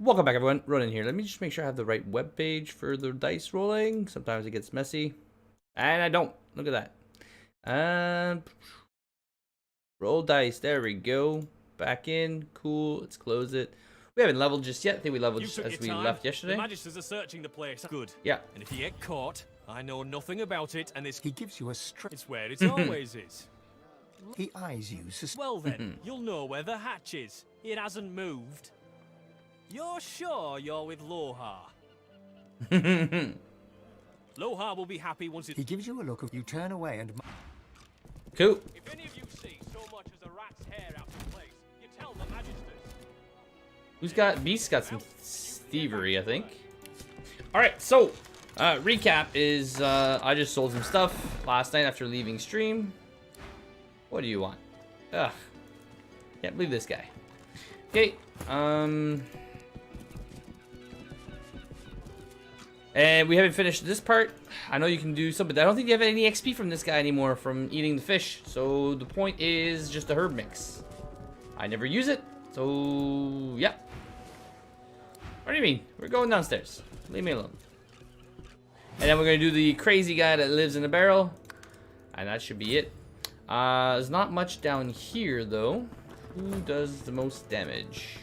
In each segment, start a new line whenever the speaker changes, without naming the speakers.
Welcome back, everyone. Ronan here. Let me just make sure I have the right web page for the dice rolling. Sometimes it gets messy. And I don't. Look at that. And roll dice. There we go. Back in. Cool. Let's close it. We haven't leveled just yet. I think we leveled just as we left yesterday.
The magisters are searching the place. Good.
Yeah.
And if you get caught, I know nothing about it, and
He gives you a straight.
it's where it always is.
He eyes you.
Well then, you'll know where the hatch is. It hasn't moved. You're sure you're with Lohar? Lohar will be happy once
He gives you a look of you turn away and.
Cool.
If any of you see so much as a rat's hair out of place, you tell the magisters.
Who's got... Beast's got some thievery, I think. Alright, so... recap is... I just sold some stuff last night after leaving stream. What do you want? Ugh. Can't believe this guy. Okay, and we haven't finished this part. I know you can do some, but I don't think you have any XP from this guy anymore from eating the fish. So the point is just a herb mix. I never use it, so yeah. What do you mean? We're going downstairs. Leave me alone. And then we're gonna do the crazy guy that lives in a barrel, and that should be it. There's not much down here though. Who does the most damage?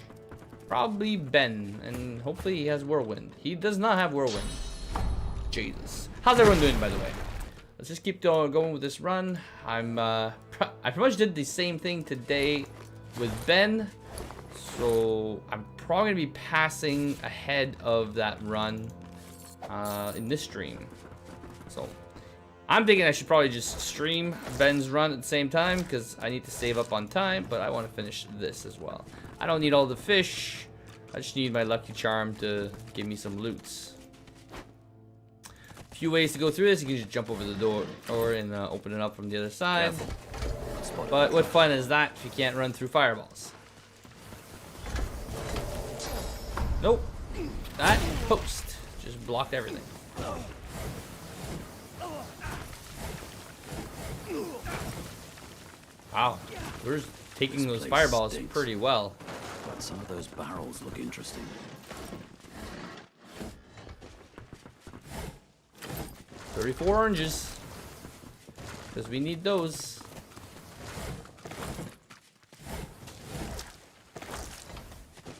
Probably Ben, and hopefully he has Whirlwind. He does not have Whirlwind. Jesus. How's everyone doing, by the way? Let's just keep going with this run. I pretty much did the same thing today with Ben, so I'm probably gonna be passing ahead of that run in this stream. So I'm thinking I should probably just stream Ben's run at the same time because I need to save up on time, but I want to finish this as well. I don't need all the fish. I just need my lucky charm to give me some loots. A few ways to go through this. You can just jump over the door and open it up from the other side. But what fun is that if you can't run through fireballs? Nope. That post just blocked everything. Wow, we're taking those fireballs pretty well.
But some of those barrels look interesting.
34 oranges. Because we need those.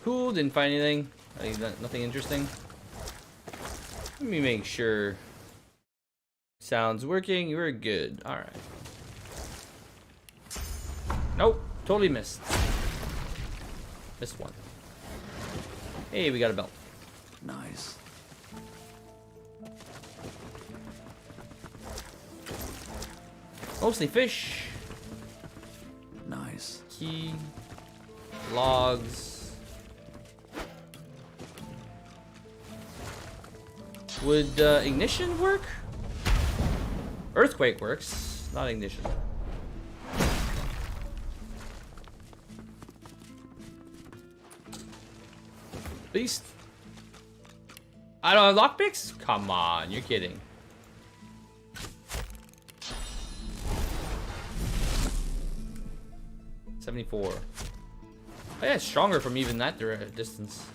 Cool, didn't find anything. I think nothing interesting. Let me make sure. Sounds working. We're good. Alright. Nope, totally missed. Missed one. Hey, we got a belt.
Nice.
Mostly fish.
Nice.
Key. Logs. Would ignition work? Earthquake works, not ignition. Beast. I don't have lockpicks? Come on, you're kidding. $74. Oh yeah, it's stronger from even that distance.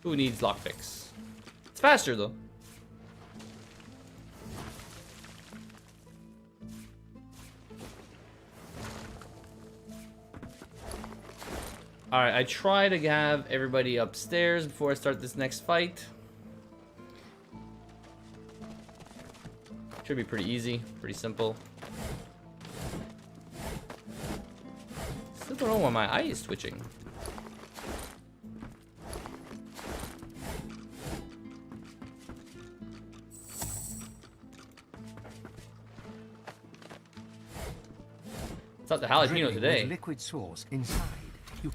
Who needs lockpicks? It's faster though. Alright, I try to have everybody upstairs before I start this next fight. Should be pretty easy, pretty simple. Still don't know why my eye is twitching. It's not the jalapeno today.
Liquid sauce inside. You.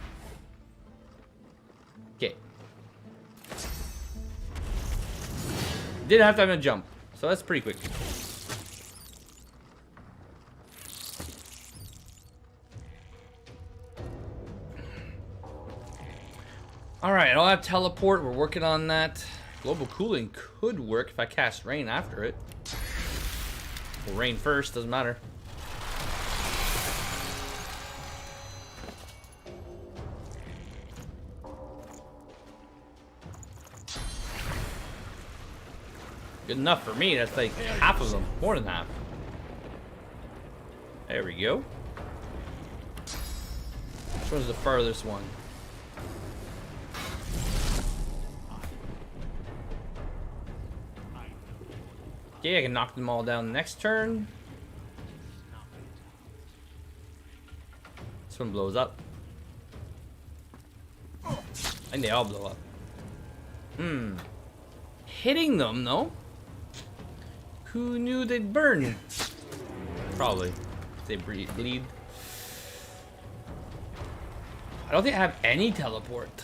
Okay. Didn't have time to jump, so that's pretty quick. Alright, I don't have teleport. We're working on that. Global cooling could work if I cast rain after it. Or rain first, doesn't matter. Good enough for me. That's like half of them. More than half. There we go. Which one's the farthest one? Okay, I can knock them all down next turn. This one blows up. I think they all blow up. Hitting them, though? Who knew they'd burn? Probably. If they bleed. I don't think I have any teleport.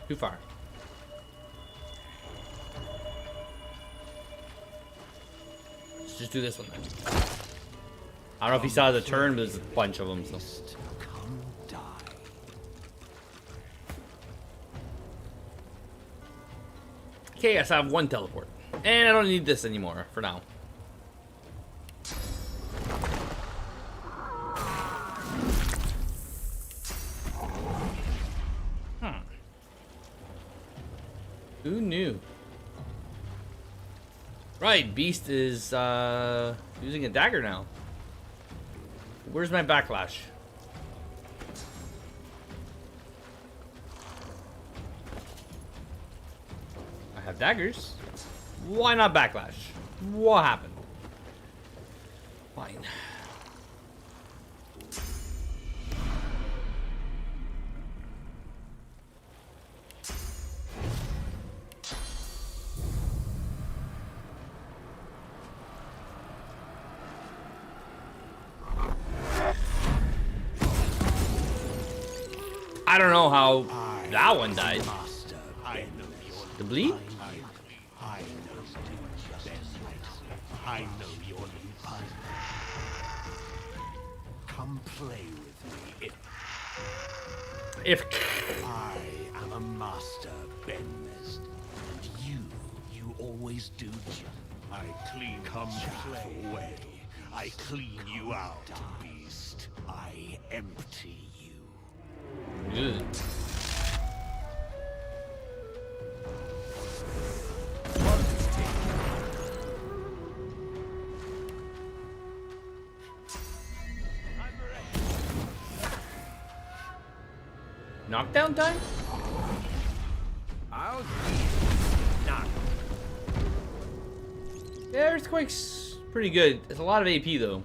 Too far. Let's just do this one then. I don't know if you saw the turn, but there's a bunch of them. So.
Come die.
Okay, yes, I have one teleport. And I don't need this anymore for now. Who knew? Right, Beast is using a dagger now. Where's my backlash? I have daggers. Why not backlash? What happened? Fine. I don't know how that one died. The bleed?
I know your limit. Come play with me.
If
I am a master, Benmest, and you always do. I clean. Come play away. I clean you out, beast. I empty you.
good. Knockdown time?
I'll knock.
Yeah, Earthquake's pretty good. It's a lot of AP though.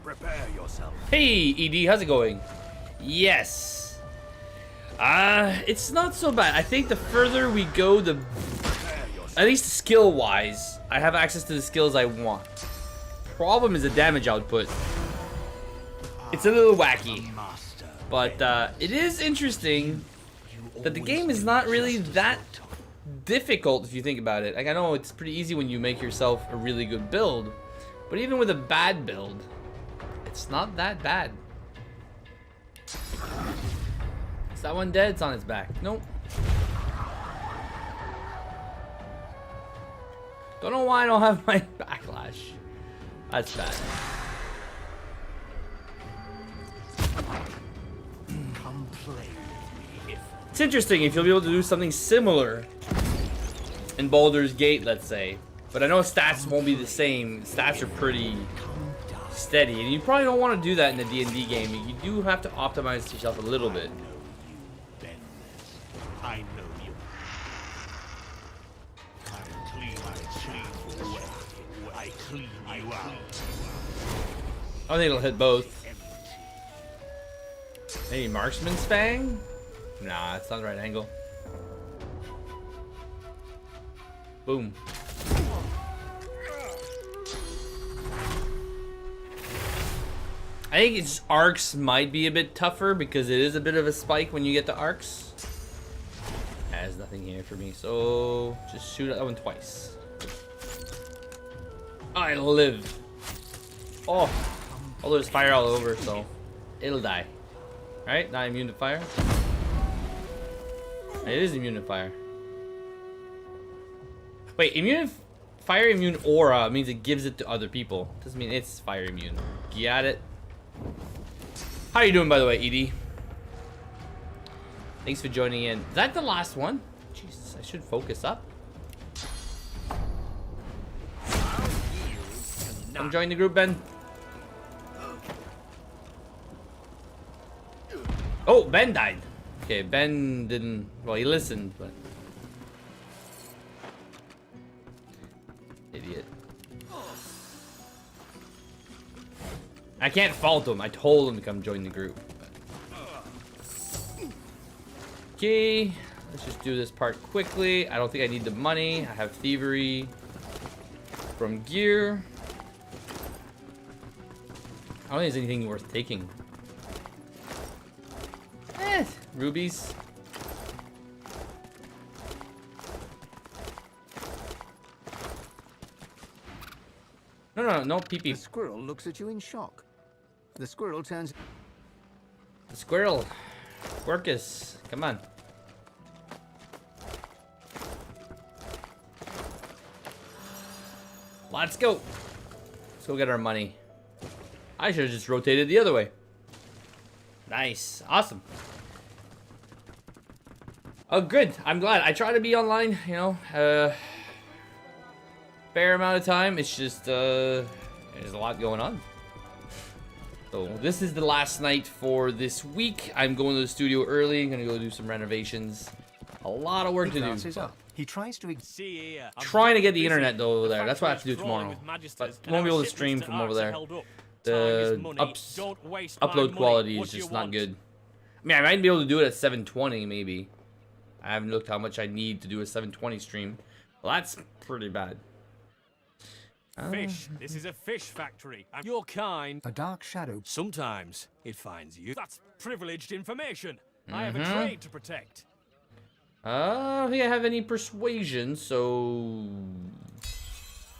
Prepare yourself.
Hey, ED, how's it going? Yes. It's not so bad. I think the further we go, the at least skill-wise, I have access to the skills I want. Problem is the damage output. It's a little wacky, but it is interesting that the game is not really that difficult if you think about it. Like, I know it's pretty easy when you make yourself a really good build, but even with a bad build, it's not that bad. Is that one dead? It's on its back. Nope. Don't know why I don't have my backlash. That's bad.
Come play with me.
It's interesting if you'll be able to do something similar in Baldur's Gate, let's say. But I know stats won't be the same. Stats are pretty steady, and you probably don't want to do that in a D&D game. You do have to optimize yourself a little bit.
I know you. I clean you out.
I think it'll hit both. Hey, Marksman's Fang? Nah, it's not the right angle. Boom. I think it's arcs might be a bit tougher because it is a bit of a spike when you get the arcs. There's nothing here for me, so just shoot at that one twice. I live. Oh, although there's fire all over, so it'll die. Right? Not immune to fire. It is immune to fire. Wait, fire immune aura means it gives it to other people. Doesn't mean it's fire immune. Got it. How you doing, by the way, Edie? Thanks for joining in. Is that the last one? Jesus, I should focus up. Come join the group, Ben. Oh, Ben died. Okay, Ben didn't. Well, he listened, but. Idiot. I can't fault him. I told him to come join the group. Okay, let's just do this part quickly. I don't think I need the money. I have thievery from gear. I don't think there's anything worth taking. Rubies. No pee-pee.
The squirrel looks at you in shock. The squirrel turns...
The squirrel. Workus. Come on. Let's go. Let's go get our money. I should have just rotated the other way. Nice. Awesome. Oh, good. I'm glad. I try to be online, you know, fair amount of time. It's just, there's a lot going on. So this is the last night for this week. I'm going to the studio early. I'm going to go do some renovations. A lot of work to do.
He tries to...
Trying to get the internet though over there. That's what I have to do tomorrow. But I won't be able to stream from over there. The upload quality is just not good. I mean, I might be able to do it at 720 maybe. I haven't looked how much I need to do a 720 stream. Well, that's pretty bad.
Fish. This is a fish factory. And your kind.
A dark shadow.
Sometimes it finds you. That's privileged information. I have a trade to protect.
I don't think I have any persuasion, so...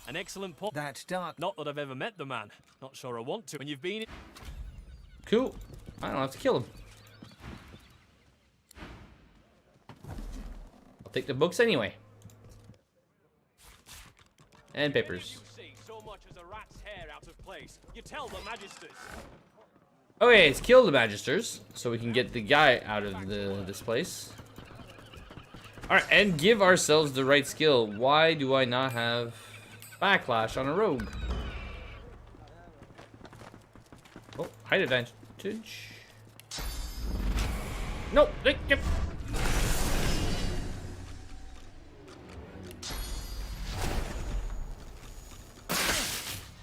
An excellent point.
That dark...
Not that I've ever met the man. Not sure I want to. When you've been...
Cool. I don't have to kill him. I'll take the books anyway. And papers.
So much as a rat's hair out of place. You tell the magisters.
Okay, let's kill the magisters so we can get the guy out of this place. Alright, and give ourselves the right skill. Why do I not have backlash on a rogue? Oh, height advantage. No, yep.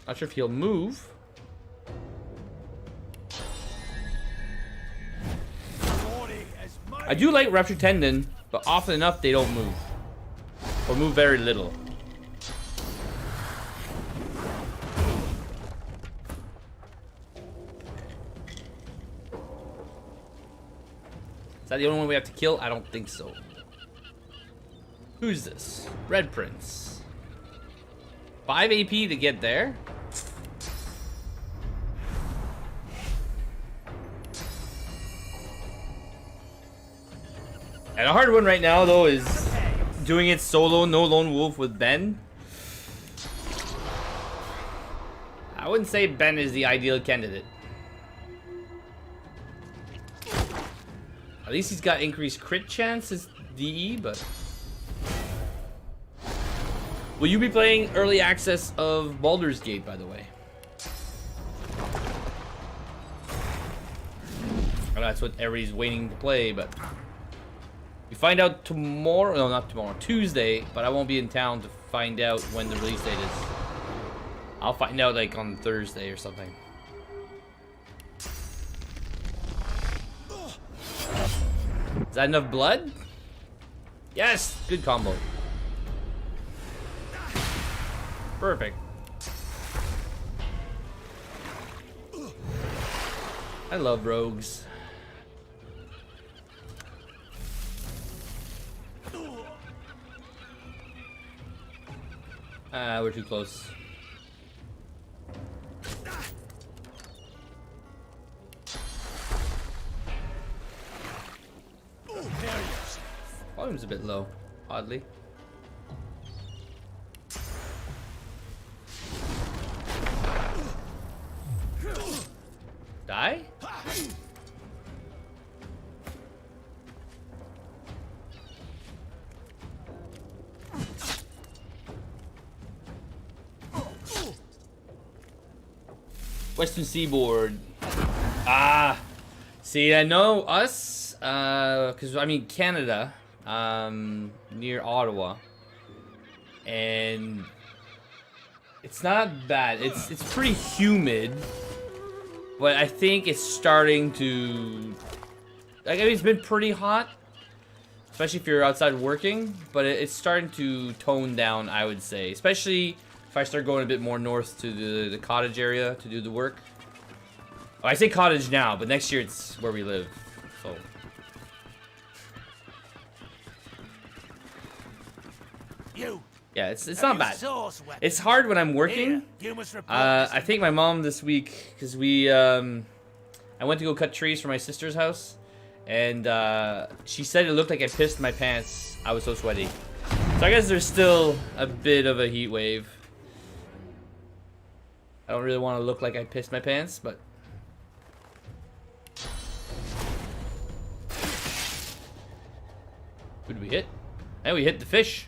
Not sure if he'll move. I do like Rupture Tendon, but often enough they don't move. Or move very little. Is that the only one we have to kill? I don't think so. Who's this? Red Prince. 5 AP to get there. And a hard one right now, though, is doing it solo, no lone wolf with Ben. I wouldn't say Ben is the ideal candidate. At least he's got increased crit chance as DE, but... Will you be playing early access of Baldur's Gate, by the way? Well, that's what everybody's waiting to play, but... We find out tomorrow, no, not tomorrow, Tuesday, but I won't be in town to find out when the release date is. I'll find out like on Thursday or something. Is that enough blood? Yes! Good combo. Perfect. I love rogues. We're too close. Volume's a bit low, oddly. Die? Western Seaboard. Ah, see, I know us, because I mean Canada, near Ottawa, and it's not bad. It's pretty humid, but I think it's starting to, like, I mean, it's been pretty hot, especially if you're outside working, but it's starting to tone down, I would say, especially if I start going a bit more north to the cottage area to do the work. Oh, I say cottage now, but next year it's where we live, so. Yeah, it's not bad. It's hard when I'm working. I think my mom this week, because I went to go cut trees for my sister's house, and she said it looked like I pissed my pants. I was so sweaty. So I guess there's still a bit of a heat wave. I don't really want to look like I pissed my pants, but. Who did we hit? And we hit the fish.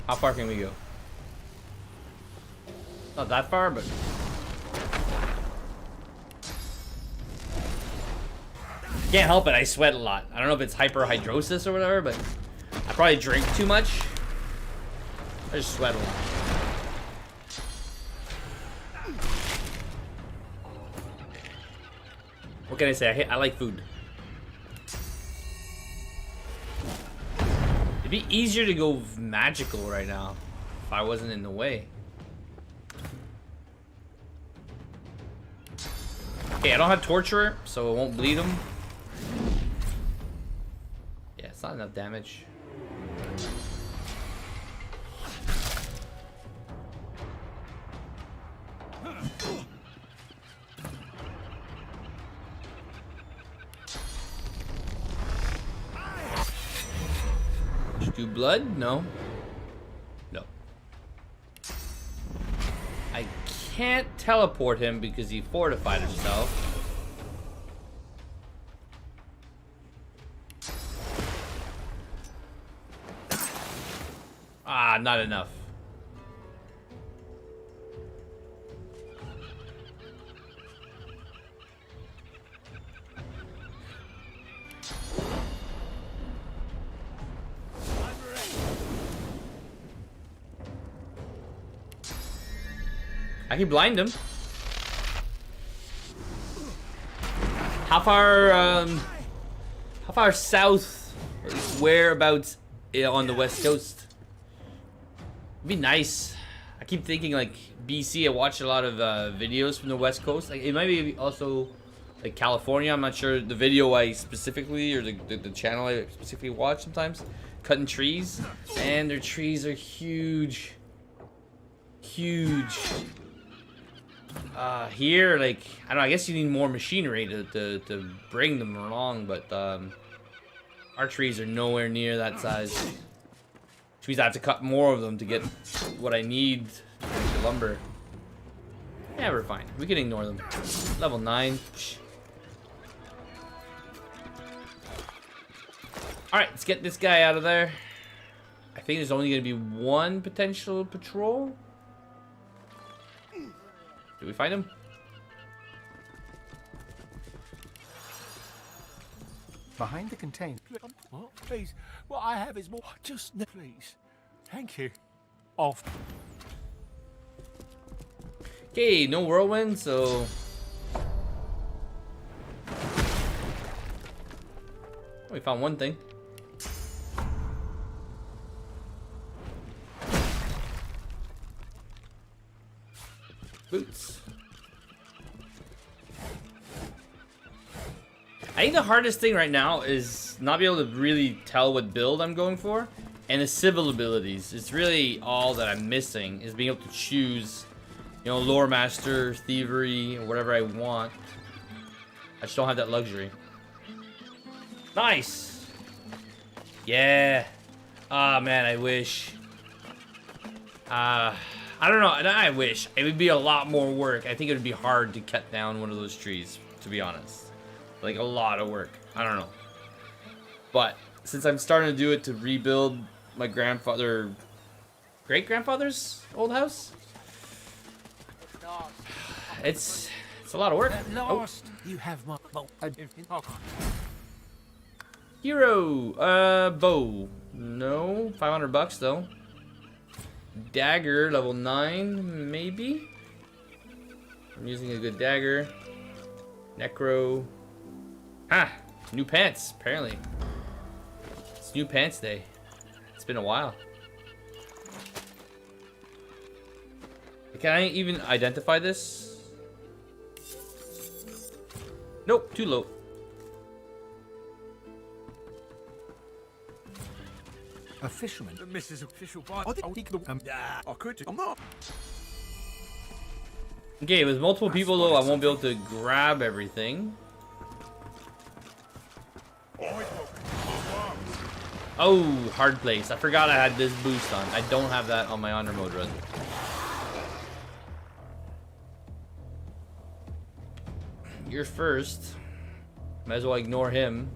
How far can we go? Not that far, but. Can't help it, I sweat a lot. I don't know if it's hyperhidrosis or whatever, but I probably drink too much. I just sweat a lot. What can I say? I like food. It'd be easier to go magical right now if I wasn't in the way. Okay, I don't have Torturer, so it won't bleed him. Yeah, it's not enough damage. Just do blood? No. No. I can't teleport him because he fortified himself. Ah, not enough. I can blind him. How far south, or whereabouts on the west coast? It'd be nice. I keep thinking like BC. I watch a lot of videos from the west coast. Like it might be also like California. I'm not sure. The video I specifically, or the channel I specifically watch sometimes, cutting trees, and their trees are huge, huge. Here, like, I don't know, I guess you need more machinery to bring them along, but our trees are nowhere near that size. Which means I have to cut more of them to get what I need to make the lumber. Yeah, we're fine. We can ignore them. Level 9. Alright, let's get this guy out of there. I think there's only going to be one potential patrol. Did we find him?
Behind the container.
What? Please. What I have is more. Just please. Thank you. Off.
Okay, no whirlwind, so... We found one thing. Boots. I think the hardest thing right now is not be able to really tell what build I'm going for, and the civil abilities. It's really all that I'm missing, is being able to choose, you know, lore master, thievery, or whatever I want. I just don't have that luxury. Nice. Yeah. Ah, man, I wish. I don't know. I wish it would be a lot more work. I think it would be hard to cut down one of those trees, to be honest. Like a lot of work. I don't know. But since I'm starting to do it to rebuild my great-grandfather's old house, it's a lot of work.
At last, you have my
Hero, bow. No, $500 though. Dagger, level 9, maybe. I'm using a good dagger. Necro. Ah, new pants, apparently. It's new pants day. It's been a while. Can I even identify this? Nope, too low.
A fisherman.
Mrs. Official Bot. I could. I'm not.
Okay, with multiple people though, I won't be able to grab everything. Oh, hard place. I forgot I had this boost on. I don't have that on my honor mode run. You're first. Might as well ignore him.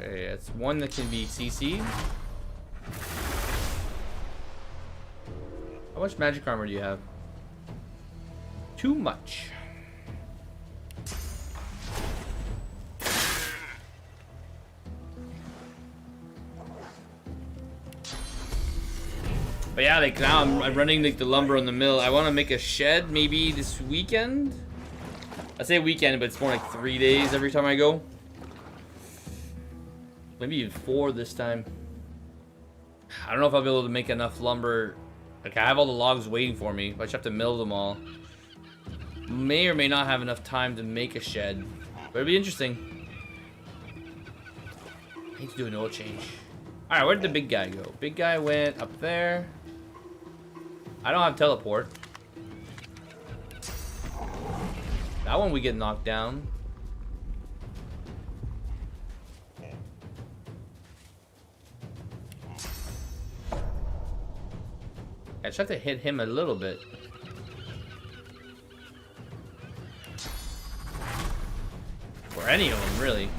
Okay, that's one that can be CC'd. How much magic armor do you have? Too much. But yeah, like now I'm running like the lumber on the mill. I want to make a shed maybe this weekend. I say weekend, but it's more like 3 days every time I go. Maybe even 4 this time. I don't know if I'll be able to make enough lumber. Like I have all the logs waiting for me, but I just have to mill them all. May or may not have enough time to make a shed, but it'll be interesting. I need to do an oil change. All right, where did the big guy go? Big guy went up there. I don't have teleport. That one we get knocked down. I just have to hit him a little bit. Or any of them, really.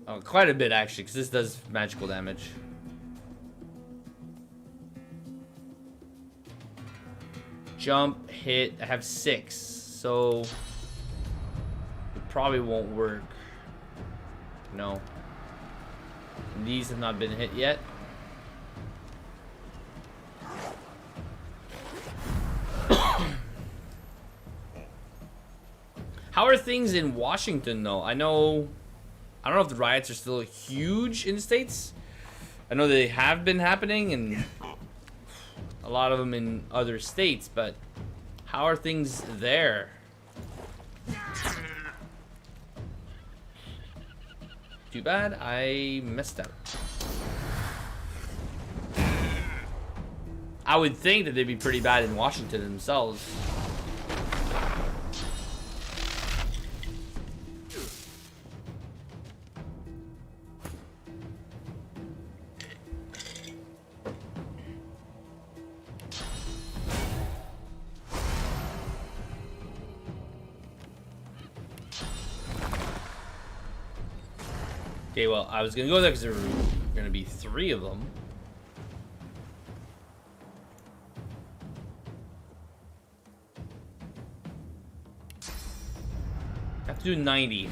Oh, quite a bit, actually, because this does magical damage. Jump, hit. I have 6, so it probably won't work. No. These have not been hit yet. How are things in Washington, though? I don't know if the riots are still huge in the States. I know they have been happening, and a lot of them in other states, but how are things there? Too bad I messed up. I would think that they'd be pretty bad in Washington themselves. Okay, well, I was gonna go there because there were gonna be 3 of them. I have to do 90.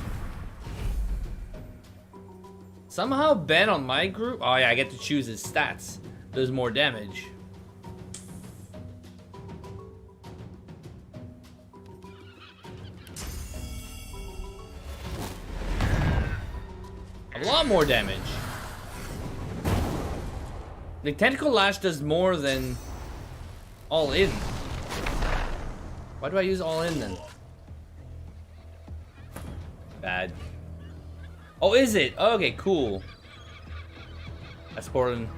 Somehow Ben on my group. Oh yeah, I get to choose his stats. Does more damage. A lot more damage. The tentacle lash does more than all in. Why do I use all in then? Bad. Oh, is it? Okay, cool. That's important.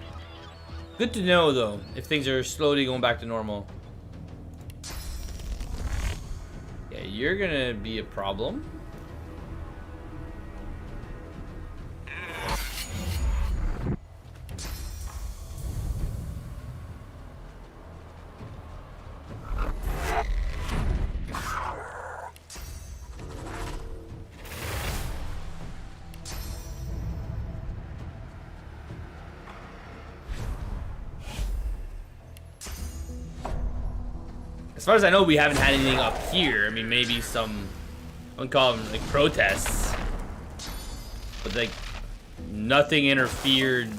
Good to know though, if things are slowly going back to normal. Yeah, you're gonna be a problem. As far as I know, we haven't had anything up here. I mean, maybe some, I wouldn't call them like protests, but like nothing interfered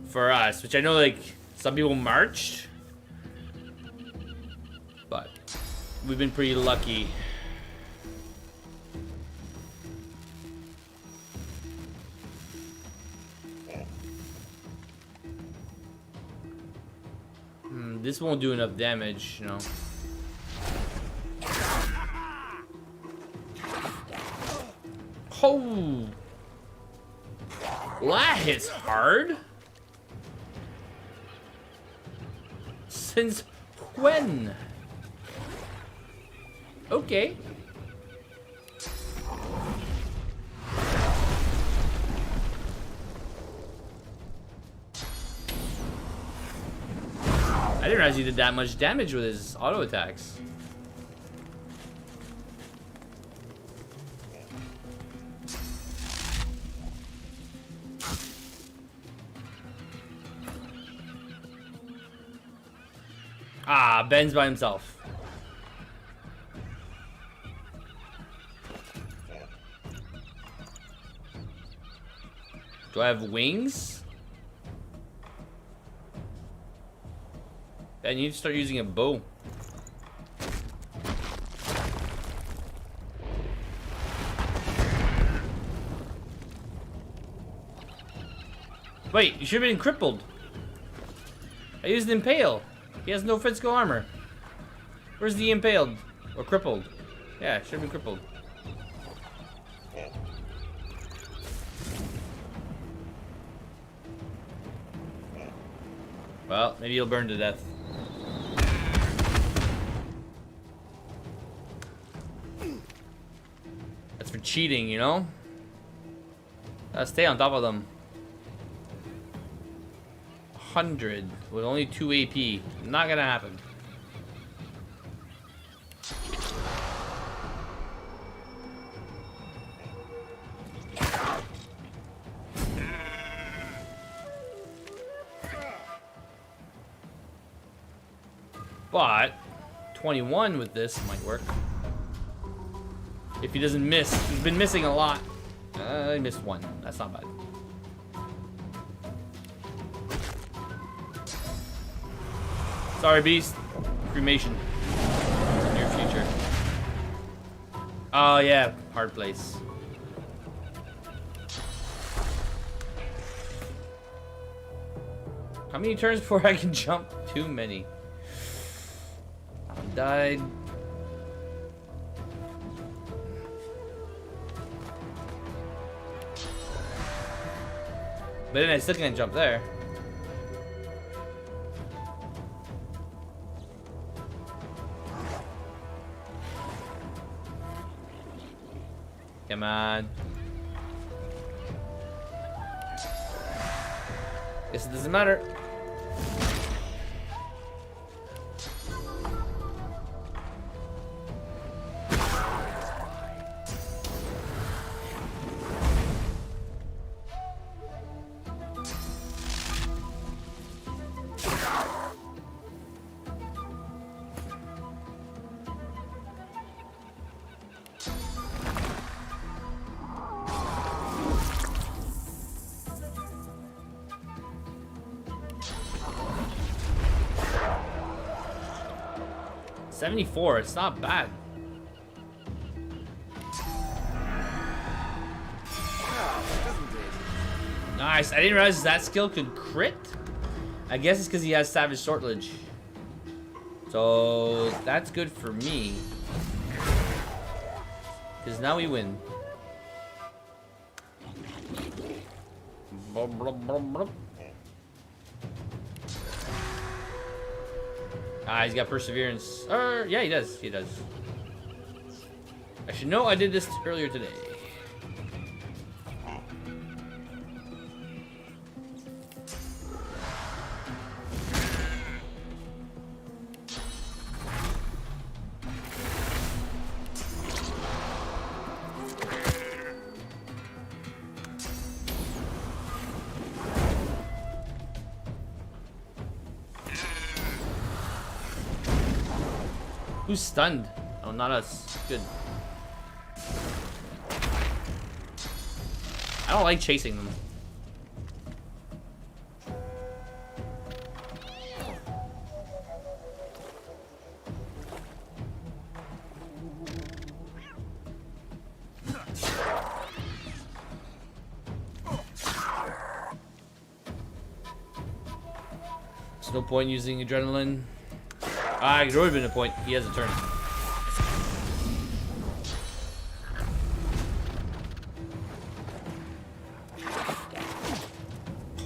for us. Which I know, like some people marched, but we've been pretty lucky. This won't do enough damage, you know. Oh, well, that hits hard. Since when? Okay. I didn't realize he did that much damage with his auto attacks. Ah, Ben's by himself. Do I have wings? I need to start using a bow. Wait, you should have been crippled. I used impale. He has no physical armor. Where's the impaled? Or crippled? Yeah, should have been crippled. Well, maybe he'll burn to death. That's for cheating, you know? Gotta stay on top of them. 100 with only 2 AP. Not gonna happen. But 21 with this might work. If he doesn't miss. He's been missing a lot. I missed 1. That's not bad. Sorry, Beast. Cremation. Near future. Oh, yeah. Hard place. How many turns before I can jump? Too many. Died. But then I still can't jump there. Come on. Guess it doesn't matter. 74, it's not bad. Nice. I didn't realize that skill could crit. I guess it's because he has Savage Sortilege. So that's good for me. Because now we win. Ah, he's got Perseverance. Yeah, he does. He does. I should know I did this earlier today. Who's stunned? Oh, not us. Good. I don't like chasing them. There's no point using adrenaline. Ah, it would have been a point. He has a turn.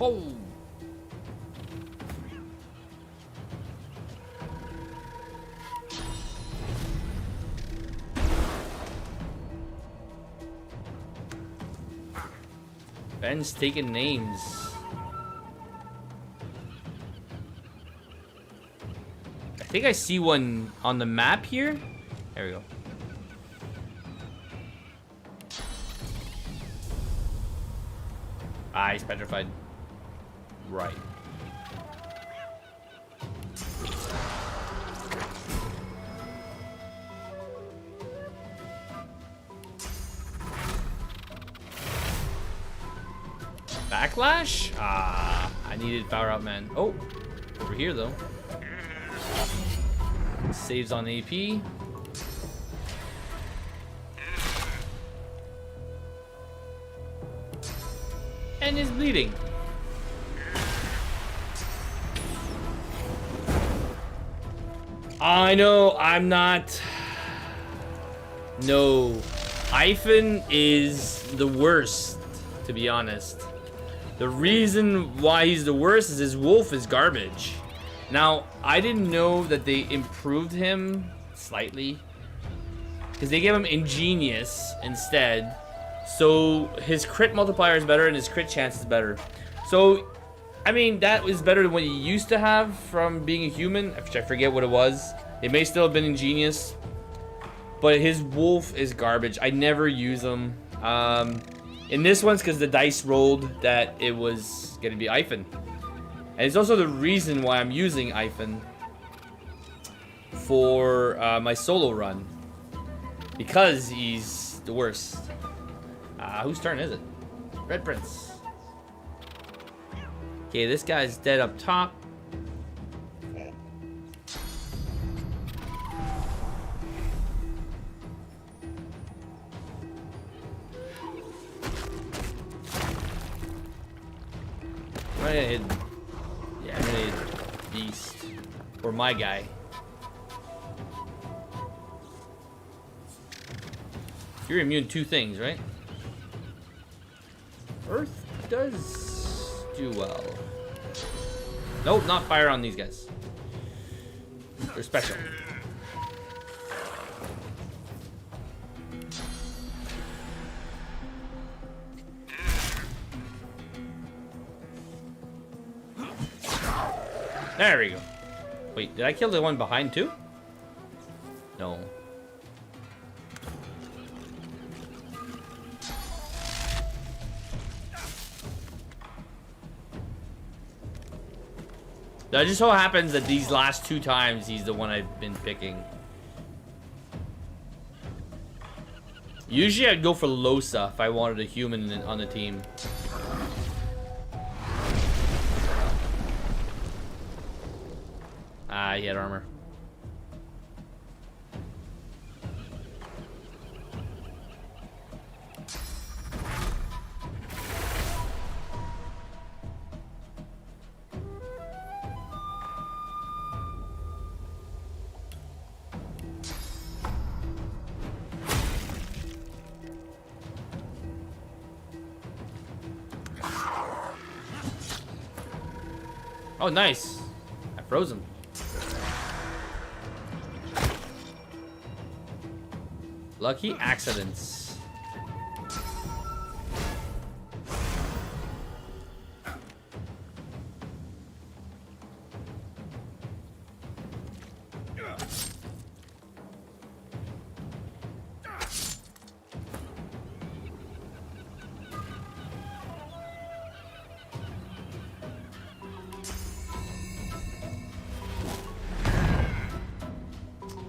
Oh. Ben's taking names. I think I see one on the map here. There we go. Ah, he's petrified. Right. Backlash? Ah, I needed Power Out Man. Oh, over here though. Saves on AP. And is bleeding. I know, I'm not. No. Hyphen is the worst, to be honest. The reason why he's the worst is his wolf is garbage. Now, I didn't know that they improved him slightly. Because they gave him Ingenious instead. So his crit multiplier is better and his crit chance is better. So, I mean, that was better than what he used to have from being a human. I forget what it was. It may still have been Ingenious. But his wolf is garbage. I never use him. In this one's because the dice rolled that it was going to be Hyphen. And it's also the reason why I'm using Hyphen for my solo run. Because he's the worst. Whose turn is it? Red Prince. Okay, this guy's dead up top. I'm gonna hit, yeah, I'm gonna hit Beast. Or my guy. You're immune to things, right? Earth does do well. Nope, not fire on these guys. They're special. There we go. Wait, did I kill the one behind too? No. It just so happens that these last two times he's the one I've been picking. Usually I'd go for Losa if I wanted a human on the team. Ah, he had armor. Oh, nice. I froze him. Lucky accidents.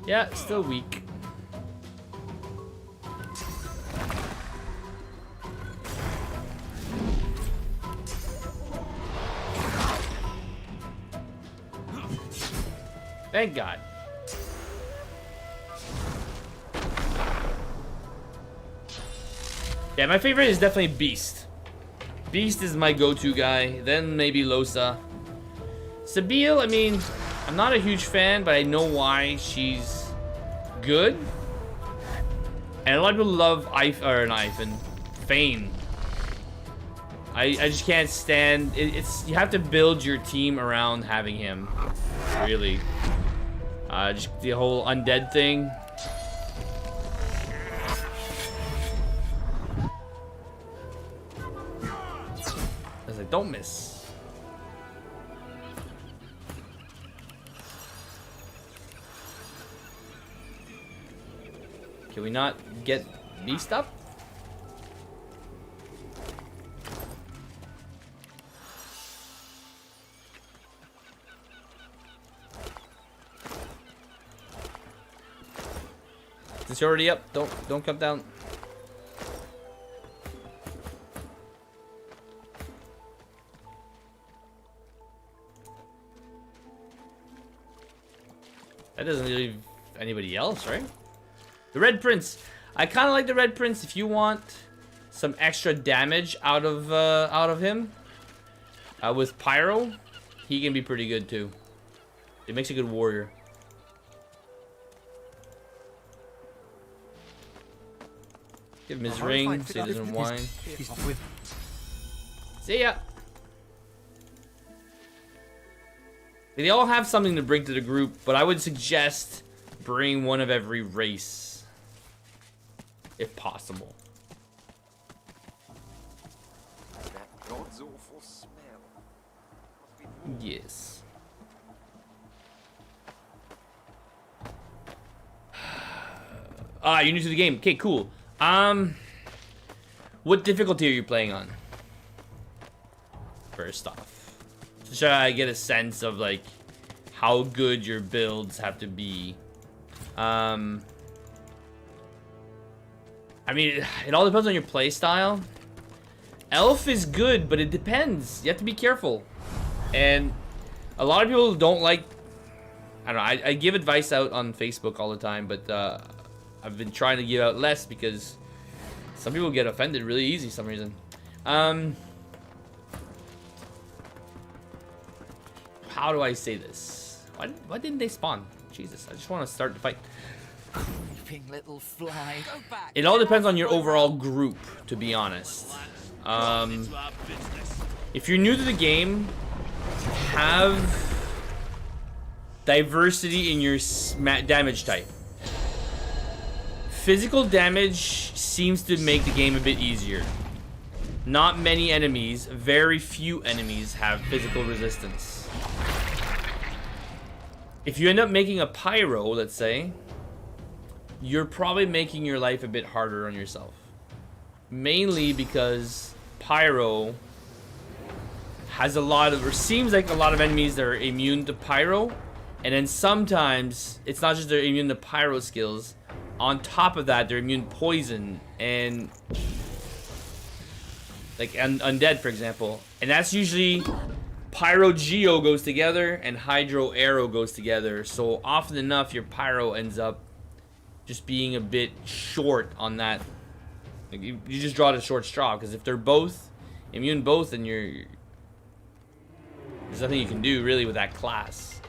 Yeah, still weak. Thank God. Yeah, my favorite is definitely Beast. Beast is my go-to guy. Then maybe Losa. Sabine, I mean, I'm not a huge fan, but I know why she's good. And a lot of people love Fane. I just can't stand it's you have to build your team around having him. Really. Just the whole undead thing. I was like, don't miss. Can we not get Beast up? Since you're already up, don't come down. That doesn't leave anybody else, right? The Red Prince. I kind of like the Red Prince if you want some extra damage out of him. With Pyro, he can be pretty good too. It makes a good warrior. Give him his ring so he doesn't whine. See ya. They all have something to bring to the group, but I would suggest bring one of every race. If possible.
That God's awful smell.
Yes. You're new to the game. Okay, cool. What difficulty are you playing on? First off, so I get a sense of like how good your builds have to be. I mean, it all depends on your play style. Elf is good, but it depends. You have to be careful. And a lot of people don't like... I don't know, I give advice out on Facebook all the time, but I've been trying to give out less because some people get offended really easy for some reason. How do I say this? Why didn't they spawn? Jesus, I just want to start the fight.
Creeping little fly. Go back.
It all depends on your overall group, to be honest. If you're new to the game, have diversity in your damage type. Physical damage seems to make the game a bit easier. Not many enemies, very few enemies have physical resistance. If you end up making a pyro, let's say, you're probably making your life a bit harder on yourself. Mainly because pyro has a lot of, or seems like a lot of enemies that are immune to pyro. And then sometimes, it's not just they're immune to pyro skills. On top of that, they're immune to poison and like undead, for example. And that's usually Pyro Geo goes together and Hydro Arrow goes together. So often enough, your Pyro ends up just being a bit short on that. Like you just draw the short straw, because if they're both immune then there's nothing you can do really with that class.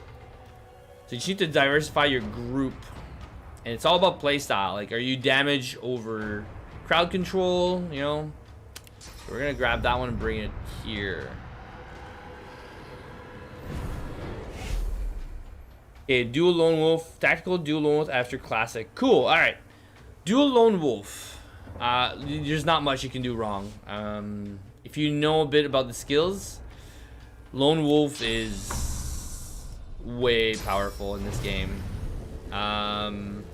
So you just need to diversify your group. And it's all about playstyle. Like, are you damage over crowd control, you know? So we're gonna grab that one and bring it here. Okay, dual lone wolf, tactical dual lone wolf after classic. Cool. All right, dual lone wolf. There's not much you can do wrong. If you know a bit about the skills, lone wolf is way powerful in this game. Come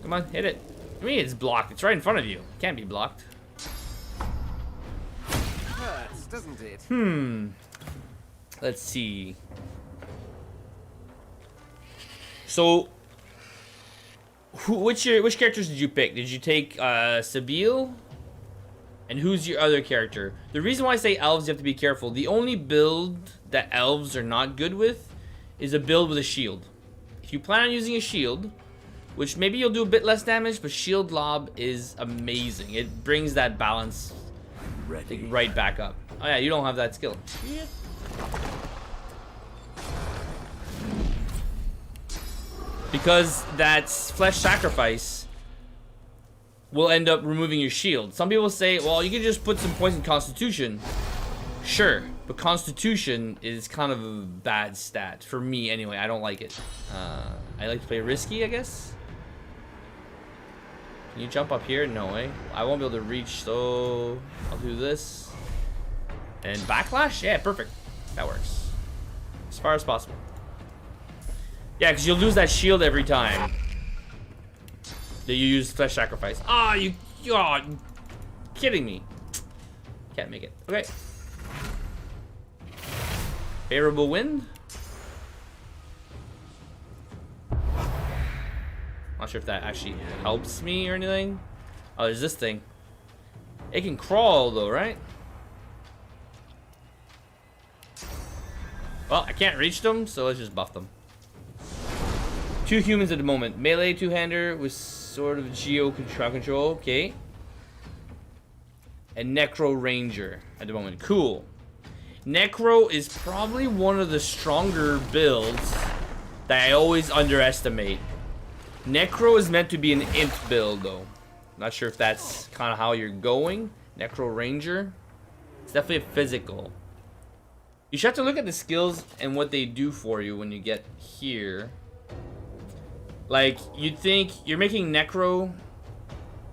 on, hit it. I mean, it's blocked. It's right in front of you. It can't be blocked.
Hurts, doesn't it?
Let's see. So, which characters did you pick? Did you take Sabine? And who's your other character? The reason why I say elves, you have to be careful. The only build that elves are not good with is a build with a shield. If you plan on using a shield, which maybe you'll do a bit less damage, but shield lob is amazing. It brings that balance right back up. Oh yeah, you don't have that skill. Yeah. Because that's flesh sacrifice will end up removing your shield. Some people say, well, you can just put some points in Constitution. Sure, but Constitution is kind of a bad stat. For me, anyway. I don't like it. I like to play risky, I guess. Can you jump up here? No way. I won't be able to reach, so I'll do this. And backlash? Yeah, perfect. That works. As far as possible. Yeah, because you'll lose that shield every time that you use flesh sacrifice. Ah, you kidding me. Can't make it. Okay. Favorable wind. Not sure if that actually helps me or anything. Oh, there's this thing. It can crawl though, right? Well, I can't reach them, so let's just buff them. 2 humans at the moment. Melee two-hander with sort of geo control. Okay. And Necro Ranger at the moment. Cool. Necro is probably one of the stronger builds that I always underestimate. Necro is meant to be an imp build, though. Not sure if that's kind of how you're going. Necro Ranger. It's definitely a physical. You should have to look at the skills and what they do for you when you get here. Like, you'd think you're making Necro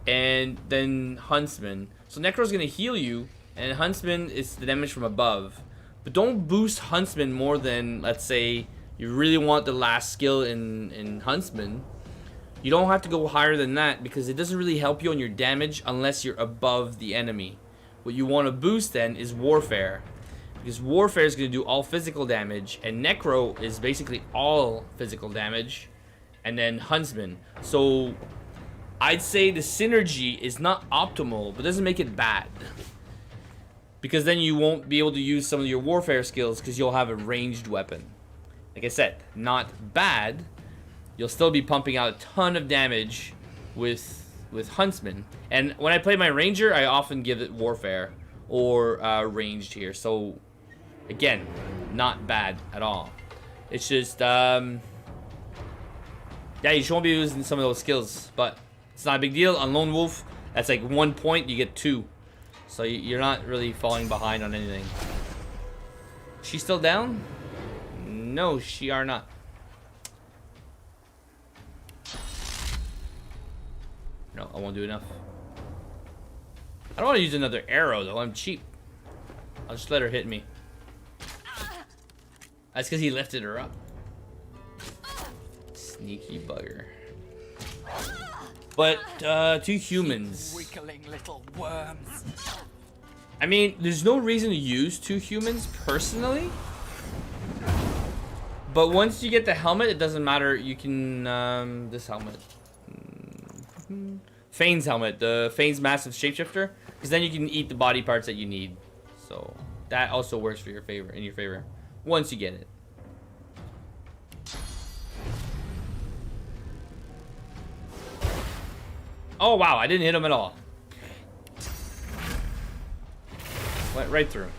and then Huntsman. So Necro's gonna heal you, and Huntsman is the damage from above. But don't boost Huntsman more than, let's say, you really want the last skill in Huntsman. You don't have to go higher than that because it doesn't really help you on your damage unless you're above the enemy. What you want to boost then is Warfare. Because Warfare is going to do all physical damage, and Necro is basically all physical damage, and then Huntsman. So I'd say the synergy is not optimal, but doesn't make it bad. Because then you won't be able to use some of your Warfare skills because you'll have a ranged weapon. Like I said, not bad. You'll still be pumping out a ton of damage with Huntsman. And when I play my Ranger, I often give it Warfare or ranged here. So again, not bad at all. It's just yeah, you just won't be using some of those skills, but it's not a big deal. On Lone Wolf, that's like 1 point, you get 2. So you're not really falling behind on anything. She's still down? No, she are not. No, I won't do enough. I don't want to use another arrow though. I'm cheap. I'll just let her hit me. That's because he lifted her up. Sneaky bugger. But 2 humans.
Wiggling little worms.
I mean, there's no reason to use 2 humans personally. But once you get the helmet, it doesn't matter. You can this helmet. Fane's helmet, the Fane's massive shapeshifter, because then you can eat the body parts that you need. So that also works for your favor, in your favor, once you get it. Oh wow, I didn't hit him at all. Went right through.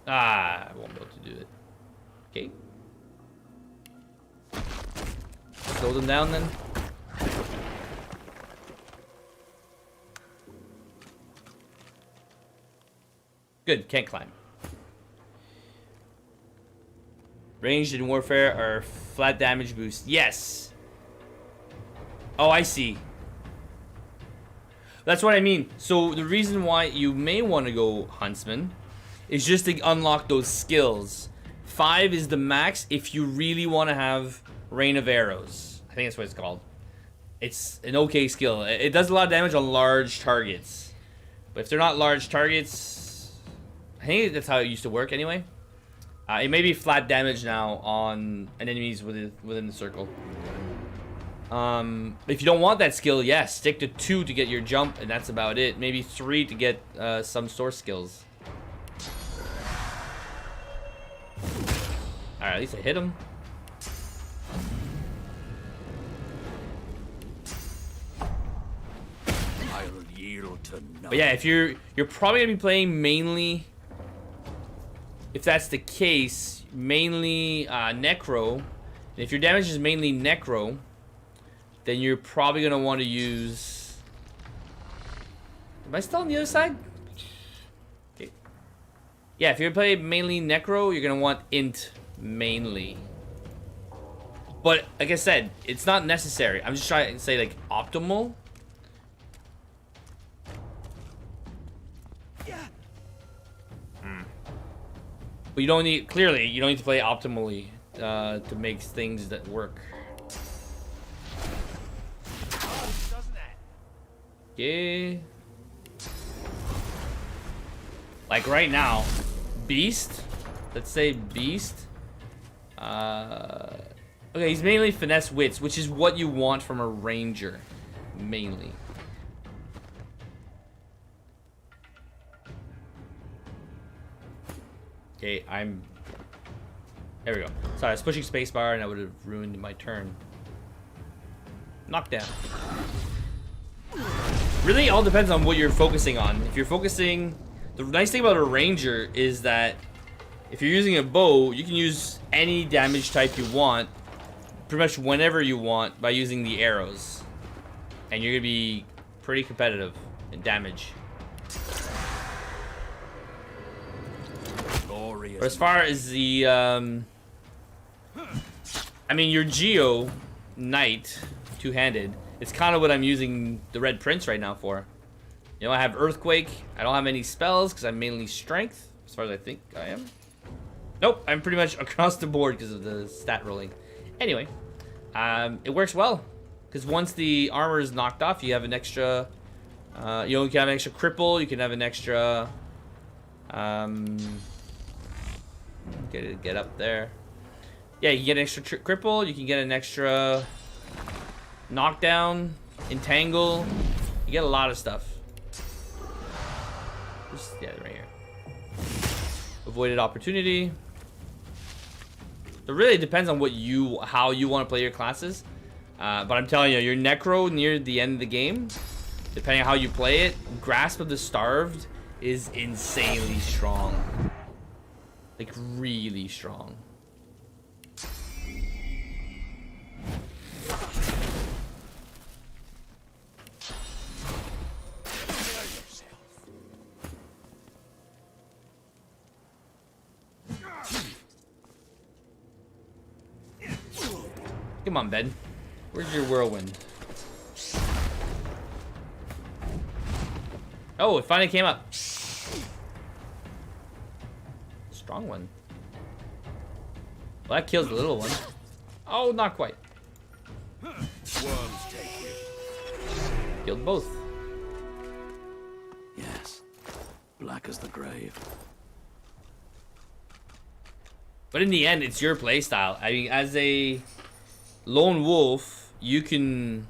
Ah, I won't be able to do it. Okay. Slow them down then. Good, can't climb. Ranged in warfare are flat damage boost. Yes. Oh, I see. That's what I mean. So the reason why you may want to go Huntsman is just to unlock those skills. 5 is the max if you really want to have Rain of Arrows. I think that's what it's called. It's an okay skill. It does a lot of damage on large targets. But if they're not large targets, I think that's how it used to work anyway. It may be flat damage now on enemies within the circle. If you don't want that skill, yes, stick to 2 to get your jump, and that's about it. Maybe 3 to get some source skills. Alright, at least I hit him.
I'll yield to none.
But yeah, if you're probably gonna be playing mainly, if that's the case, mainly Necro. And if your damage is mainly Necro, then you're probably gonna want to use. Am I still on the other side? Okay. Yeah, if you're playing mainly Necro, you're gonna want Int mainly. But like I said, it's not necessary. I'm just trying to say like optimal. But you don't need, clearly, you don't need to play optimally to make things that work. Yeah. Like right now, Beast. Let's say Beast. Okay, he's mainly finesse wits, which is what you want from a ranger, mainly. Okay, there we go. Sorry, I was pushing spacebar and I would have ruined my turn. Knockdown. Really, all depends on what you're focusing on. If you're focusing, the nice thing about a ranger is that if you're using a bow, you can use any damage type you want, pretty much whenever you want, by using the arrows, and you're gonna be pretty competitive in damage. But as far as the, I mean, your Geo Knight, two-handed, it's kind of what I'm using the Red Prince right now for. You know, I have Earthquake. I don't have any spells because I'm mainly Strength, as far as I think I am. Nope, I'm pretty much across the board because of the stat rolling. Anyway, it works well because once the armor is knocked off, you have an extra, you can have an extra cripple. You can have an extra, get up there. Yeah, you can get an extra cripple. You can get an extra knockdown, entangle. You get a lot of stuff. Just, yeah, right here. Avoided opportunity. It really depends on how you want to play your classes. But I'm telling you, your Necro near the end of the game, depending on how you play it, Grasp of the Starved is insanely strong. Like, really strong. Come on, Ben. Where's your whirlwind? Oh, it finally came up. Strong one. Well, that kills the little one. Oh, not quite.
Worms take you.
Killed both.
Yes. Black as the grave.
But in the end, it's your playstyle. I mean, as a lone wolf, you can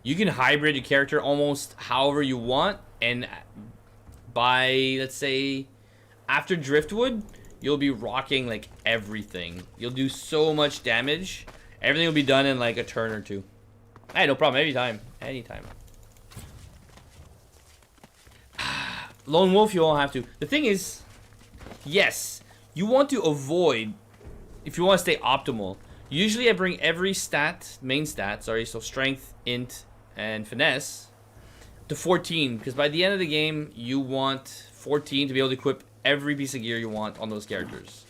hybrid your character almost however you want, and by, let's say, after Driftwood, you'll be rocking like everything. You'll do so much damage. Everything will be done in like a turn or two. Hey, no problem. Anytime. Anytime. Lone wolf, you won't have to. The thing is, yes, you want to avoid, if you want to stay optimal, usually I bring every main stat, so strength, int, and finesse, to 14, because by the end of the game, you want 14 to be able to equip every piece of gear you want on those characters.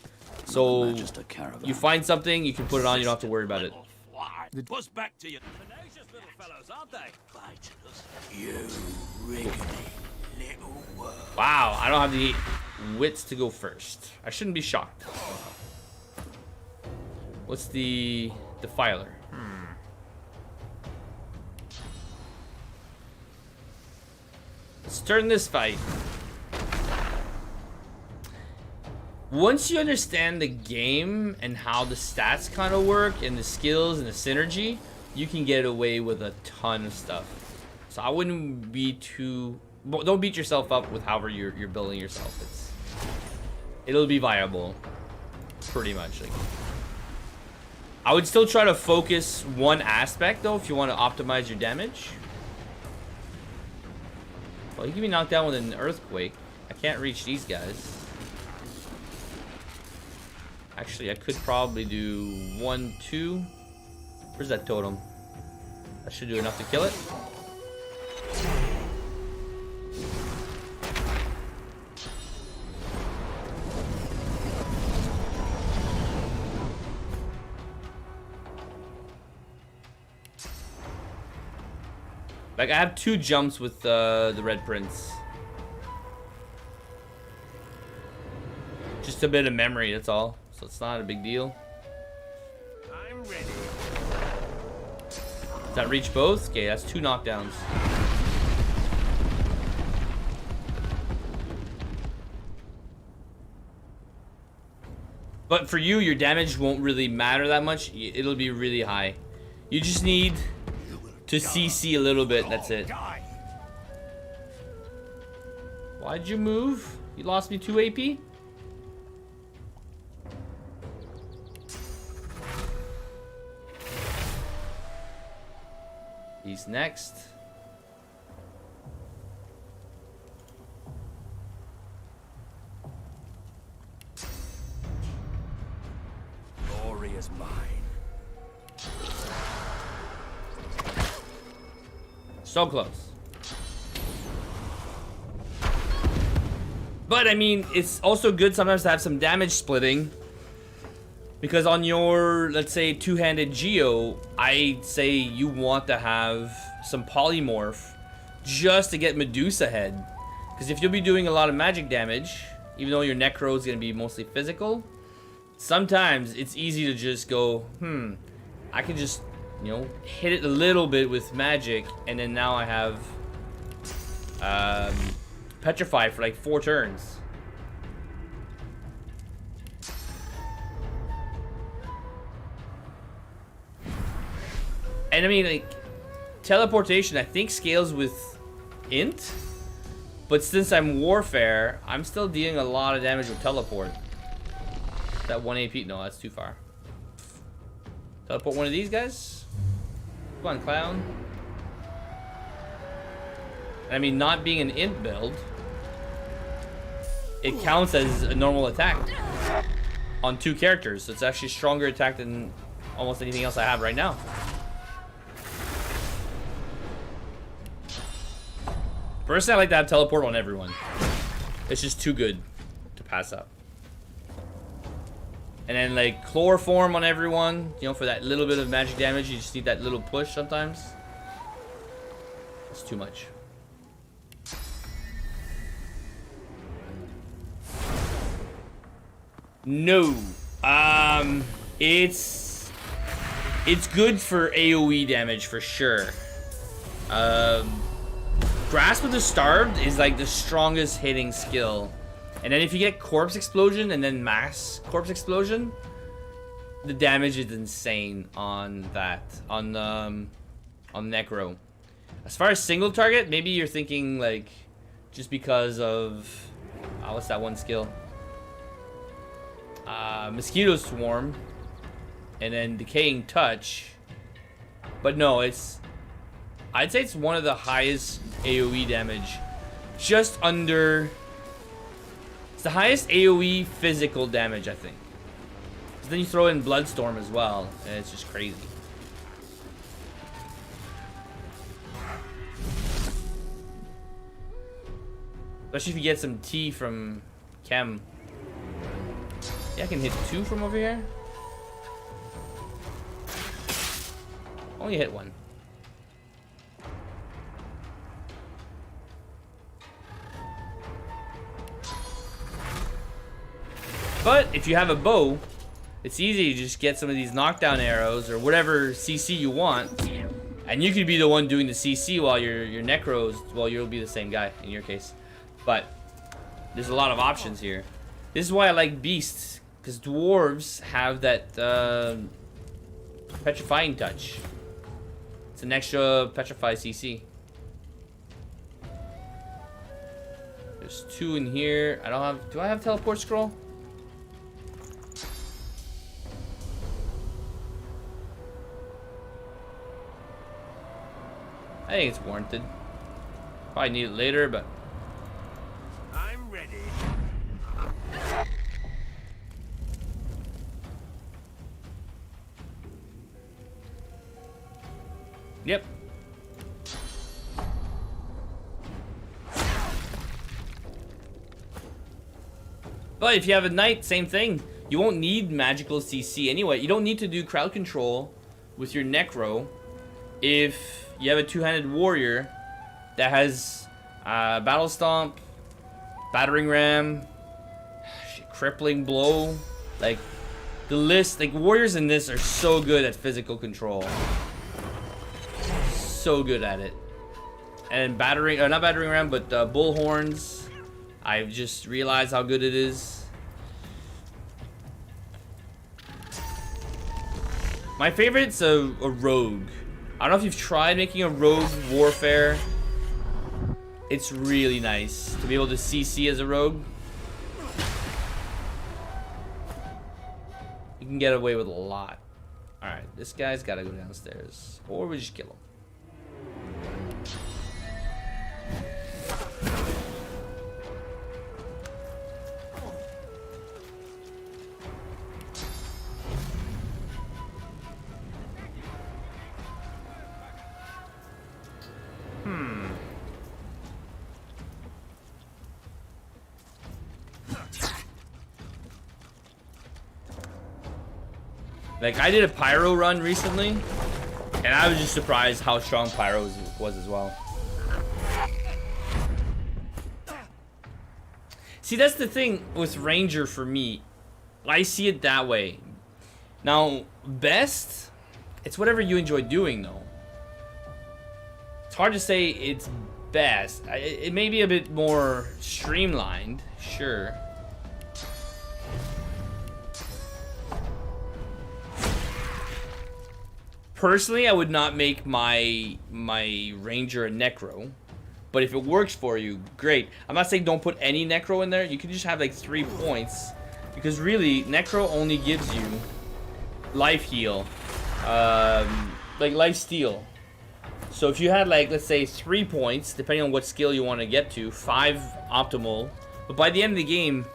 So
Just a caravan.
you find something, you can put it on, you don't have to worry about it.
Buzz back to you.
Tenacious little fellows, aren't they?
You wriggly little worm.
Wow, I don't have the wits to go first. I shouldn't be shocked. What's the defiler? Let's turn this fight. Once you understand the game and how the stats kind of work and the skills and the synergy, you can get away with a ton of stuff. So I wouldn't be too... Don't beat yourself up with however you're building yourself. It'll be viable, pretty much. Like, I would still try to focus one aspect though if you want to optimize your damage. Well, you can be knocked down with an earthquake. I can't reach these guys. Actually, I could probably do 1, 2. Where's that totem? That should do enough to kill it. Like, I have 2 jumps with the Red Prince. Just a bit of memory, that's all. So it's not a big deal.
I'm ready.
Does that reach both? Okay, that's 2 knockdowns. But for you, your damage won't really matter that much. It'll be really high. You just need to CC a little bit, that's it. Why'd you move? You lost me 2 AP? He's next.
Glory is mine.
So close. But I mean, it's also good sometimes to have some damage splitting. Because on your, let's say, 2-handed Geo, I'd say you want to have some polymorph just to get Medusa head. Because if you'll be doing a lot of magic damage, even though your Necro is going to be mostly physical, sometimes it's easy to just go, I can just, you know, hit it a little bit with magic, and then now I have Petrify for like 4 turns. And I mean, like, teleportation, I think scales with int, but since I'm warfare, I'm still dealing a lot of damage with teleport. That 1 AP, no, that's too far. Teleport one of these guys. Come on, clown. And I mean, not being an int build, it counts as a normal attack on 2 characters, so it's actually stronger attack than almost anything else I have right now. Personally, I like to have teleport on everyone. It's just too good to pass up. And then like chloroform on everyone, you know, for that little bit of magic damage, you just need that little push sometimes. It's too much. No. It's good for AoE damage for sure. Grasp of the Starved is like the strongest hitting skill. And then if you get Corpse Explosion and then Mass Corpse Explosion, the damage is insane on that, on Necro. As far as single target, maybe you're thinking like, just because of, what's that one skill? Mosquito Swarm, and then Decaying Touch. But no, I'd say it's one of the highest AoE damage. Just under... It's the highest AoE physical damage, I think. So then you throw in Bloodstorm as well, and it's just crazy. Especially if you get some tea from Chem. Yeah, I can hit 2 from over here. Only hit 1. But if you have a bow, it's easy to just get some of these knockdown arrows or whatever CC you want, and you could be the one doing the CC while your necros, well, you'll be the same guy in your case. But there's a lot of options here. This is why I like beasts, because dwarves have that petrifying touch. It's an extra petrify CC. There's 2 in here. I don't have. Do I have teleport scroll? I think it's warranted. Probably need it later, but
I'm ready.
yep. But if you have a knight, same thing. You won't need magical CC anyway. You don't need to do crowd control with your necro if you have a two-handed warrior that has battle stomp, battering ram, crippling blow. Like the list, like warriors in this are so good at physical control. So good at it. And battering, not battering ram, but bullhorns. I've just realized how good it is. My favorite's a rogue. I don't know if you've tried making a rogue warfare. It's really nice to be able to CC as a rogue. You can get away with a lot. Alright, this guy's gotta go downstairs. Or we just kill him. Like, I did a pyro run recently, and I was just surprised how strong pyro was as well. See, that's the thing with Ranger for me. I see it that way. Now, best, it's whatever you enjoy doing, though. It's hard to say it's best. It may be a bit more streamlined, sure. Personally, I would not make my Ranger a Necro, but if it works for you, great. I'm not saying don't put any Necro in there. You can just have like 3 points, because really, Necro only gives you life heal, like life steal. So if you had like, let's say 3 points, depending on what skill you want to get to, 5 optimal, but by the end of the game,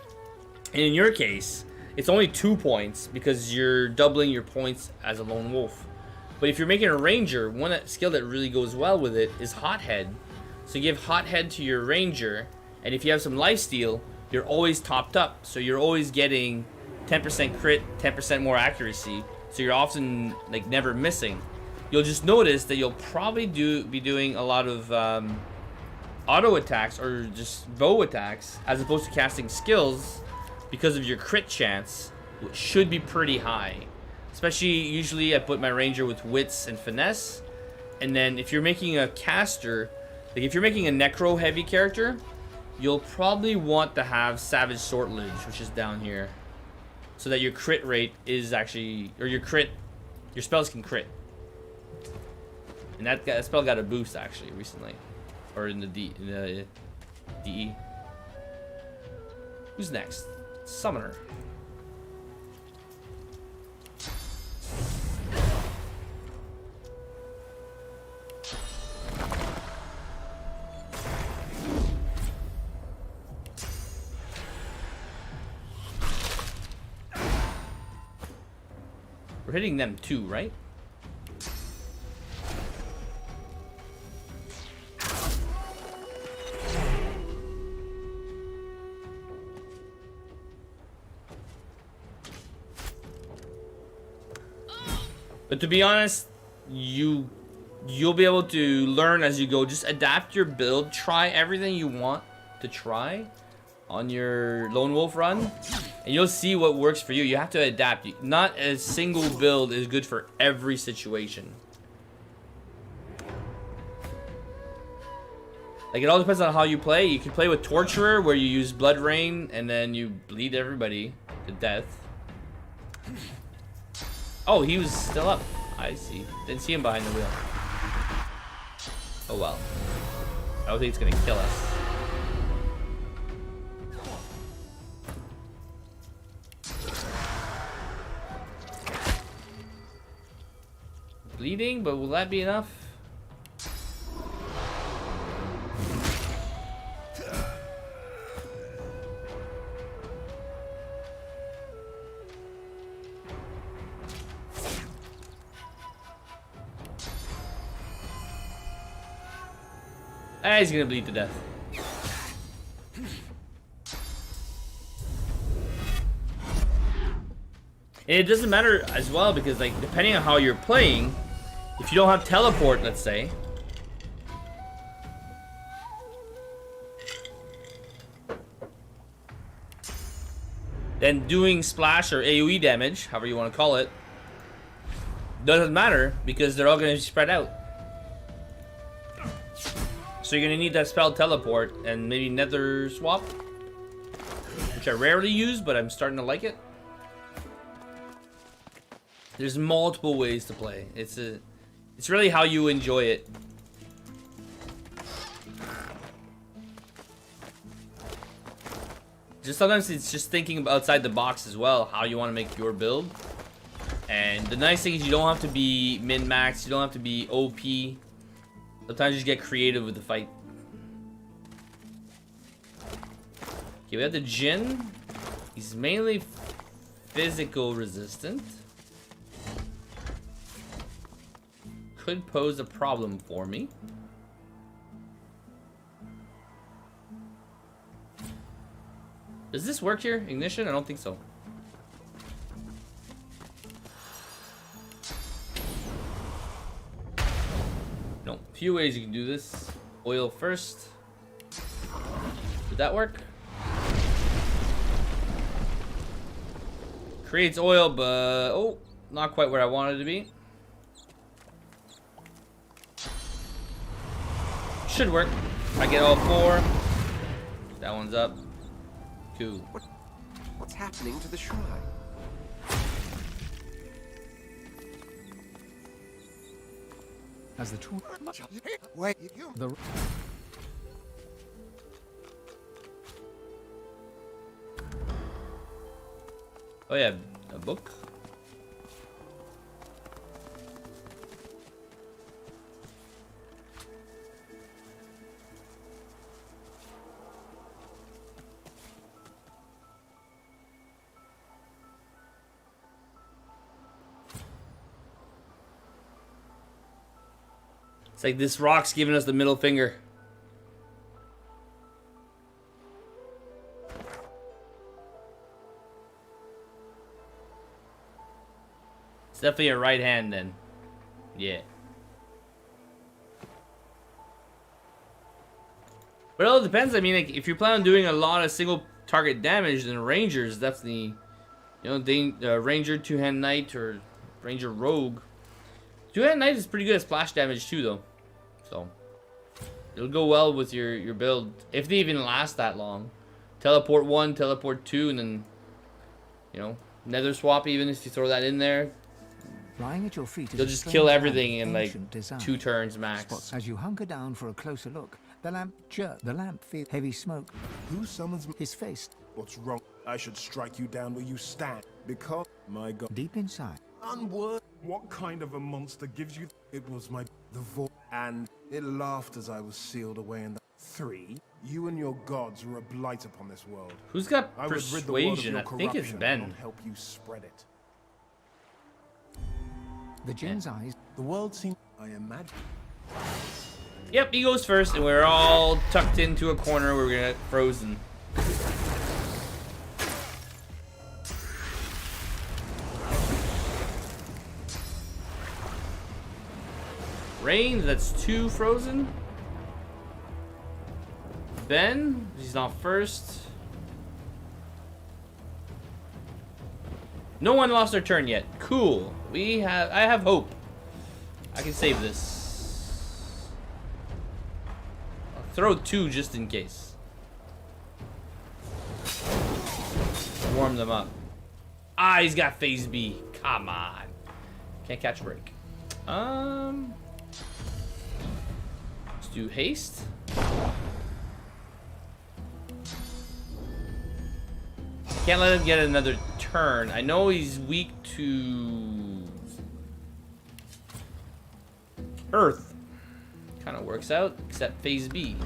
and in your case, it's only 2 points because you're doubling your points as a lone wolf. But if you're making a Ranger, one skill that really goes well with it is Hothead. So you give Hothead to your Ranger, and if you have some lifesteal, you're always topped up. So you're always getting 10% crit, 10% more accuracy. So you're often like never missing. You'll just notice that you'll probably be doing a lot of auto attacks or just bow attacks as opposed to casting skills, because of your crit chance, which should be pretty high. Especially, usually I put my Ranger with wits and finesse. And then if you're making a caster, like if you're making a necro heavy character, you'll probably want to have Savage Sortilege, which is down here, so that your crit rate is actually, or your spells can crit. And that spell got a boost actually recently, or in the DE. Who's next? Summoner. We're hitting them too, right? But to be honest, you'll be able to learn as you go. Just adapt your build. Try everything you want to try on your lone wolf run, and you'll see what works for you. You have to adapt. Not a single build is good for every situation. Like, it all depends on how you play. You can play with Torturer, where you use Blood Rain and then you bleed everybody to death. Oh, he was still up. I see. Didn't see him behind the wheel. Oh well. I don't think it's gonna kill us. Bleeding, but will that be enough? Ah, he's gonna bleed to death. And it doesn't matter as well, because like, depending on how you're playing, if you don't have teleport, let's say, then doing splash or AoE damage, however you want to call it, doesn't matter, because they're all going to be spread out. So you're going to need that spell teleport and maybe nether swap, which I rarely use, but I'm starting to like it. There's multiple ways to play. It's really how you enjoy it. Just sometimes it's just thinking outside the box as well, how you want to make your build. And the nice thing is you don't have to be min-max, you don't have to be OP. Sometimes you just get creative with the fight. Okay, we have the Jin. He's mainly physical resistant. Could pose a problem for me. Does this work here? Ignition? I don't think so. No. Few ways you can do this. Oil first. Did that work? Creates oil, but oh, not quite where I wanted it to be. Should work. I get all four. That one's up. Cool.
What's happening to the shrine?
As the true
Wait, you.
the
Oh yeah, a book. It's like this rock's giving us the middle finger. It's definitely a right hand then. Yeah. But it all depends. I mean, like, if you plan on doing a lot of single target damage, then Ranger is definitely, you know, Ranger, Two-Hand Knight, or Ranger Rogue. Two-Hand Knight is pretty good at splash damage too, though. So it'll go well with your build if they even last that long. Teleport 1, teleport 2, and then, you know, nether swap. Even if you throw that in there,
lying at your feet is
you'll
a
just
strange
kill
lamp,
everything in like
ancient design.
2 turns max.
Spots. As you hunker down for a closer look, the lamp jerks. The lamp feels heavy smoke.
Who summons me?
His face
What's wrong? I should strike you down where you stand. Because, my God,
deep inside.
unword. What kind of a monster gives you? It was the voice, and it laughed as I was sealed away in the 3. You and your gods were a blight upon this world.
Who's got
I would rid the world of
persuasion?
your
I think it's
corruption
Ben.
and help you spread it.
The Jin's eyes.
The world seems, I imagine.
Yep, he goes first, and we're all tucked into a corner where we're gonna get frozen. Rain, that's 2 frozen. Ben, he's not first. No one lost their turn yet. Cool. I have hope. I can save this. I'll throw 2 just in case. Warm them up. Ah, he's got phase B. Come on. Can't catch a break. Let's do haste. Can't let him get another turn. I know he's weak to Earth. Kind of works out, except phase B.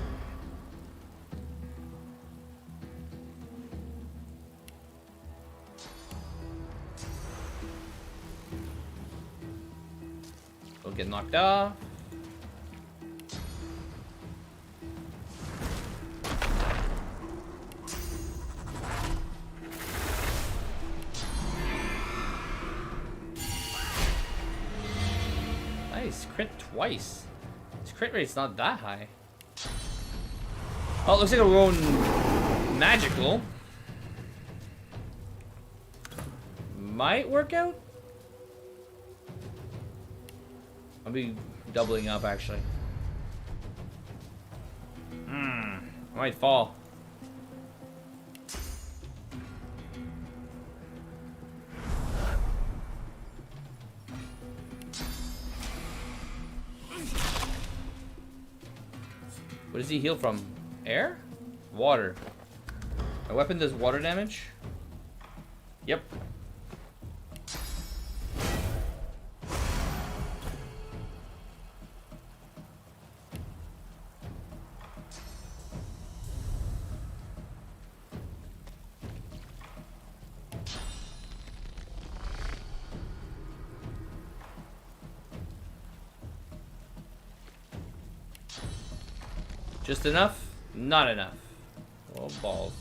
He'll get knocked off. Nice, crit twice. His crit rate's not that high. Oh, it looks like we're going magical. Might work out. I'll be doubling up actually. I might fall. What does he heal from? Air? Water. My weapon does water damage? Yep. Just enough? Not enough. Oh, balls.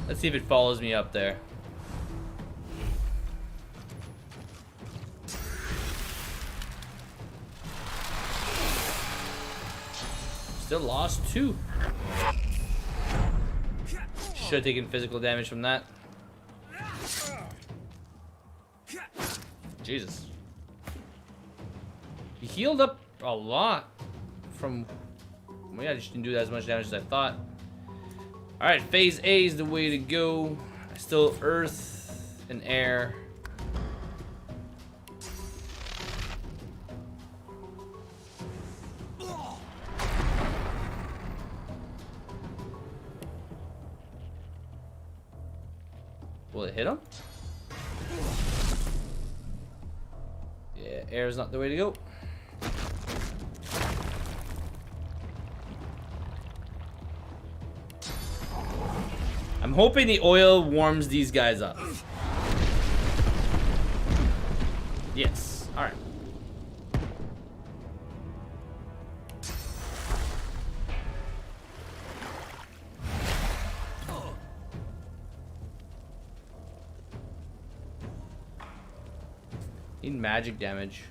Let's see if it follows me up there. Still lost 2. Should have taken physical damage from that. Jesus. He healed up a lot from... Well, yeah, I just didn't do as much damage as I thought. Alright, phase A is the way to go. Still earth and air. Will it hit him? Yeah, air is not the way to go. I'm hoping the oil warms these guys up. Yes. All right. Need magic damage.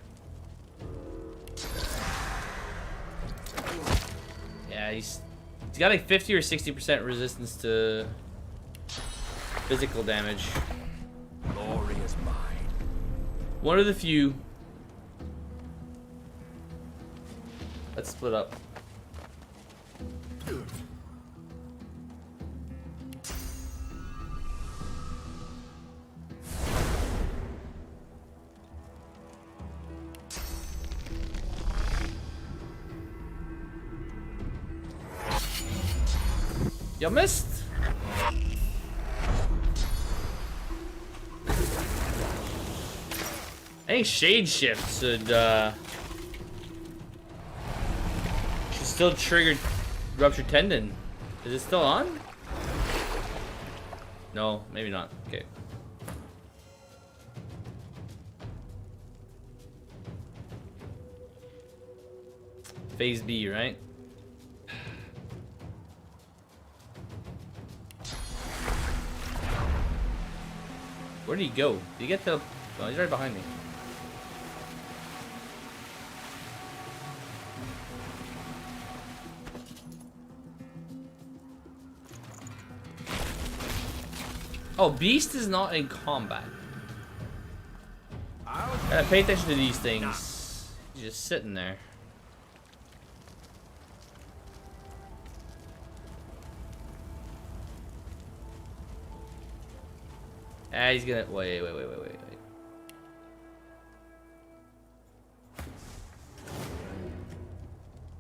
Yeah, he's got like 50 or 60% resistance to physical damage.
Glory is mine.
One of the few. Let's split up. You missed. I think Shade Shift should still trigger Ruptured Tendon. Is it still on? No, maybe not. Okay. Phase B, right? Where did he go? Did he get the... Oh, he's right behind me. Oh, Beast is not in combat. Gotta pay attention to these things. He's just sitting there. Ah, he's gonna... Wait.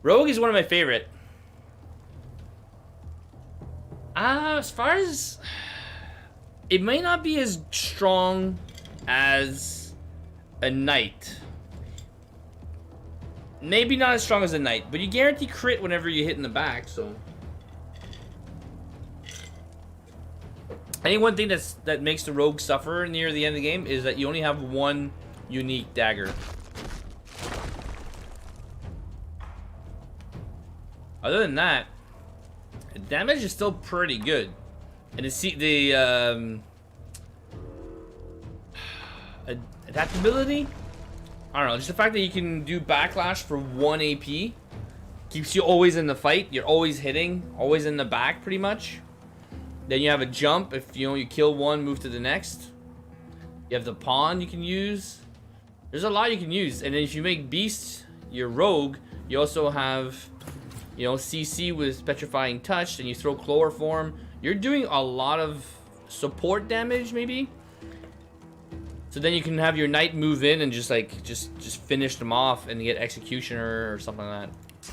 Rogue is one of my favorite. As far as... It may not be as strong as a knight. Maybe not as strong as a knight, but you guarantee crit whenever you hit in the back, so... I think one thing that makes the rogue suffer near the end of the game is that you only have one unique dagger. Other than that, the damage is still pretty good. And the adaptability, I don't know, just the fact that you can do backlash for 1 AP keeps you always in the fight. You're always hitting, always in the back pretty much. Then you have a jump if you kill one, move to the next. You have the pawn you can use. There's a lot you can use. And then if you make Beast your rogue, you also have, you know, CC with Petrifying Touch, and you throw Chloroform. You're doing a lot of support damage, maybe. So then you can have your knight move in and just finish them off and get Executioner or something like that.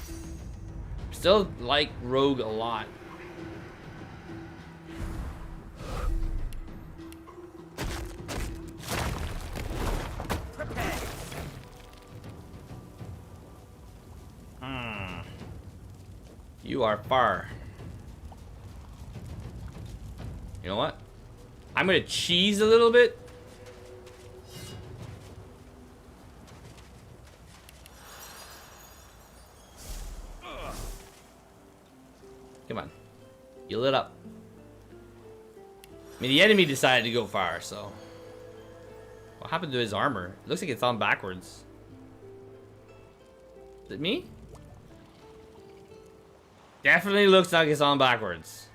Still like rogue a lot. You are far. You know what? I'm gonna cheese a little bit. Come on. You lit up. I mean, the enemy decided to go far, so... What happened to his armor? It looks like it's on backwards. Is it me? Definitely looks like it's on backwards.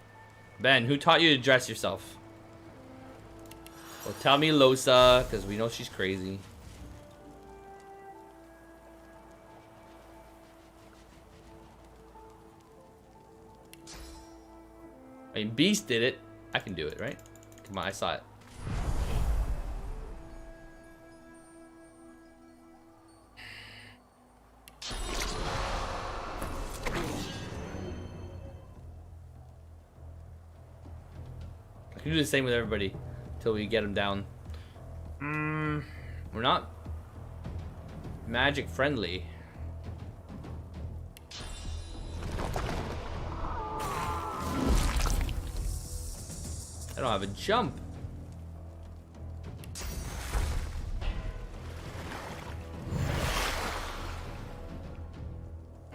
Ben, who taught you to dress yourself? Well, tell me Losa, because we know she's crazy. I mean, Beast did it. I can do it, right? Come on, I saw it. I can do the same with everybody until we get them down. We're not magic friendly. I don't have a jump.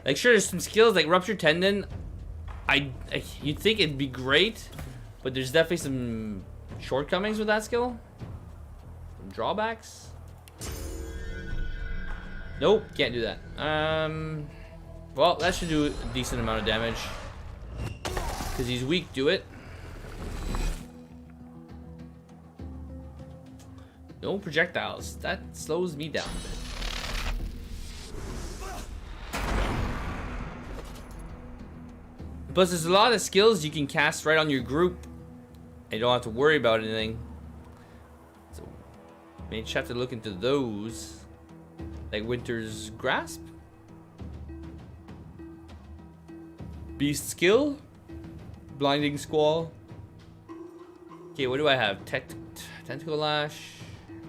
Like, sure, there's some skills like Rupture Tendon. You'd think it'd be great, but there's definitely some shortcomings with that skill. Some drawbacks. Nope, can't do that. Well, that should do a decent amount of damage. Because he's weak to it. No projectiles. That slows me down a bit. Plus, there's a lot of skills you can cast right on your group. And you don't have to worry about anything. So, maybe just have to look into those. Like Winter's Grasp. Beast Skill. Blinding Squall. Okay, what do I have? Tentacle Lash.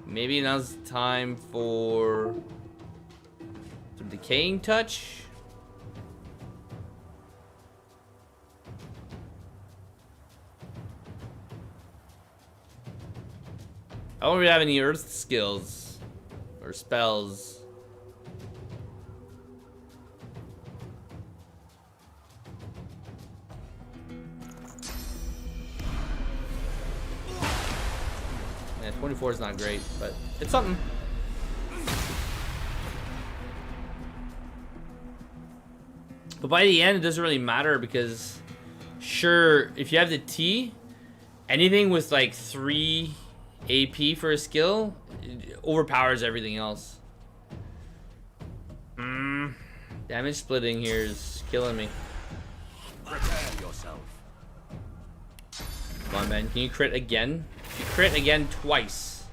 Maybe now's the time for some Decaying Touch. I don't really have any earth skills or spells. Yeah, 24 is not great, but it's something. But by the end, it doesn't really matter because, sure, if you have the T, anything with like 3 AP for a skill overpowers everything else. Damage splitting here is killing me.
Prepare yourself.
Come on, man. Can you crit again? If you crit again twice,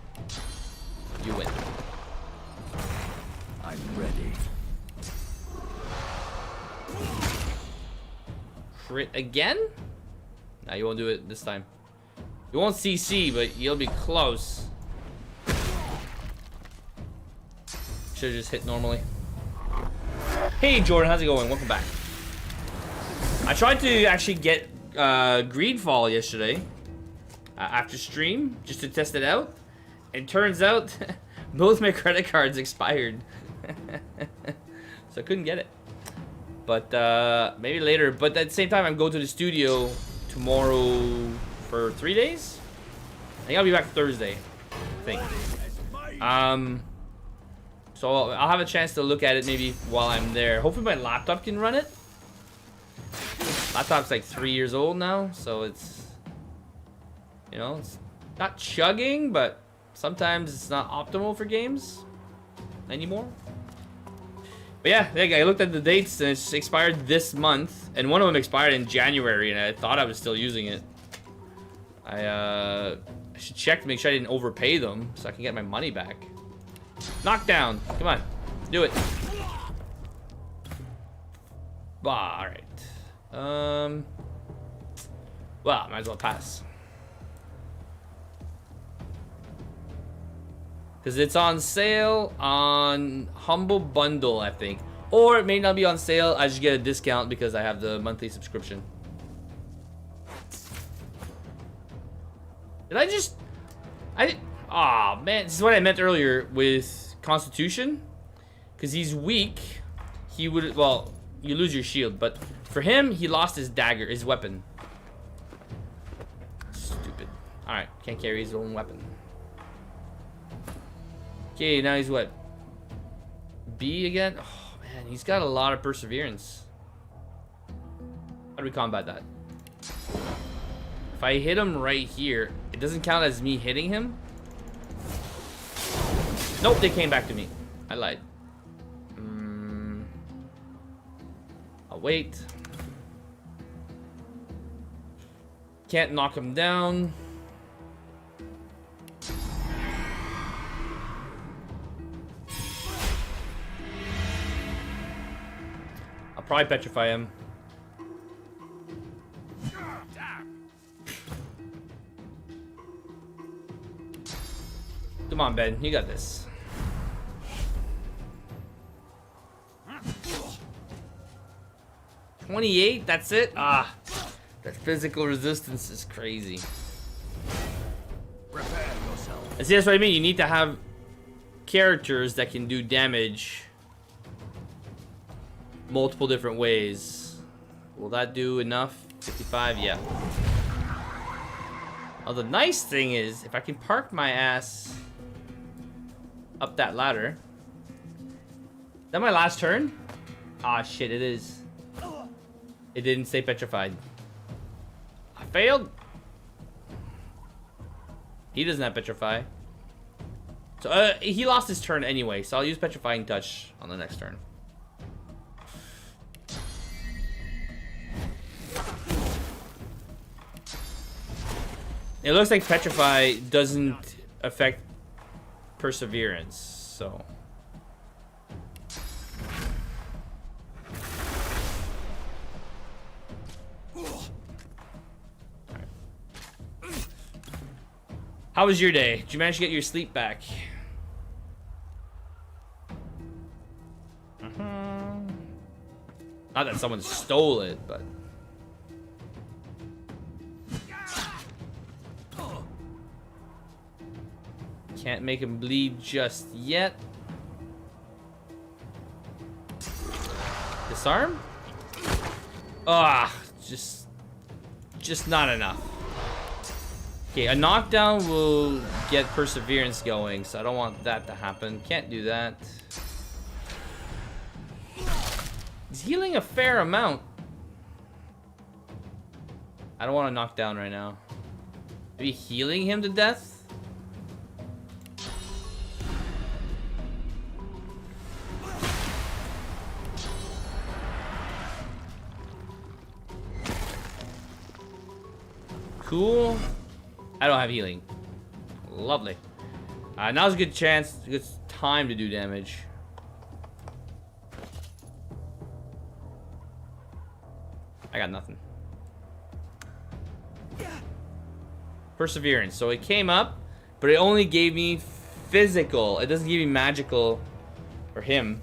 you win.
I'm ready.
Crit again? Nah, you won't do it this time. You won't CC, but you'll be close. Should've just hit normally. Hey Jordan, how's it going? Welcome back. I tried to actually get Greedfall yesterday after stream just to test it out. It turns out both my credit cards expired. So I couldn't get it. But maybe later. But at the same time, I'm going to the studio tomorrow for 3 days. I think I'll be back Thursday, I think. So I'll have a chance to look at it maybe while I'm there. Hopefully my laptop can run it. Laptop's like 3 years old now, so it's, you know, it's not chugging, but sometimes it's not optimal for games anymore. But yeah, I looked at the dates and it's expired this month, and one of them expired in January, and I thought I was still using it. I should check to make sure I didn't overpay them so I can get my money back. Knockdown, come on, do it. All right. Well, might as well pass. Because it's on sale on Humble Bundle, I think. Or it may not be on sale. I just get a discount because I have the monthly subscription. Did I just... Aw, man. This is what I meant earlier with Constitution. Because he's weak. He would... Well, you lose your shield. But for him, he lost his dagger, his weapon. Stupid. Alright, can't carry his own weapon. Okay, now he's what? B again? Oh, man, he's got a lot of perseverance. How do we combat that? If I hit him right here, it doesn't count as me hitting him. Nope, they came back to me. I lied. I'll wait. Can't knock him down. I'll probably petrify him. Come on, Ben. You got this. $28? That's it? Ah. That physical resistance is crazy.
Prepare yourself.
And see, that's what I mean. You need to have characters that can do damage multiple different ways. Will that do enough? 55? Yeah. Oh, the nice thing is, if I can park my ass up that ladder. Is that my last turn? Ah, shit, it is. It didn't stay petrified. I failed. He doesn't have petrify. So, he lost his turn anyway, so I'll use petrifying touch on the next turn. It looks like petrify doesn't affect perseverance, so. How was your day? Did you manage to get your sleep back? Not that someone stole it, but. Can't make him bleed just yet. Disarm? Ah, just not enough. Okay, a knockdown will get perseverance going, so I don't want that to happen. Can't do that. He's healing a fair amount. I don't want to knock down right now. Maybe healing him to death? Cool. I don't have healing. Lovely. Now's a good chance, a good time to do damage. I got nothing. Perseverance. So it came up, but it only gave me physical. It doesn't give me magical for him.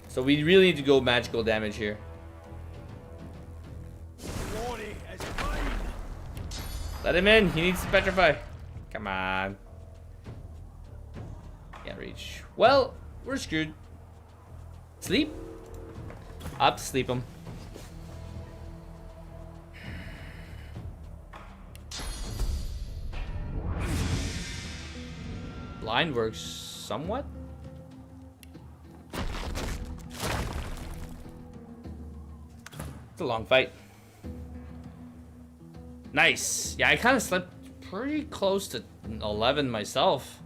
So we really need to go magical damage here. Let him in. He needs to petrify. Come on. Can't reach. Well, we're screwed. Sleep? I'll have to sleep him. Blind works somewhat. It's a long fight. Nice. Yeah, I kind of slept pretty close to 11 myself.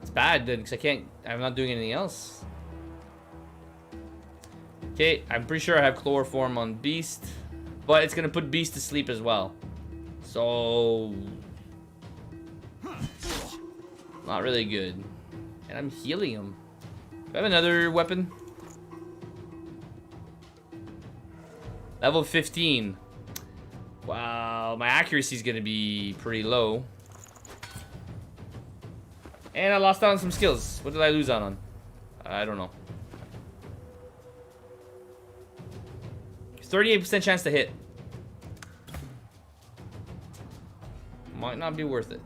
It's bad then, because I'm not doing anything else. Okay, I'm pretty sure I have chloroform on Beast, but it's gonna put Beast to sleep as well. So, not really good. And I'm healing him. Do I have another weapon? Level 15. Wow, my accuracy is gonna be pretty low. And I lost out on some skills. What did I lose out on? I don't know. 38% chance to hit. Might not be worth it.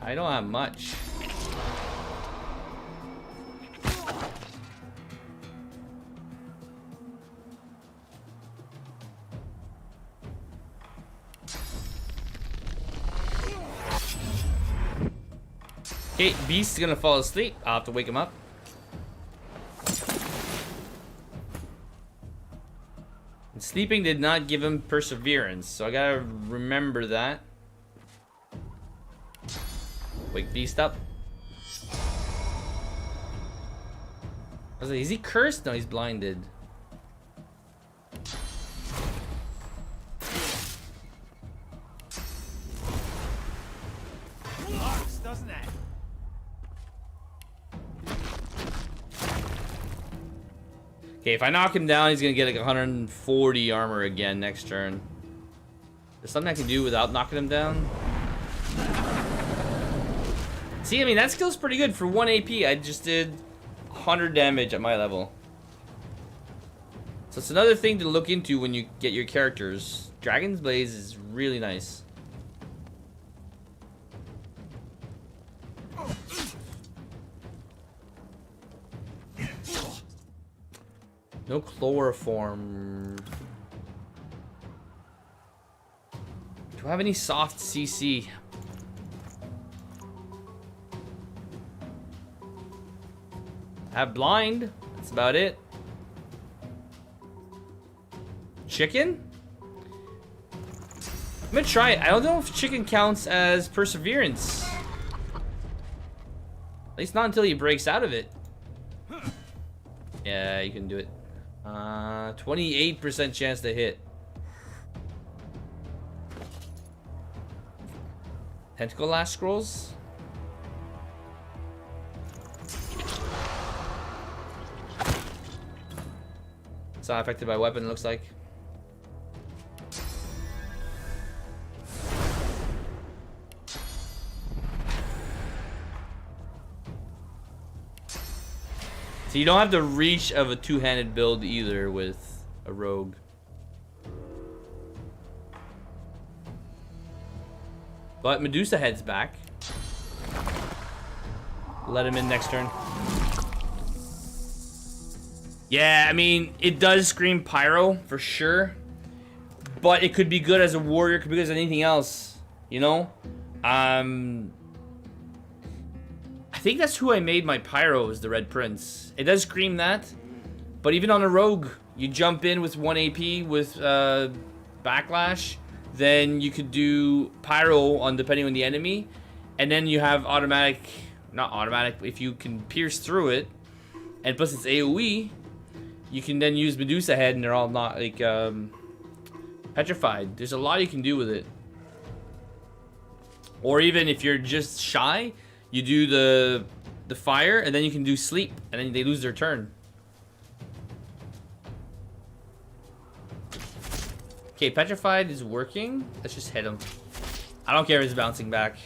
I don't have much. Okay, Beast's gonna fall asleep. I'll have to wake him up. And sleeping did not give him perseverance, so I gotta remember that. Wake Beast up. I was like, is he cursed? No, he's blinded.
Doesn't it?
Okay, if I knock him down, he's gonna get like 140 armor again next turn. There's something I can do without knocking him down. See, I mean, that skill's pretty good for 1 AP. I just did 100 damage at my level. So it's another thing to look into when you get your characters. Dragon's Blaze is really nice. No chloroform. Do I have any soft CC? I have blind. That's about it. Chicken? I'm gonna try it. I don't know if chicken counts as perseverance. At least not until he breaks out of it. Yeah, you can do it. 28% chance to hit. Tentacle Lash Scrolls? It's not affected by weapon, it looks like. So you don't have the reach of a two-handed build either with a rogue. But Medusa heads back. Let him in next turn. Yeah, I mean, it does scream pyro for sure. But it could be good as a warrior, it could be good as anything else. You know? I think that's who I made my pyro, is the Red Prince. It does scream that. But even on a rogue, you jump in with 1 AP with backlash. Then you could do pyro on depending on the enemy. And then you have automatic, not automatic, if you can pierce through it. And plus it's AoE. You can then use Medusa head and they're all not like petrified. There's a lot you can do with it. Or even if you're just shy, you do the fire and then you can do sleep and then they lose their turn. Okay, petrified is working. Let's just hit him. I don't care if it's bouncing back.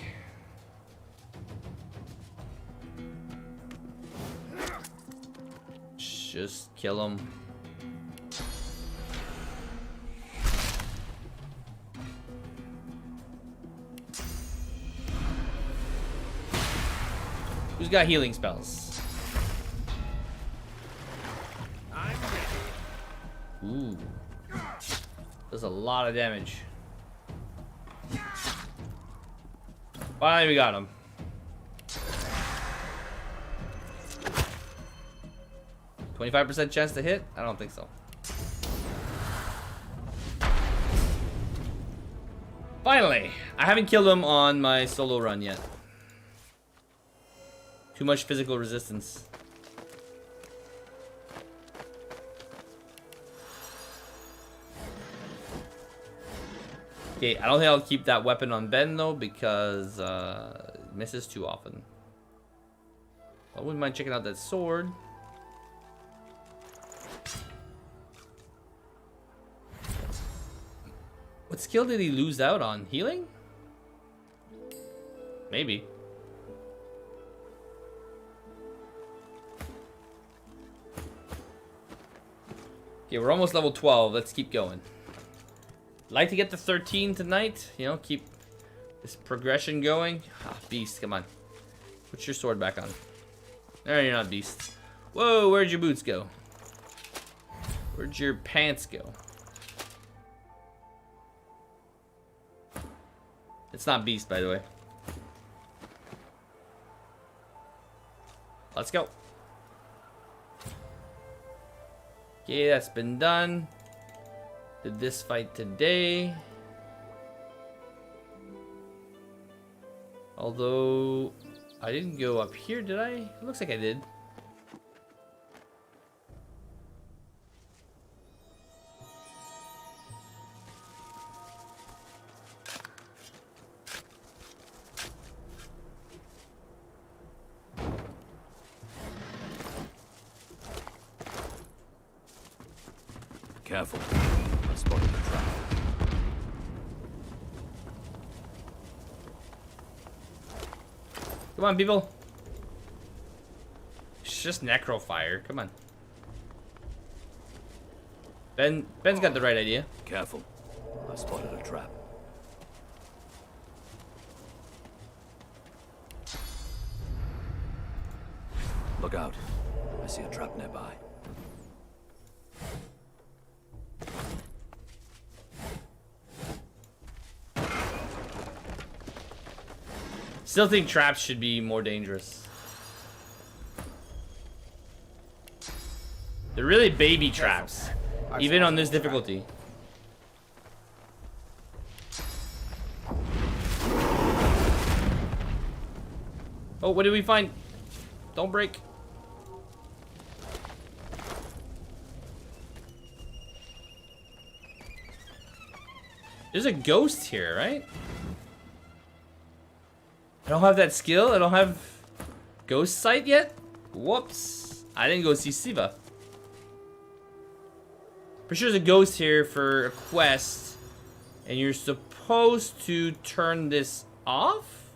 Just kill him. Who's got healing spells?
I'm ready.
Ooh. Does a lot of damage. Finally, we got him. 25% chance to hit? I don't think so. Finally! I haven't killed him on my solo run yet. Too much physical resistance. Okay, I don't think I'll keep that weapon on Ben though because it misses too often. I wouldn't mind checking out that sword. What skill did he lose out on? Healing? Maybe. Okay, we're almost level 12. Let's keep going. Like to get to 13 tonight. You know, keep this progression going. Ah, beast, come on. Put your sword back on. No, you're not beast. Whoa, where'd your boots go? Where'd your pants go? It's not beast, by the way. Let's go. Okay, that's been done. Did this fight today. Although, I didn't go up here, did I? It looks like I did.
Careful. I spotted the trap.
Come on, people. It's just necro fire. Come on. Ben's got the right idea.
Careful. I spotted a trap. Look out. I see a trap nearby.
Still think traps should be more dangerous. They're really baby traps, even on this difficulty. Oh, what did we find? Don't break. There's a ghost here, right? I don't have that skill. I don't have ghost sight yet. Whoops. I didn't go see Siva. Pretty sure there's a ghost here for a quest. And you're supposed to turn this off?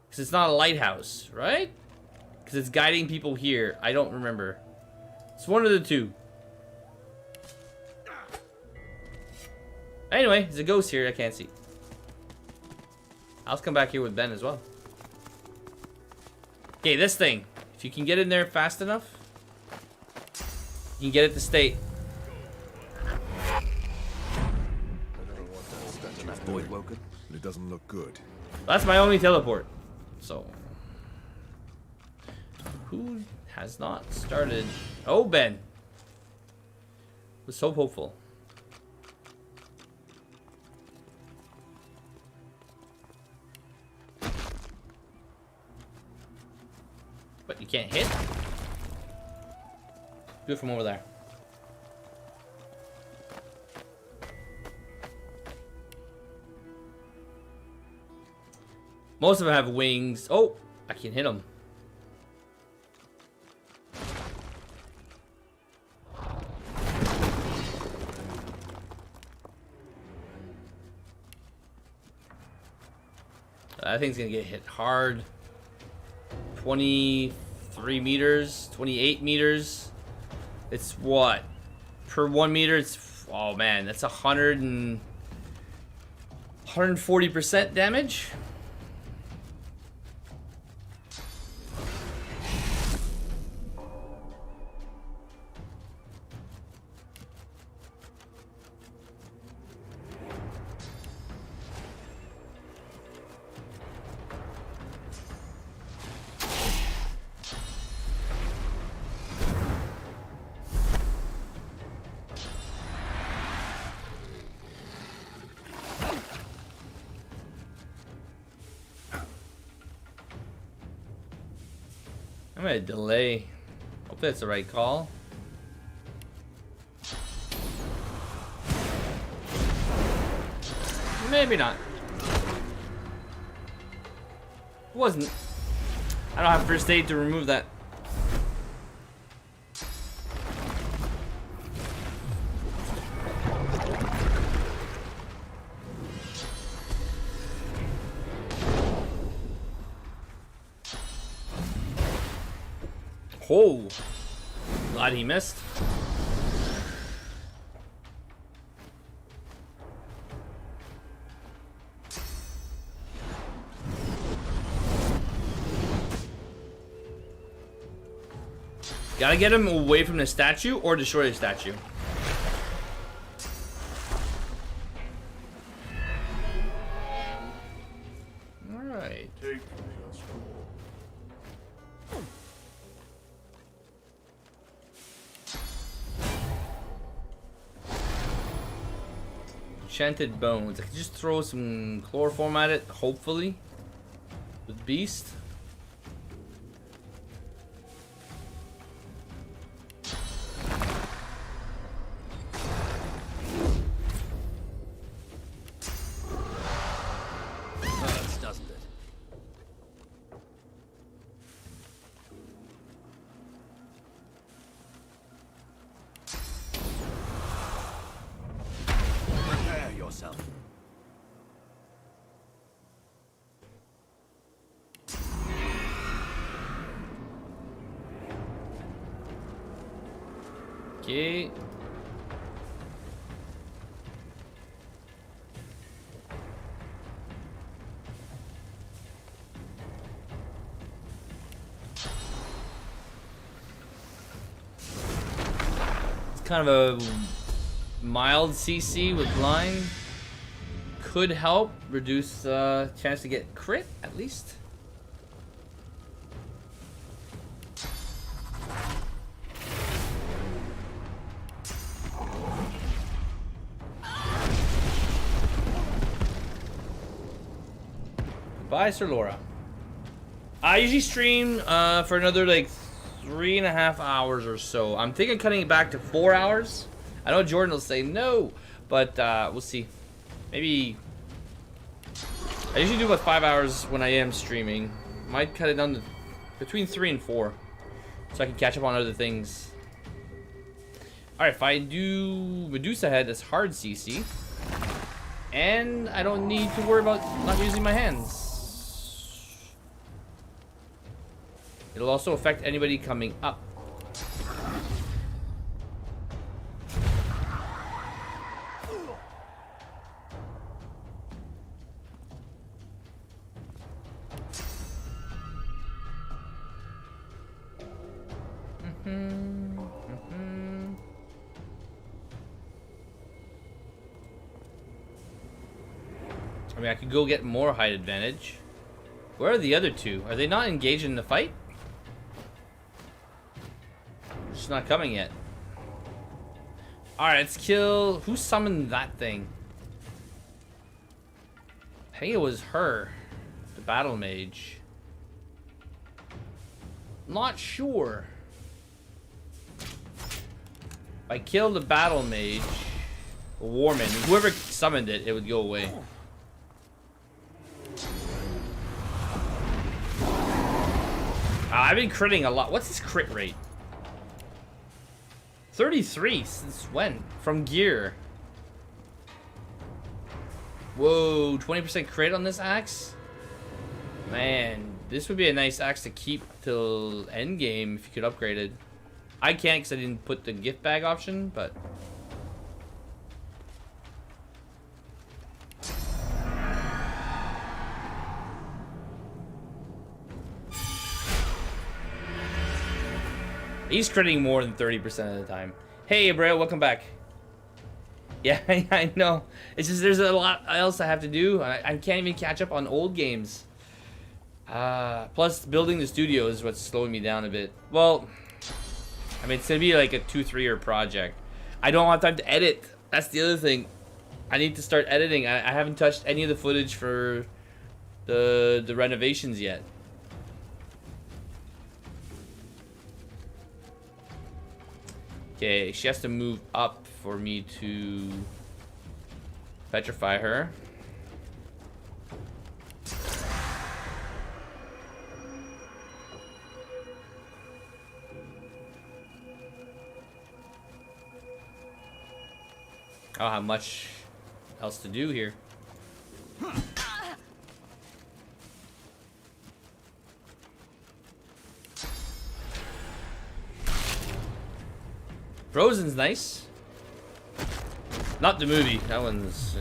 Because it's not a lighthouse, right? Because it's guiding people here. I don't remember. It's one of the two. Anyway, there's a ghost here I can't see. I'll come back here with Ben as well. Okay, this thing. If you can get in there fast enough, you can get it to stay.
Boyd woken?
It doesn't look good.
That's my only teleport. So, who has not started? Oh, Ben. Was so hopeful. But you can't hit? Do it from over there. Most of them have wings. Oh, I can hit them. That thing's gonna get hit hard. 23 meters, 28 meters. It's what? Per 1 meter, it's, oh man, that's 140% damage. I'm gonna delay. Hope that's the right call. Maybe not. Wasn't. I don't have first aid to remove that. Oh, glad he missed. Gotta get him away from the statue or destroy the statue. All right. Enchanted bones. I can just throw some chloroform at it, hopefully. With beast.
Hurts, doesn't it? Prepare yourself.
Okay. It's kind of a mild CC with line. Could help reduce chance to get crit at least. Bye, Sir Laura. I usually stream for another like 3.5 hours or so. I'm thinking of cutting it back to 4 hours. I know Jordan will say no, but we'll see. Maybe I usually do about 5 hours when I am streaming. Might cut it down to between 3 and 4, so I can catch up on other things. All right, if I do Medusa head, that's hard CC, and I don't need to worry about not using my hands. It'll also affect anybody coming up. I mean, I could go get more height advantage. Where are the other two? Are they not engaged in the fight? Just not coming yet. Alright, let's kill... Who summoned that thing? I think it was her. The battle mage. Not sure. If I kill the battle mage, Warman, whoever summoned it, it would go away. I've been critting a lot. What's his crit rate? 33. Since when? From gear. Whoa, 20% crit on this axe? Man, this would be a nice axe to keep till endgame if you could upgrade it. I can't because I didn't put the gift bag option, but... He's critting more than 30% of the time. Hey, Abreu, welcome back. Yeah, I know. It's just there's a lot else I have to do. I can't even catch up on old games. Plus, building the studio is what's slowing me down a bit. Well, I mean, it's going to be like a 2-3 year project. I don't have time to edit. That's the other thing. I need to start editing. I haven't touched any of the footage for the renovations yet. Okay, she has to move up for me to petrify her. I don't have much else to do here. Frozen's nice. Not the movie. That one's...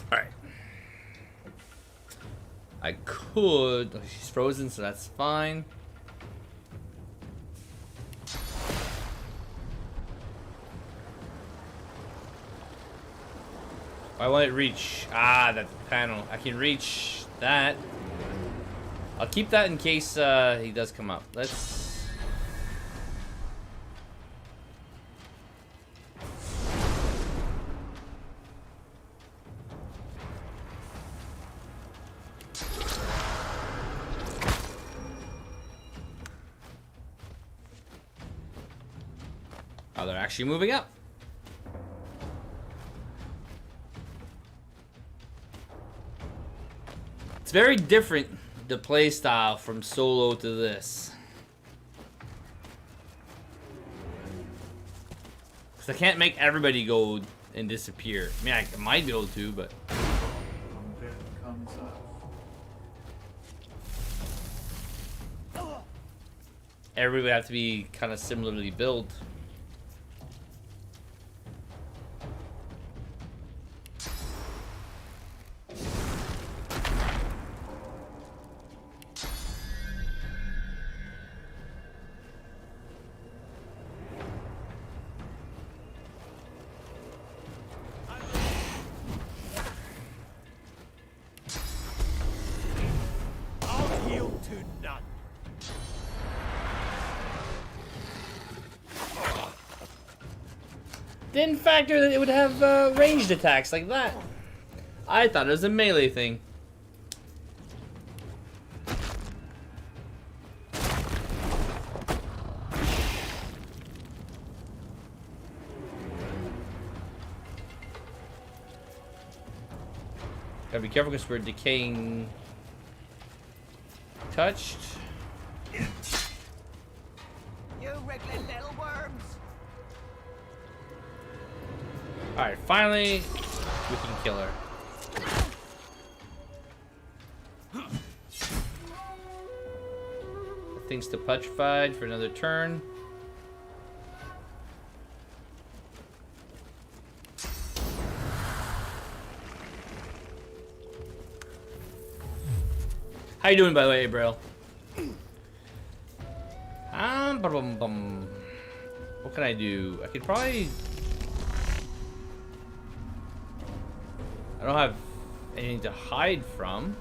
Alright. I could... Oh, she's frozen, so that's fine. Why won't it reach? Ah, that panel. I can reach that. I'll keep that in case he does come up. Let's... Oh, they're actually moving up. It's very different, the play style from solo to this. Because I can't make everybody go and disappear. I mean, I might be able to, but... Everybody would have to be kind of similarly built. Didn't factor that it would have ranged attacks like that. I thought it was a melee thing. Gotta be careful because we're decaying. Touched.
You wriggling little worms.
Alright, finally We can kill her. The thing's still petrified for another turn. How you doing, by the way, bro? What can I do? I could probably... I don't have anything to hide from.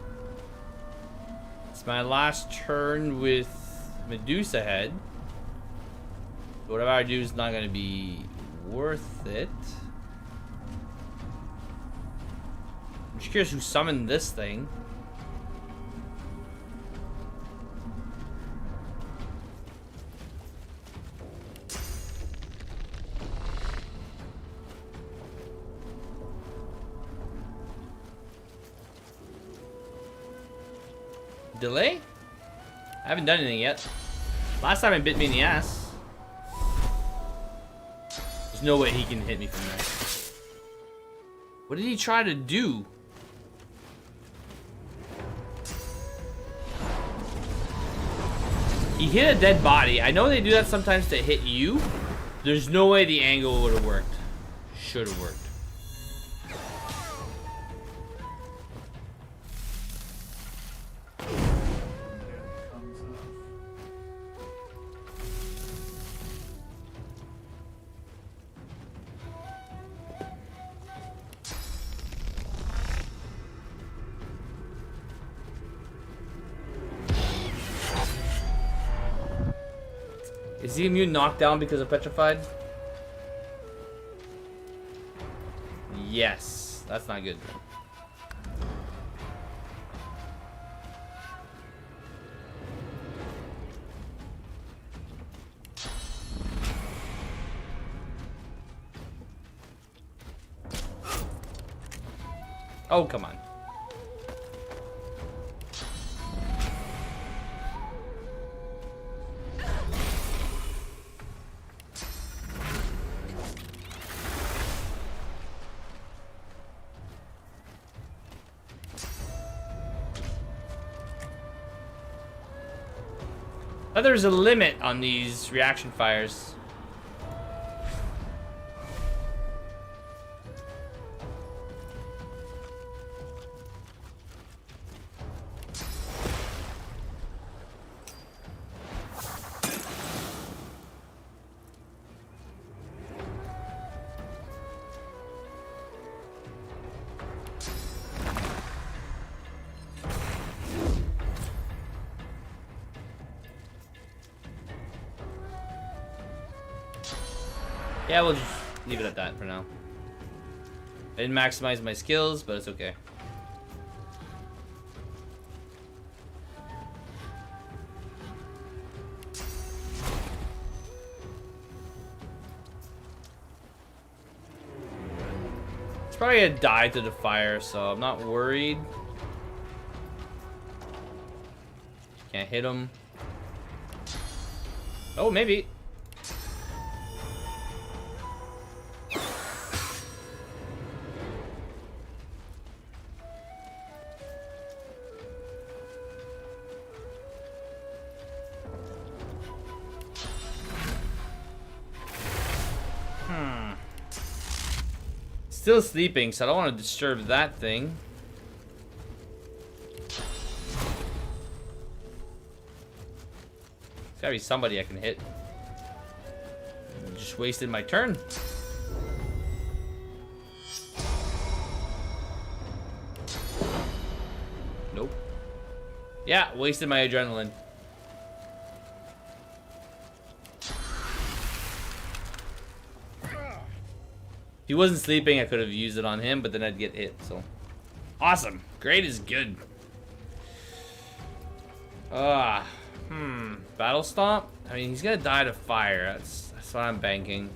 It's my last turn with Medusa head. Whatever I do is not going to be worth it. I'm just curious who summoned this thing. Delay? I haven't done anything yet. Last time it bit me in the ass. There's no way he can hit me from there. What did he try to do? He hit a dead body. I know they do that sometimes to hit you. There's no way the angle would have worked. Should have worked. Is the immune knocked down because of petrified? Yes. That's not good. Oh, come on. There's a limit on these reaction fires. Yeah, we'll just leave it at that for now. I didn't maximize my skills, but it's okay. It's probably gonna die to the fire, so I'm not worried. Can't hit him. Oh, maybe. Still sleeping, so I don't want to disturb that thing. There's gotta be somebody I can hit. Just wasted my turn. Nope. Yeah, wasted my adrenaline. If he wasn't sleeping, I could have used it on him, but then I'd get hit, so. Awesome. Great is good. Battle Stomp? I mean, he's gonna die to fire. That's what I'm banking.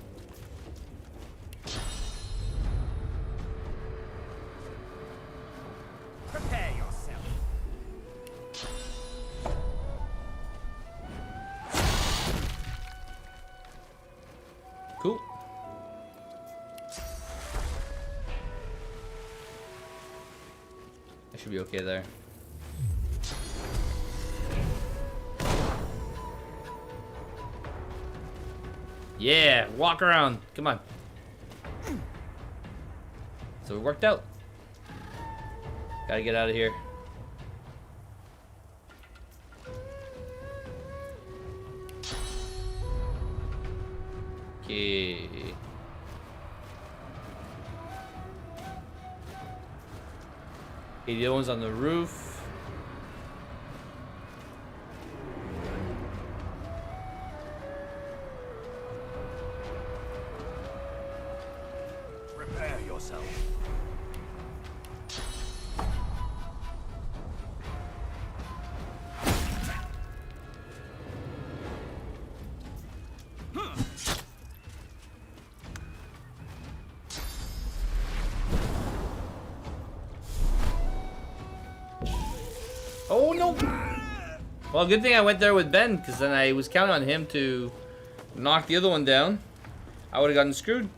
Prepare yourself.
Cool. I should be okay there. Yeah, walk around. Come on. So it worked out. Gotta get out of here. Okay. Okay, the other one's on the roof.
Prepare yourself.
Oh no! Well, good thing I went there with Ben, because then I was counting on him to knock the other one down. I would have gotten screwed.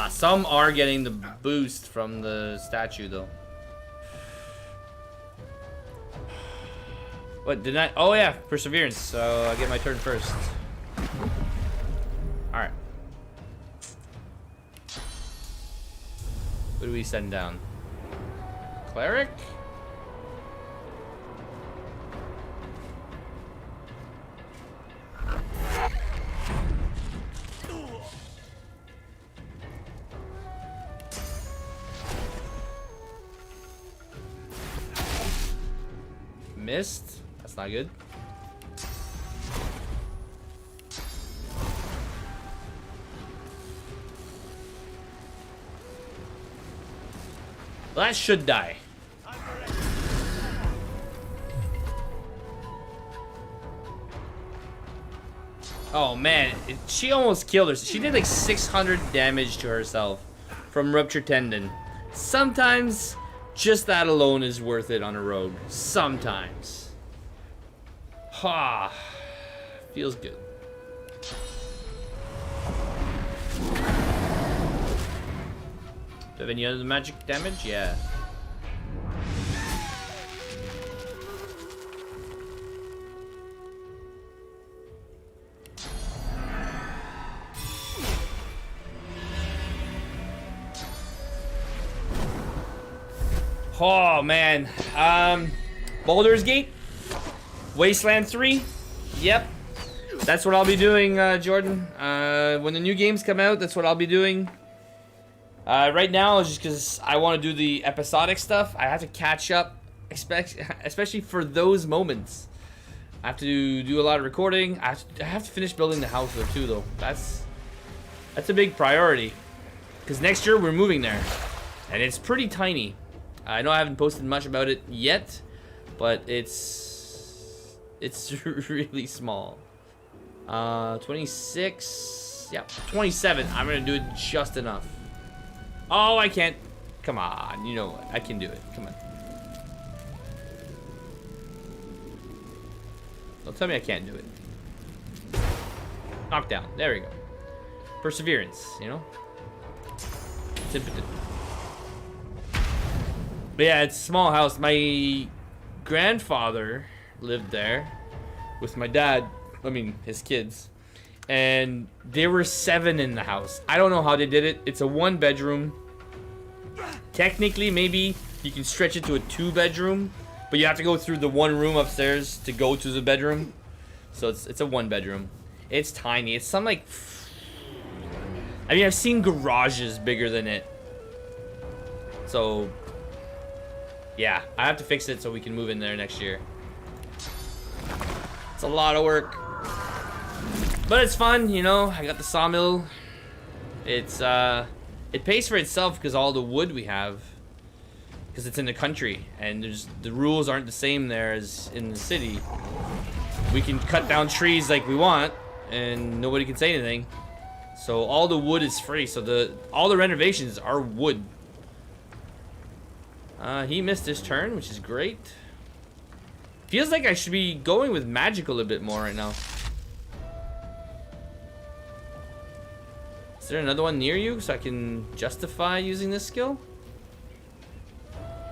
Some are getting the boost from the statue, though. What, did I? Oh yeah, perseverance, so I get my turn first. Alright. Who do we send down? Cleric? Missed. That's not good. Well, that should die. Oh man, she almost killed her. She did like 600 damage to herself from ruptured tendon. Sometimes just that alone is worth it on a rogue. Sometimes. Ha. Feels good. Do you have any other magic damage? Yeah. Oh man, Baldur's Gate, Wasteland 3, yep, that's what I'll be doing, Jordan. When the new games come out, that's what I'll be doing. Right now, just because I want to do the episodic stuff, I have to catch up, especially for those moments. I have to do a lot of recording. I have to finish building the house though too, though. That's a big priority, because next year we're moving there, and it's pretty tiny. I know I haven't posted much about it yet, but it's really small. 26, yeah, 27. I'm gonna do it just enough. Oh, I can't. Come on, you know what? I can do it. Come on. Don't tell me I can't do it. Knockdown. There we go. Perseverance, you know? It's impotent. But yeah, it's a small house. My grandfather lived there with my dad. I mean, his kids. And there were 7 in the house. I don't know how they did it. It's a 1-bedroom. Technically, maybe you can stretch it to a 2-bedroom. But you have to go through the 1 room upstairs to go to the bedroom. So it's a 1-bedroom. It's tiny. It's some like... I mean, I've seen garages bigger than it. So... yeah, I have to fix it so we can move in there next year. It's a lot of work. But it's fun, you know. I got the sawmill. It's, it pays for itself because all the wood we have. Because it's in the country. And the rules aren't the same there as in the city. We can cut down trees like we want. And nobody can say anything. So all the wood is free. So all the renovations are wood. He missed his turn, which is great. Feels like I should be going with magical a bit more right now. Is there another one near you so I can justify using this skill?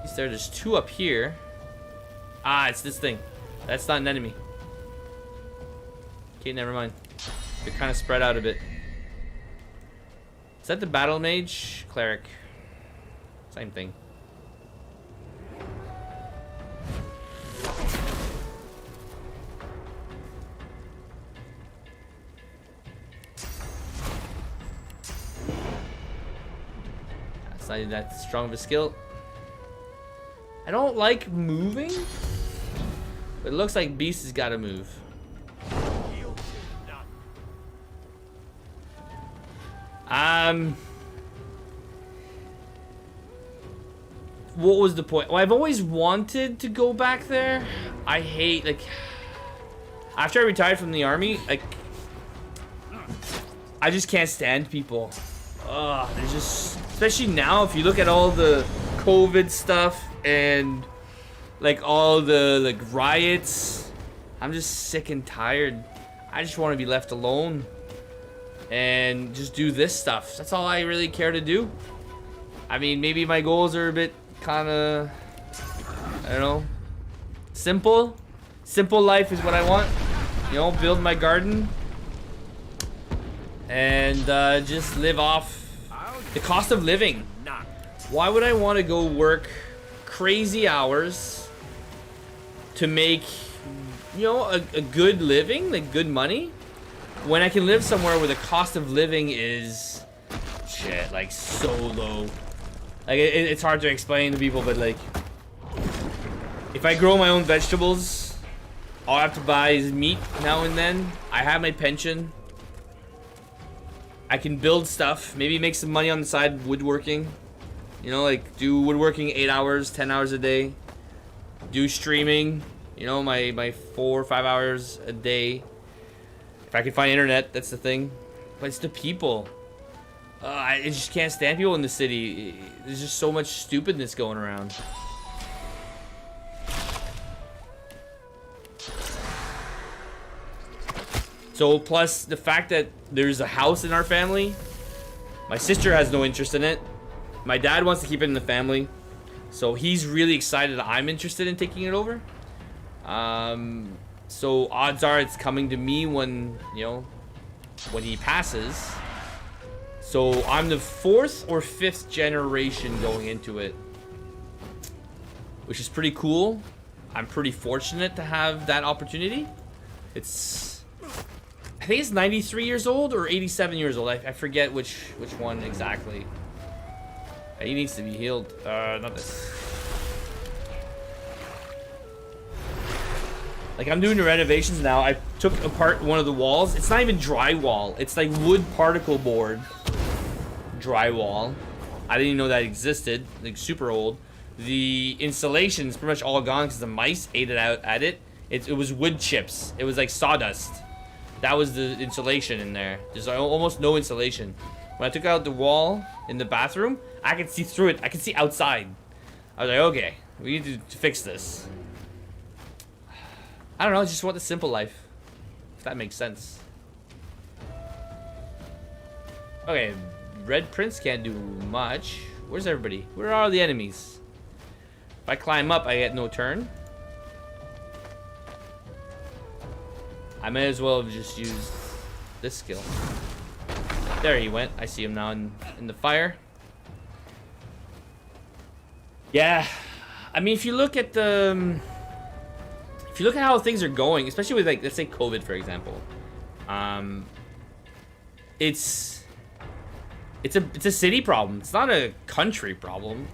Is there? There's 2 up here. Ah, it's this thing. That's not an enemy. Okay, never mind. They're kind of spread out a bit. Is that the battle mage? Cleric. Same thing. That's not even that strong of a skill. I don't like moving, but it looks like Beast has got to move. What was the point? Well, I've always wanted to go back there. I hate, like, after I retired from the army, like, I just can't stand people. Ugh, there's just, especially now, if you look at all the COVID stuff and like all the like riots, I'm just sick and tired. I just want to be left alone and just do this stuff. That's all I really care to do. I mean, maybe my goals are a bit kind of, I don't know, simple life is what I want, you know, build my garden and just live off the cost of living. Why would I want to go work crazy hours to make, you know, a good living, like good money, when I can live somewhere where the cost of living is shit, like so low? Like it's hard to explain to people, but like if I grow my own vegetables, all I have to buy is meat now and then. I have my pension. I can build stuff, maybe make some money on the side woodworking. You know, like do woodworking 8 hours, 10 hours a day. Do streaming, you know, my 4 or 5 hours a day. If I can find internet, that's the thing. But it's the people. I just can't stand people in the city. There's just so much stupidness going around. So plus the fact that there's a house in our family. My sister has no interest in it. My dad wants to keep it in the family. So he's really excited that I'm interested in taking it over. So odds are it's coming to me when, you know, when he passes. So I'm the 4th or 5th generation going into it, which is pretty cool. I'm pretty fortunate to have that opportunity. It's, I think it's 93 years old or 87 years old. I forget which one exactly. He needs to be healed. Not this. Like, I'm doing the renovations now. I took apart one of the walls. It's not even drywall. It's like wood particle board drywall. I didn't even know that existed. Like, super old. The installation's pretty much all gone because the mice ate it out at it. It was wood chips. It was like sawdust. That was the insulation in there. There's almost no insulation. When I took out the wall in the bathroom, I could see through it. I could see outside. I was like, okay, we need to fix this. I don't know, I just want the simple life. If that makes sense. Okay, Red Prince can't do much. Where's everybody? Where are the enemies? If I climb up, I get no turn. I may as well have just used this skill. There he went. I see him now in the fire. Yeah, I mean, if you look at the... If you look at how things are going, especially with, like, let's say COVID, for example, it's a city problem. It's not a country problem.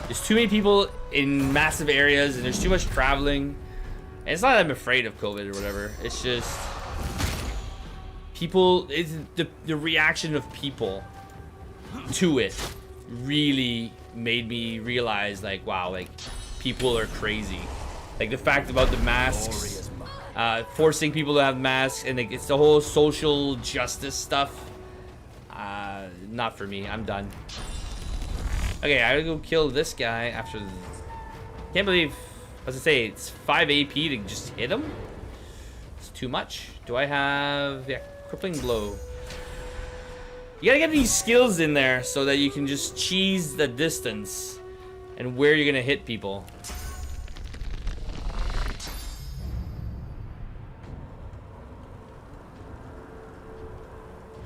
There's too many people in massive areas, and there's too much traveling. And it's not that I'm afraid of COVID or whatever. It's just people. It's the reaction of people to it really made me realize, like, wow, like, people are crazy. Like the fact about the masks, forcing people to have masks, and like, it's the whole social justice stuff. Not for me. I'm done. Okay, I gotta go kill this guy after. Can't believe As I say, it's 5 AP to just hit him. It's too much. Do I have... Yeah, crippling blow. You gotta get these skills in there so that you can just cheese the distance and where you're gonna hit people.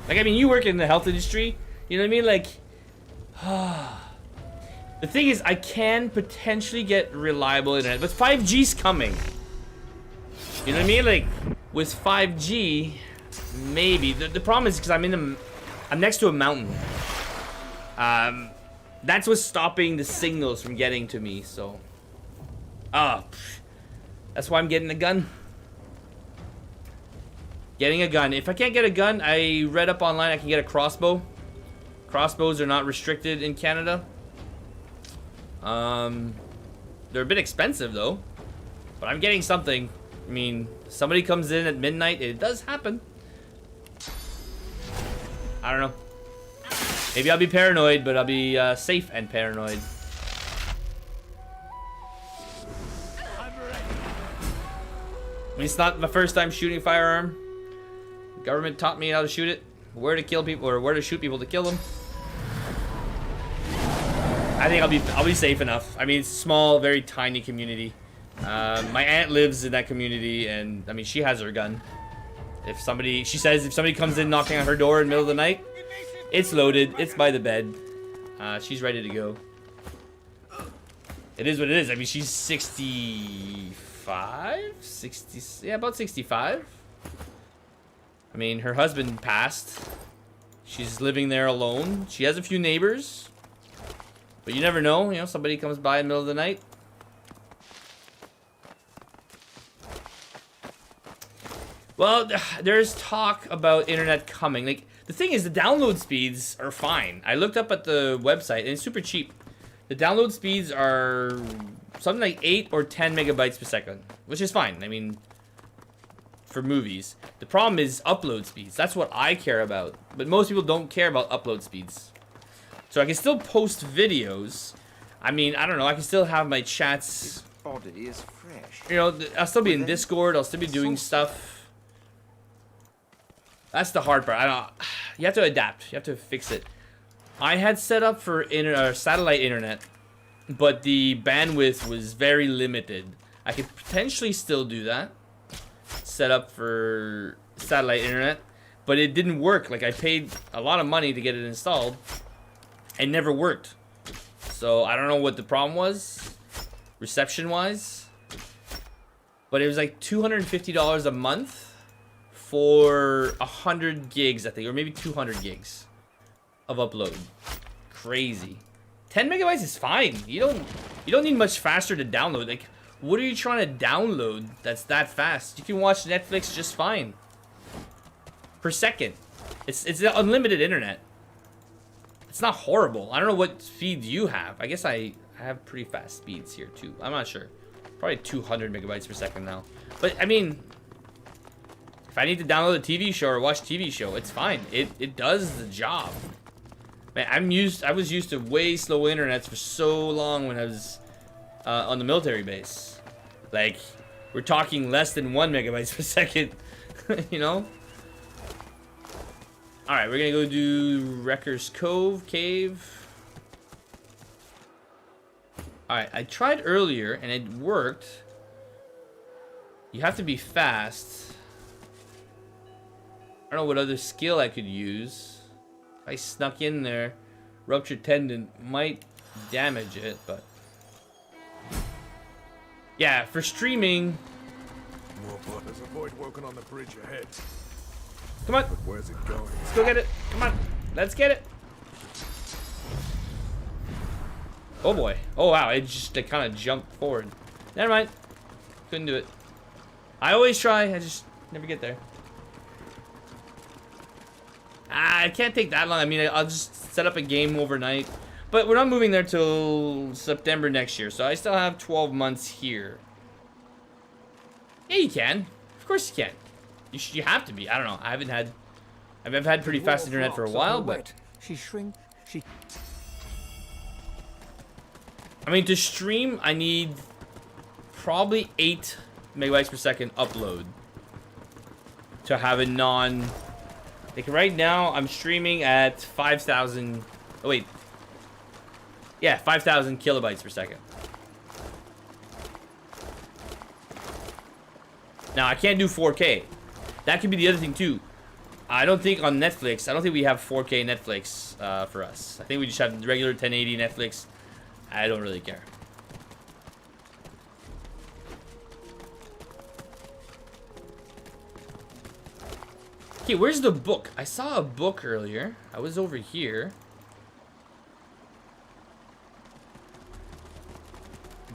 Like, I mean, you work in the health industry, you know what I mean? Like, the thing is, I can potentially get reliable internet, but 5G's coming. You know what I mean? Like, with 5G, maybe. The problem is because I'm next to a mountain. That's what's stopping the signals from getting to me, so. That's why I'm getting a gun. Getting a gun. If I can't get a gun, I read up online I can get a crossbow. Crossbows are not restricted in Canada. They're a bit expensive though. But I'm getting something. I mean, somebody comes in at midnight. It does happen. I don't know. Maybe I'll be paranoid, but I'll be safe and paranoid. I mean, it's not my first time shooting a firearm. The government taught me how to shoot it, where to kill people, or where to shoot people to kill them. I think I'll be safe enough. I mean, it's a small, very tiny community. My aunt lives in that community, and I mean, she has her gun. She says if somebody comes in knocking on her door in the middle of the night, it's loaded, it's by the bed. She's ready to go. It is what it is. I mean, she's 65? 60, yeah, about 65. I mean, her husband passed. She's living there alone. She has a few neighbors. But you never know, you know, somebody comes by in the middle of the night. Well, there's talk about internet coming. Like, the thing is, the download speeds are fine. I looked up at the website, and it's super cheap. The download speeds are something like 8 or 10 megabytes per second, which is fine. I mean, for movies. The problem is upload speeds. That's what I care about. But most people don't care about upload speeds. So I can still post videos. I mean, I don't know. I can still have my chats.
Body is fresh.
You know, I'll still be in Discord. I'll still be doing stuff. That's the hard part. You have to adapt. You have to fix it. I had set up for satellite internet, but the bandwidth was very limited. I could potentially still do that. Set up for satellite internet, but it didn't work. Like, I paid a lot of money to get it installed. It never worked. So I don't know what the problem was, reception-wise. But it was like $250 a month for 100 gigs, I think, or maybe 200 gigs of upload. Crazy. 10 megabytes is fine. You don't need much faster to download. Like, what are you trying to download that's that fast? You can watch Netflix just fine. Per second. It's unlimited internet. It's not horrible. I don't know what speeds you have. I guess I have pretty fast speeds here too. I'm not sure. Probably 200 megabytes per second now. But I mean, if I need to download a TV show or watch a TV show, it's fine. It does the job. Man, I was used to way slow internets for so long when I was on the military base. Like, we're talking less than 1 megabytes per second. You know? Alright, we're gonna go do Wrecker's Cave. Alright, I tried earlier and it worked. You have to be fast. I don't know what other skill I could use. If I snuck in there, ruptured tendon might damage it, but yeah, for streaming.
Let's avoid working on the bridge ahead.
Come on.
But where's it going?
Let's go get it. Come on. Let's get it. Oh boy. Oh wow. It kind of jumped forward. Never mind. Couldn't do it. I always try. I just never get there. It can't take that long. I mean, I'll just set up a game overnight. But we're not moving there till September next year. So I still have 12 months here. Yeah, you can. Of course you can. You have to be. I don't know. I've had pretty fast internet for a while, but I mean, to stream, I need probably 8 megabytes per second upload to have a non. Like right now, I'm streaming at 5,000. Oh wait, yeah, 5,000 kilobytes per second. Now I can't do 4K. That could be the other thing too. I don't think on Netflix, I don't think we have 4K Netflix for us. I think we just have regular 1080 Netflix. I don't really care. Okay, where's the book? I saw a book earlier. I was over here.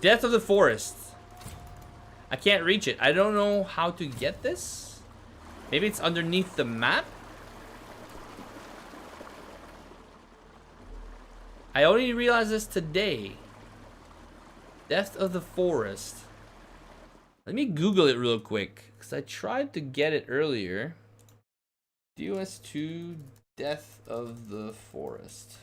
Death of the Forest. I can't reach it. I don't know how to get this. Maybe it's underneath the map? I only realized this today. Death of the Forest. Let me Google it real quick, because I tried to get it earlier. DOS2 Death of the Forest.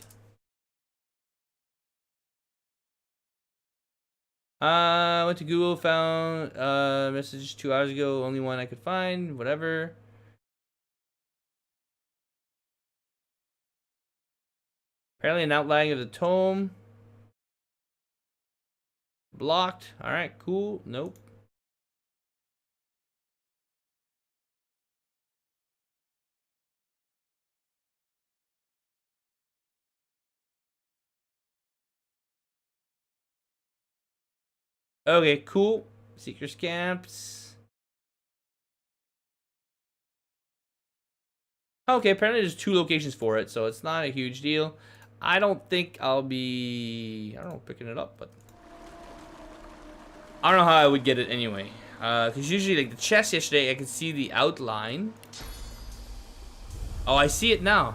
Went to Google, found message 2 hours ago, only one I could find, whatever. Apparently an outlining of the tome. Blocked. Alright, cool. Nope. Okay, cool. Seeker scamps. Okay, apparently there's 2 locations for it, so it's not a huge deal. I don't think I'll be, I don't know, picking it up, but I don't know how I would get it anyway. Because usually, like the chest yesterday, I could see the outline. Oh, I see it now.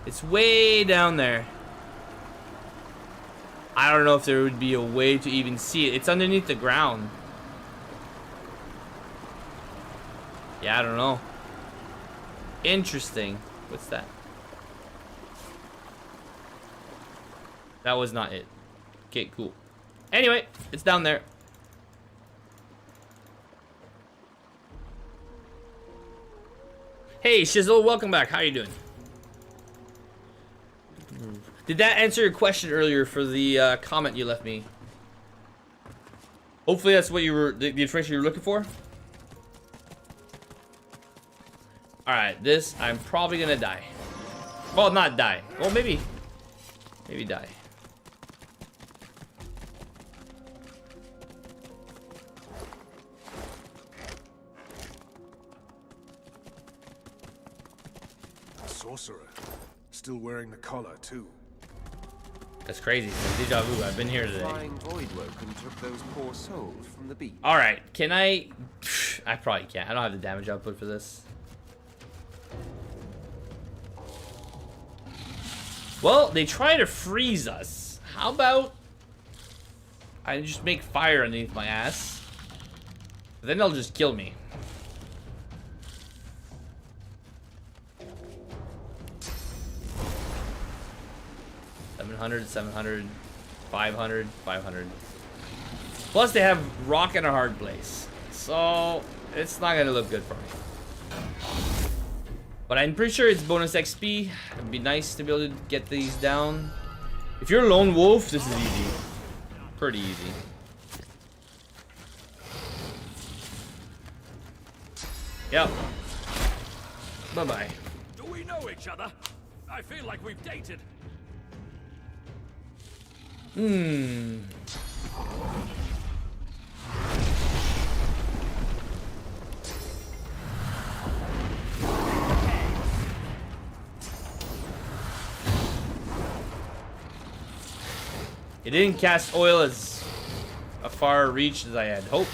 It's way down there. I don't know if there would be a way to even see it. It's underneath the ground. Yeah, I don't know. Interesting. What's that? That was not it. Okay, cool. Anyway, it's down there. Hey, Shizzle, welcome back. How you doing? Did that answer your question earlier for the comment you left me? Hopefully that's what you were, the information you were looking for. Alright, this, I'm probably gonna die. Well, not die. Well, maybe die.
Sorcerer. Still wearing the collar, too.
That's crazy. Deja vu. I've been here today.
Flying Voidwoken took those poor souls from the beach.
Alright, can I probably can't. I don't have the damage output for this. Well, they try to freeze us. How about I just make fire underneath my ass? Then they'll just kill me. $700, 500, 500. Plus they have rock in a hard place. So it's not gonna look good for me. But I'm pretty sure it's bonus XP. It'd be nice to be able to get these down. If you're a lone wolf, this is easy. Pretty easy. Yep. Bye-bye.
Do we know each other? I feel like we've dated.
It didn't cast oil as a far reach as I had hoped.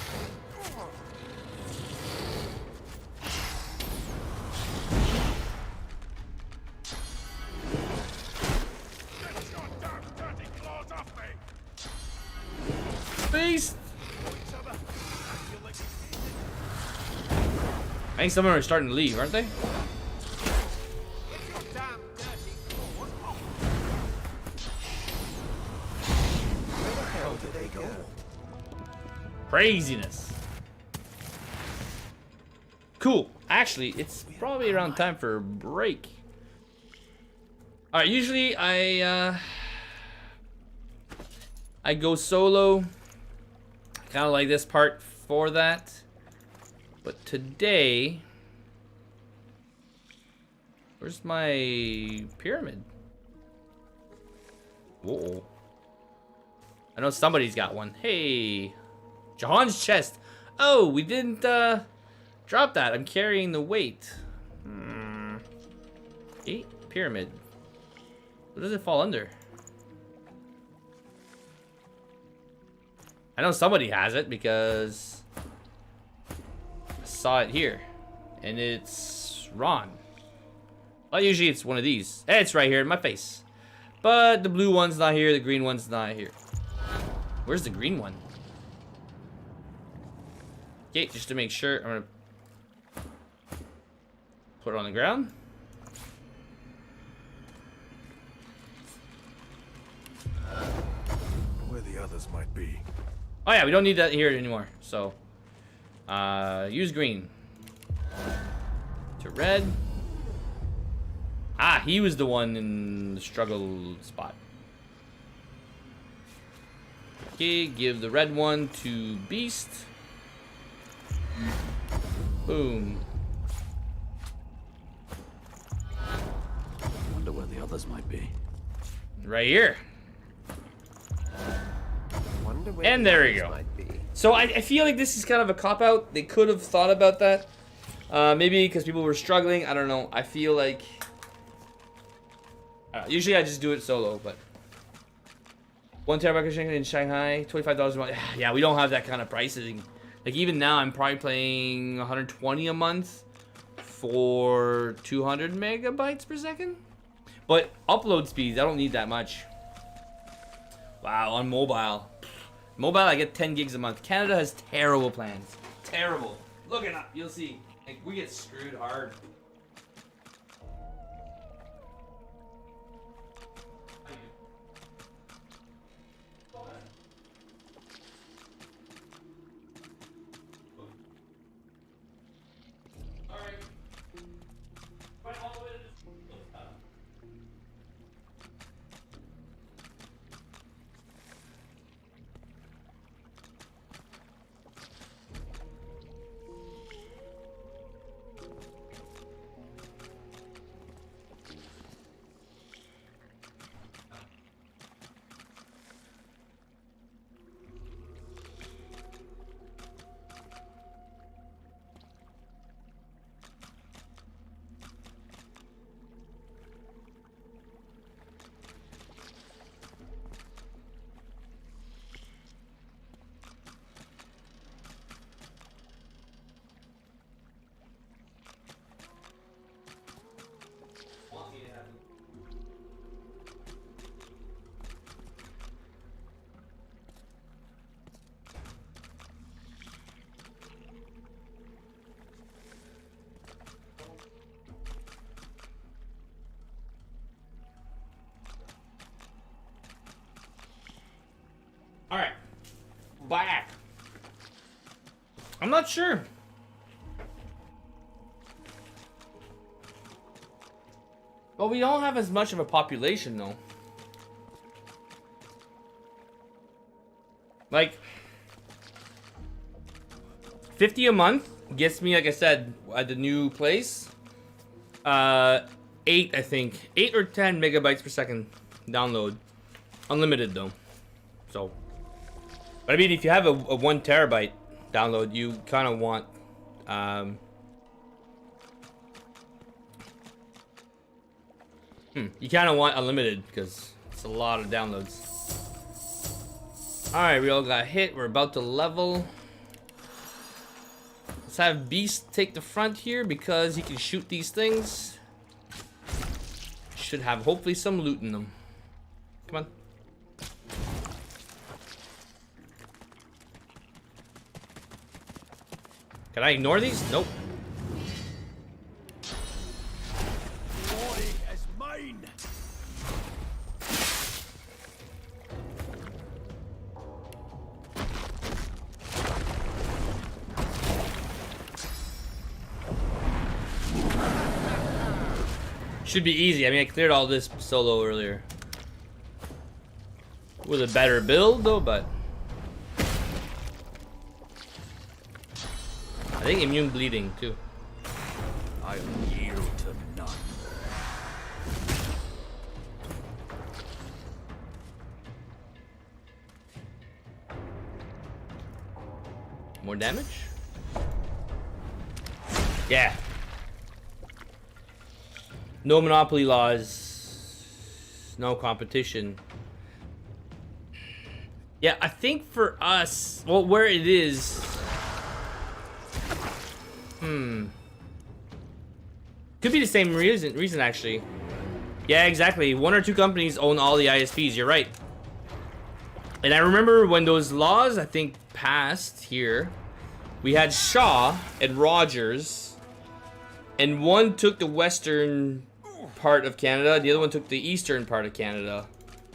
Beast! I think some of them are starting to leave, aren't they? Craziness. Cool. Actually, it's probably around time for a break. Alright, usually I go solo. Kind of like this part for that. But today... Where's my pyramid? Whoa. I know somebody's got one. Hey. John's chest. Oh, we didn't drop that. I'm carrying the weight. 8 pyramid. What does it fall under? I know somebody has it because I saw it here. And it's Ron. Well, usually it's one of these. It's right here in my face. But the blue one's not here, the green one's not here. Where's the green one? Okay, just to make sure, I'm gonna put it on the ground.
Where the others might be.
Oh yeah, we don't need that here anymore. So, use green. To red. Ah, he was the one in the struggle spot. Okay, give the red one to Beast. Boom.
Wonder where the others might be.
Right here.
Wonder where
And
the
there you
others
go.
might be.
So I feel like this is kind of a cop-out. They could have thought about that. Maybe because people were struggling. I don't know. I feel like... usually I just do it solo, but... 1 terabyte in Shanghai, $25 a month. Yeah, we don't have that kind of pricing. Like, even now, I'm probably playing 120 a month for 200 megabytes per second. But upload speeds, I don't need that much. Wow, on mobile. Mobile, I get 10 gigs a month. Canada has terrible plans. Terrible. Look it up, you'll see. Like, we get screwed hard. Alright. Back. I'm not sure. Well, we don't have as much of a population, though. Like, 50 a month gets me, like I said, at the new place. 8, I think. 8 or 10 megabytes per second download. Unlimited, though. So... But I mean, if you have a 1 terabyte download, you kind of want, you kind of want unlimited because it's a lot of downloads. All right, we all got hit. We're about to level. Let's have Beast take the front here because he can shoot these things. Should have hopefully some loot in them. Come on. Can I ignore these? Nope.
Boy is mine.
Should be easy. I mean, I cleared all this solo earlier. With a better build, though, but... I think immune bleeding, too.
I'll yield to none.
More damage? Yeah. No monopoly laws. No competition. Yeah, I think for us, well, where it is... Could be the same reason actually. Yeah, exactly. 1 or 2 companies own all the ISPs, you're right. And I remember when those laws, I think, passed here, we had Shaw and Rogers, and one took the western part of Canada, the other one took the eastern part of Canada.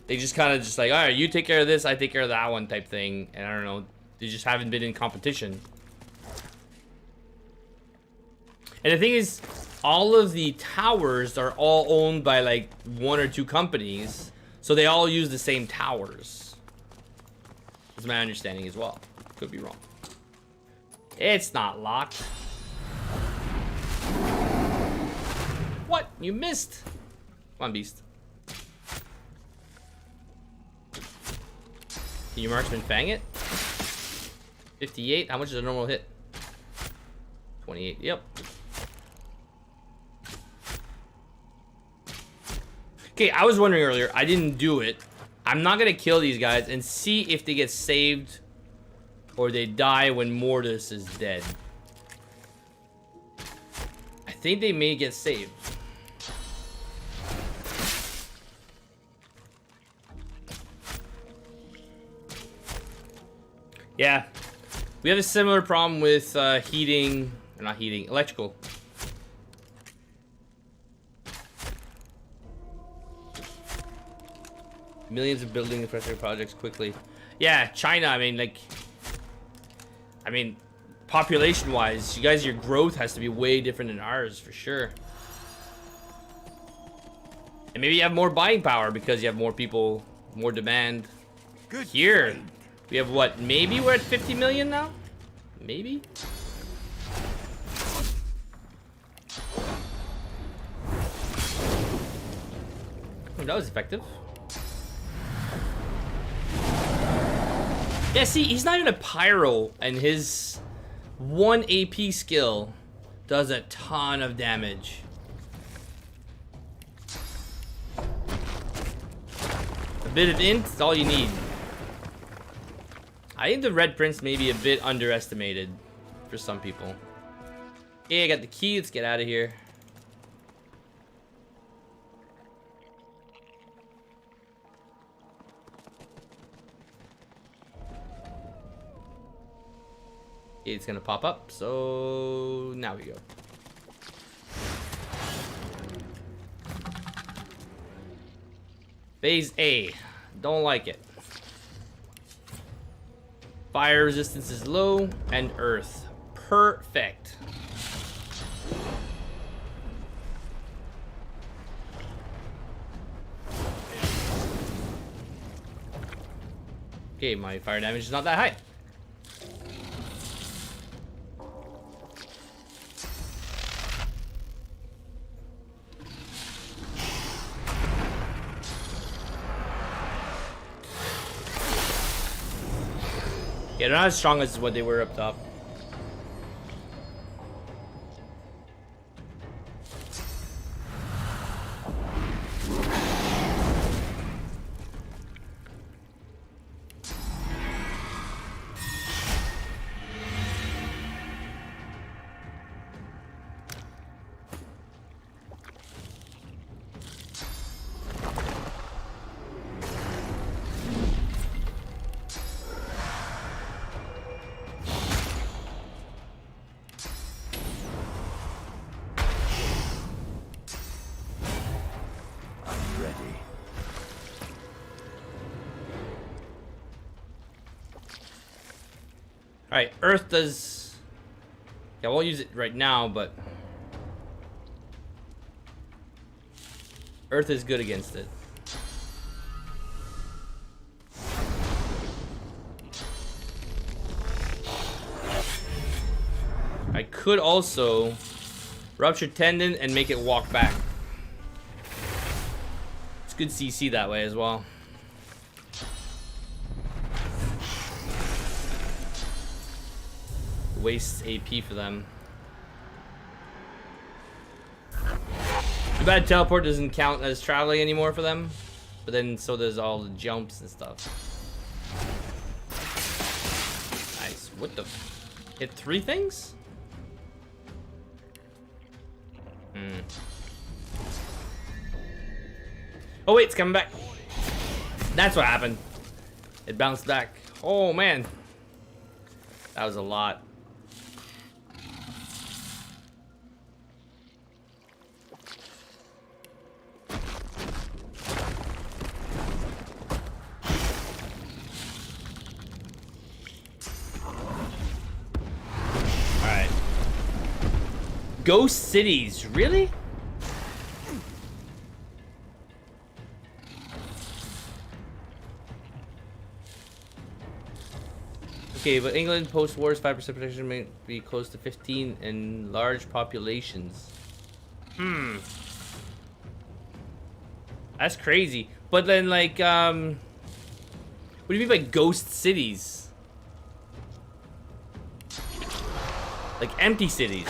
They just kind of just like, all right, you take care of this, I take care of that one type thing. And I don't know, they just haven't been in competition. And the thing is, all of the towers are all owned by like 1 or 2 companies, so they all use the same towers. That's my understanding as well. Could be wrong. It's not locked. What? You missed? Come on, beast. Can your marksman fang it? 58. How much is a normal hit? 28. Yep. Okay, I was wondering earlier. I didn't do it. I'm not gonna kill these guys and see if they get saved or they die when Mortis is dead. I think they may get saved. Yeah, we have a similar problem with heating, or not heating, electrical. Millions of building infrastructure projects quickly. Yeah, China, I mean, population-wise, you guys, your growth has to be way different than ours, for sure. And maybe you have more buying power because you have more people, more demand.
Good
Here,
fight.
we have what, maybe we're at 50 million now? Maybe? Oh, that was effective. Yeah, see, he's not even a pyro, and his 1 AP skill does a ton of damage. A bit of int is all you need. I think the Red Prince may be a bit underestimated for some people. Okay, I got the key. Let's get out of here. It's gonna pop up, so now we go. Phase A. Don't like it. Fire resistance is low, and earth. Perfect. Okay, my fire damage is not that high. Yeah, they're not as strong as what they were up top. Alright, Earth does... Yeah, I won't use it right now, but... Earth is good against it. I could also rupture tendon and make it walk back. It's good CC that way as well. Wastes AP for them. Too bad teleport doesn't count as traveling anymore for them. But then so does all the jumps and stuff. Nice. What the? Hit 3 things? Oh wait, it's coming back. That's what happened. It bounced back. Oh man. That was a lot. Alright. Ghost cities, really? Okay, but England post-wars 5% protection may be close to 15 in large populations. That's crazy. But then, like, what do you mean by ghost cities? Like empty cities.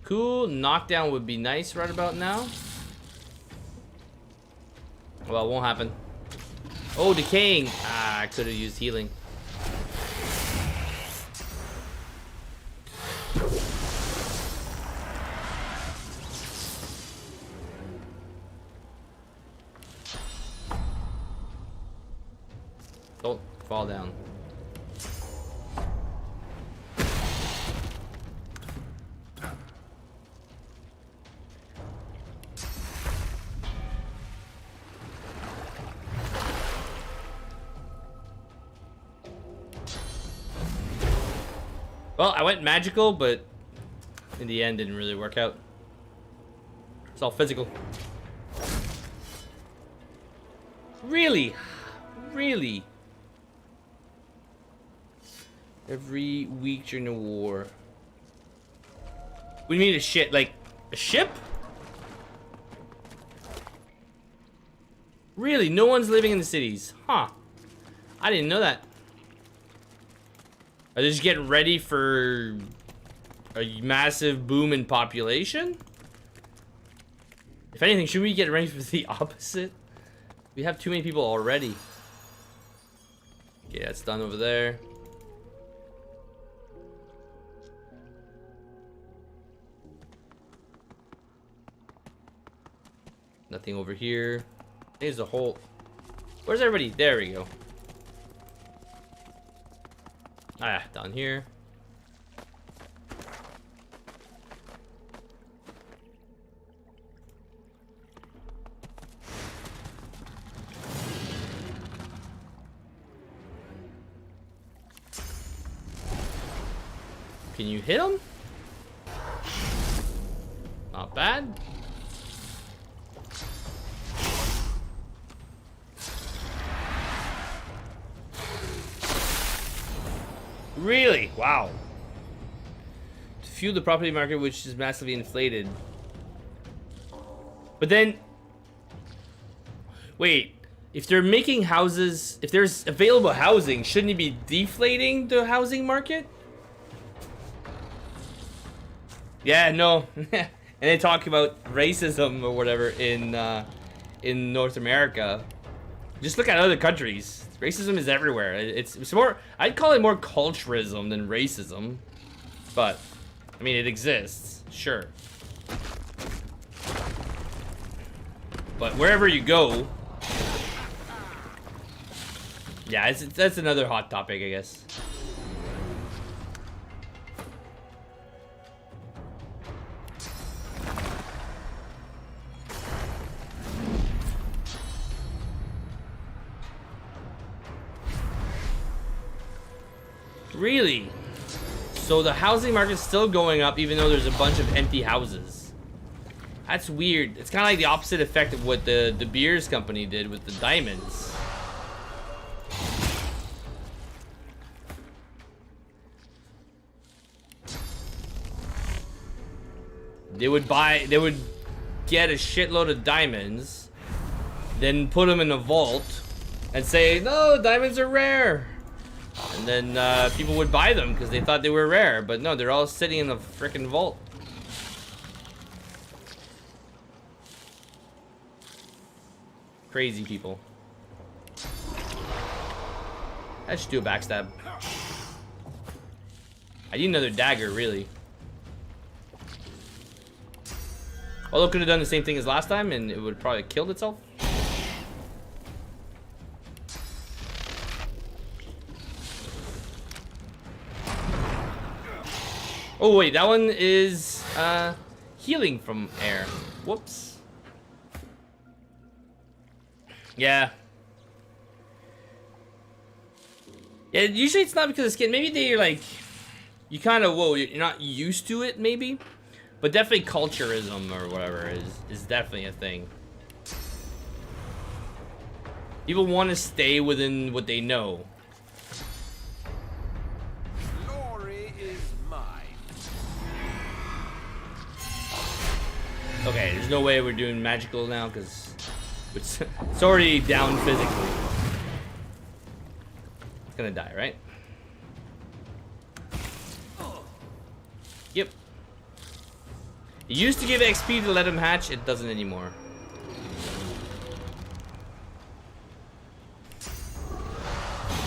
Cool, knockdown would be nice right about now. Well, it won't happen. Oh, decaying. Ah, I could have used healing. Don't fall down. Well, I went magical, but in the end didn't really work out. It's all physical. Really? Really? Every week during the war. We need a shit, like, a ship? Really? No one's living in the cities? Huh. I didn't know that. Are they just getting ready for a massive boom in population? If anything, should we get ready for the opposite? We have too many people already. Okay, that's done over there. Nothing over here. There's a hole. Where's everybody? There we go. Ah, down here. Can you hit him? Not bad. Really? Wow. To fuel the property market, which is massively inflated. But then... Wait. If they're making houses... If there's available housing, shouldn't he be deflating the housing market? Yeah, no. And they talk about racism or whatever in North America. Just look at other countries. Racism is everywhere. It's more, I'd call it more culturism than racism. But, I mean, it exists, sure. But wherever you go... Yeah, that's another hot topic, I guess. Really? So the housing market's still going up even though there's a bunch of empty houses. That's weird. It's kind of like the opposite effect of what the De Beers company did with the diamonds. They would get a shitload of diamonds, then put them in a vault and say, no, diamonds are rare. And then people would buy them because they thought they were rare, but no, they're all sitting in the frickin' vault. Crazy people. I should do a backstab. I need another dagger, really. Although it could have done the same thing as last time and it would probably have killed itself. Oh wait, that one is healing from air. Whoops. Yeah. Yeah, usually it's not because of skin. Maybe they're like, you kind of, whoa, you're not used to it maybe. But definitely culturism or whatever is definitely a thing. People want to stay within what they know.
Glory is mine.
Okay, there's no way we're doing magical now because it's already down physically. It's gonna die, right? Yep. It used to give XP to let him hatch, it doesn't anymore.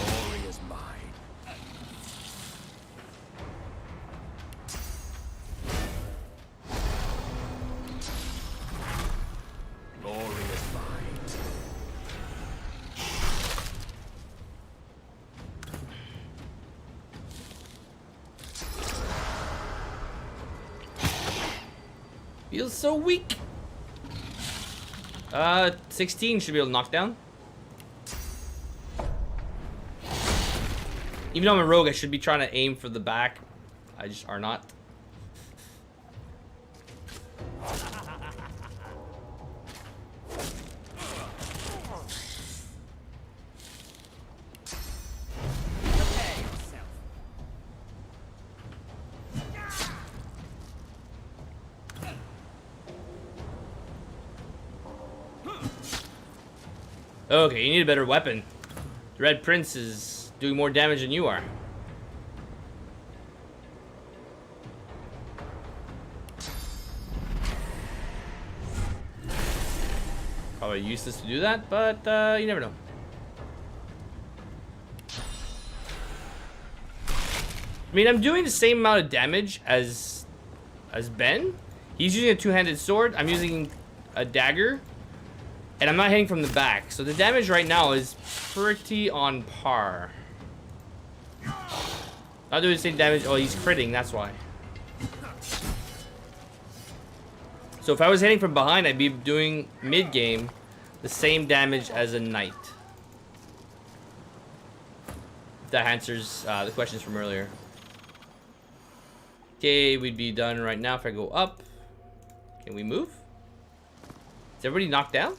Glory is mine. Glory is mine.
Feels so weak. 16 should be able to knock down. Even though I'm a rogue, I should be trying to aim for the back. I just are not. Okay, you need a better weapon. The Red Prince is doing more damage than you are. Probably useless to do that, but you never know. I mean, I'm doing the same amount of damage as Ben. He's using a two-handed sword. I'm using a dagger. And I'm not hitting from the back. So the damage right now is pretty on par. Not doing the same damage. Oh, he's critting. That's why. So if I was hitting from behind, I'd be doing mid-game the same damage as a knight. If that answers the questions from earlier. Okay, we'd be done right now if I go up. Can we move? Is everybody knocked down?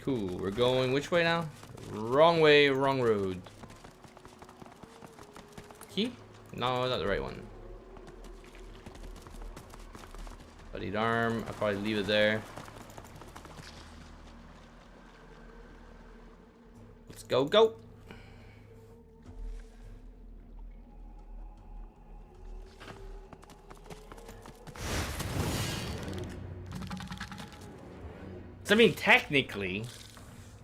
Cool, we're going which way now? Wrong way, wrong road. Key? No, not the right one. Bloodied arm, I'll probably leave it there. Let's go, go! So, I mean, technically,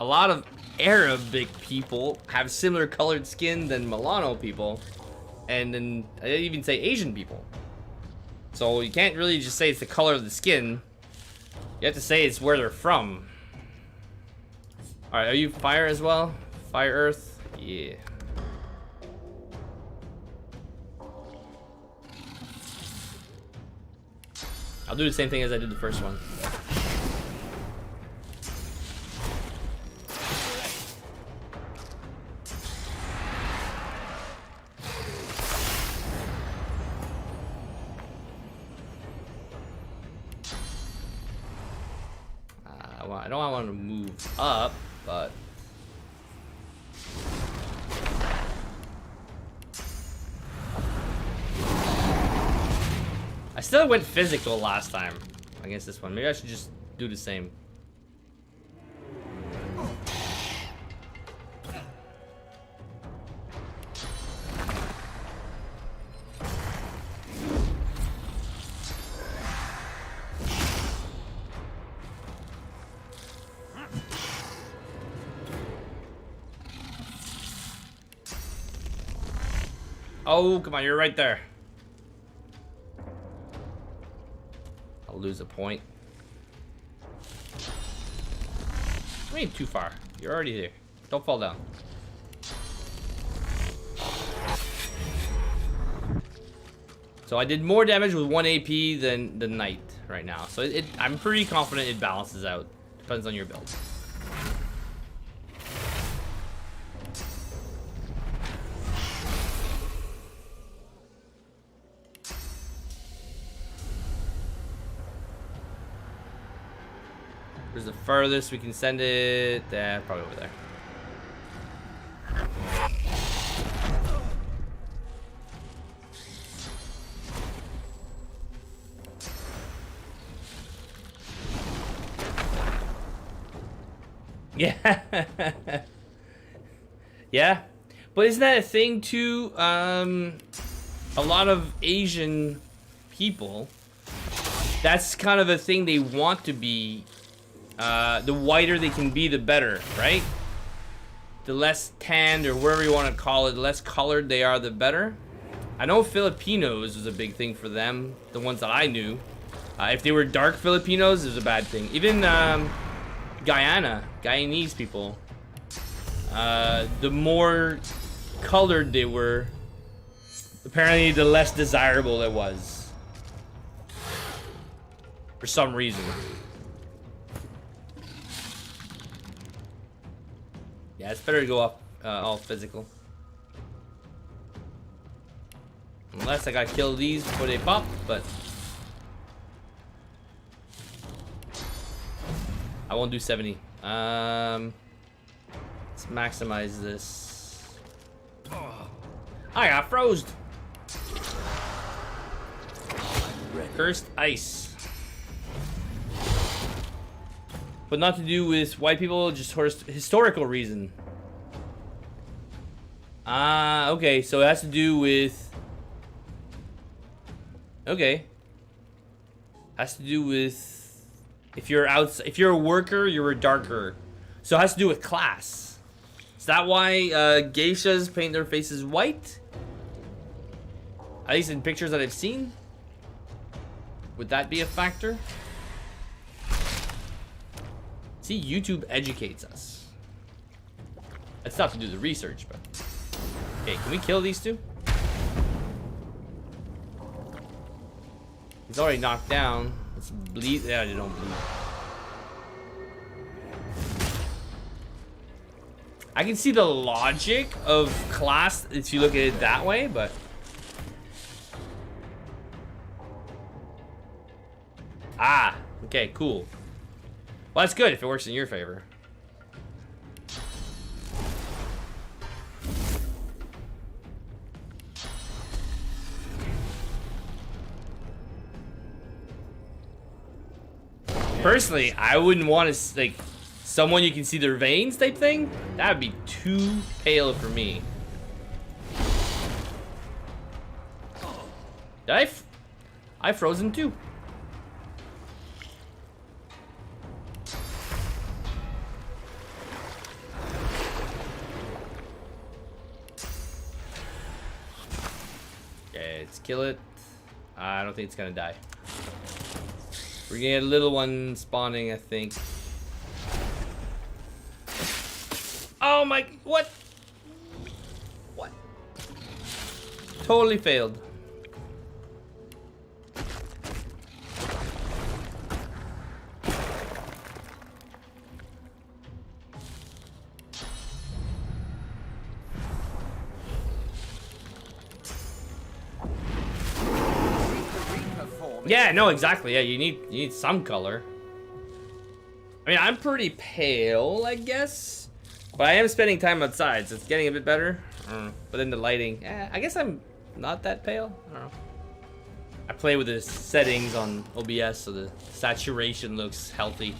a lot of Arabic people have similar colored skin than Milano people, and then I even say Asian people. So you can't really just say it's the color of the skin. You have to say it's where they're from. All right, are you fire as well? Fire earth? Yeah. I'll do the same thing as I did the first one. I don't want to move up, but I still went physical last time against this one. Maybe I should just do the same. Oh, come on, you're right there. I'll lose a point. You ain't too far. You're already there. Don't fall down. So I did more damage with 1 AP than the Knight right now. So I'm pretty confident it balances out. Depends on your build. Where's the furthest we can send it? Probably over there. Yeah. Yeah. But isn't that a thing too? A lot of Asian people, that's kind of a thing they want to be. The whiter they can be, the better, right? The less tanned, or whatever you want to call it, the less colored they are, the better. I know Filipinos was a big thing for them, the ones that I knew. If they were dark Filipinos, it was a bad thing. Even Guyanese people, the more colored they were, apparently the less desirable it was. For some reason. Yeah, it's better to go up all physical. Unless I gotta kill these before they pop, but I won't do 70. Let's maximize this. I got froze. Cursed ice. But not to do with white people, just historical reason. Okay, so it has to do with... Okay. Has to do with... If you're a worker, you're a darker. So it has to do with class. Is that why geishas paint their faces white? At least in pictures that I've seen? Would that be a factor? See, YouTube educates us. It's tough to do the research, but... Okay, can we kill these two? He's already knocked down. Let's bleed. Yeah, they don't bleed. I can see the logic of class if you look at it that way, but... Ah, okay, cool. Well, that's good if it works in your favor. Personally, I wouldn't want to, like, someone you can see their veins type thing. That would be too pale for me. Did I frozen too. Let's kill it. I don't think it's gonna die. We're gonna get a little one spawning, I think. Oh my, what? What? Totally failed. Yeah, no, exactly. Yeah, you need some color. I mean, I'm pretty pale, I guess, but I am spending time outside, so it's getting a bit better. But then the lighting, I guess I'm not that pale. I don't know. I play with the settings on OBS, so the saturation looks healthy.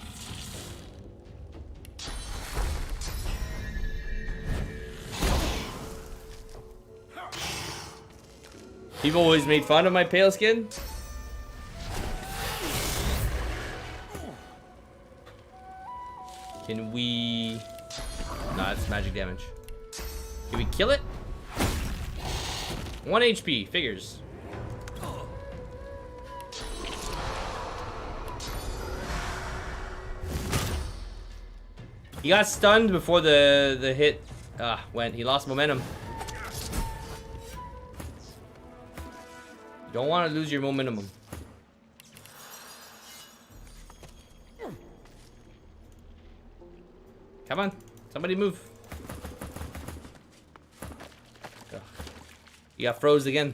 People always made fun of my pale skin. Can we... No, that's magic damage. Can we kill it? 1 HP, figures. He got stunned before the hit went. He lost momentum. You don't want to lose your momentum. Come on, somebody move. Ugh. You got froze again.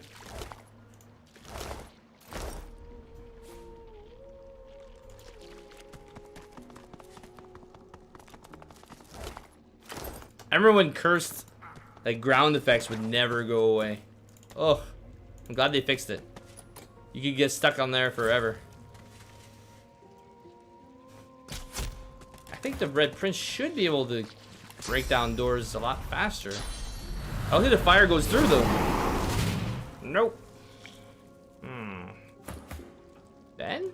I remember when cursed, like, ground effects would never go away. Oh, I'm glad they fixed it. You could get stuck on there forever. I think the Red Prince should be able to break down doors a lot faster. I don't think the fire goes through though. Nope. Ben?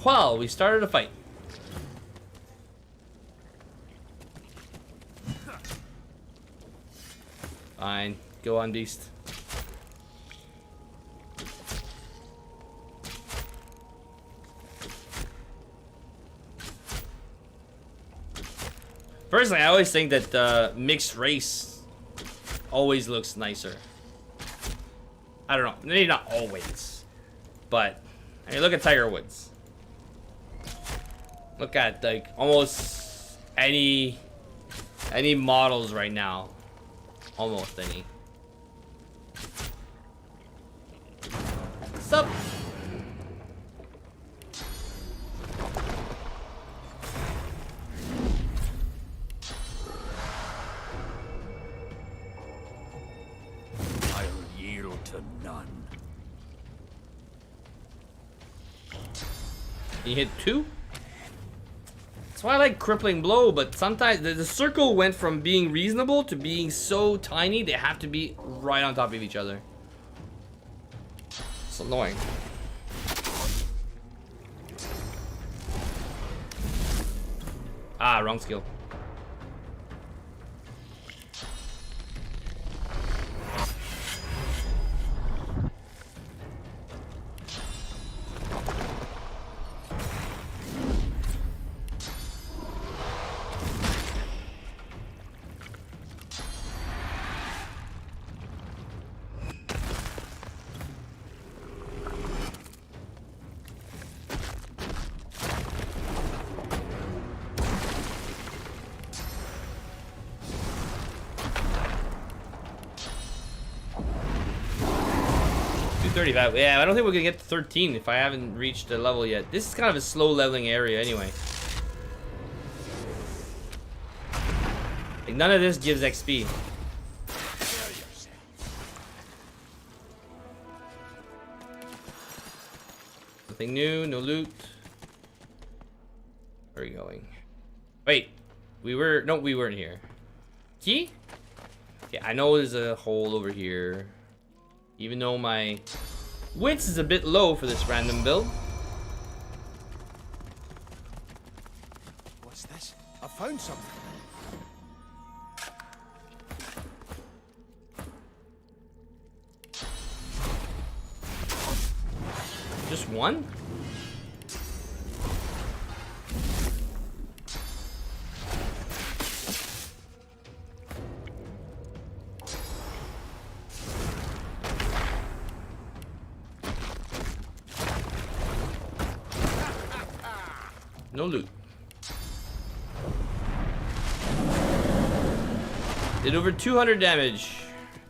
Well, we started a fight. Fine. Go on, beast. Personally, I always think that mixed race always looks nicer. I don't know. Maybe not always. But, I mean, look at Tiger Woods. Look at, like, almost any models right now. Almost any. Sup?
I'll yield to none.
You hit 2? That's why I like crippling blow, but sometimes the circle went from being reasonable to being so tiny they have to be right on top of each other. It's annoying. Ah, wrong skill. Yeah, I don't think we're gonna get to 13 if I haven't reached the level yet. This is kind of a slow leveling area anyway. Like, none of this gives XP. Nothing new, no loot. Where are we going? Wait, we weren't here. Key? Yeah, I know there's a hole over here. Even though my wits is a bit low for this random build.
What's this? I found something.
Just one? No loot. Did over 200 damage.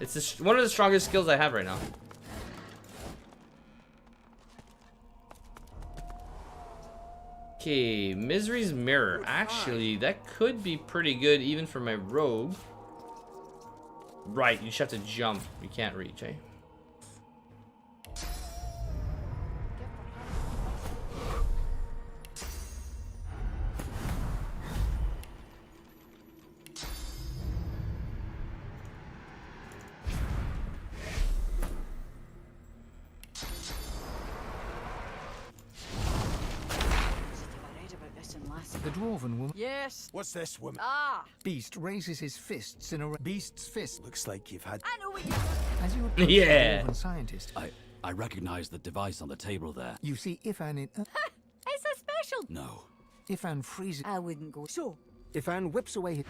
It's one of the strongest skills I have right now. Okay, Misery's Mirror. Actually, that could be pretty good even for my rogue. Right, you just have to jump. You can't reach, eh?
The dwarven woman.
Yes.
What's this woman?
Ah.
Beast raises his fists in a.
Beast's fist. Looks like you've had.
I know what you.
As you approach
Yeah.
the dwarven scientist,
I recognize the device on the table there.
you see Ifan in.
It's a special.
No.
Ifan freezes.
I wouldn't go. So.
Ifan whips away his.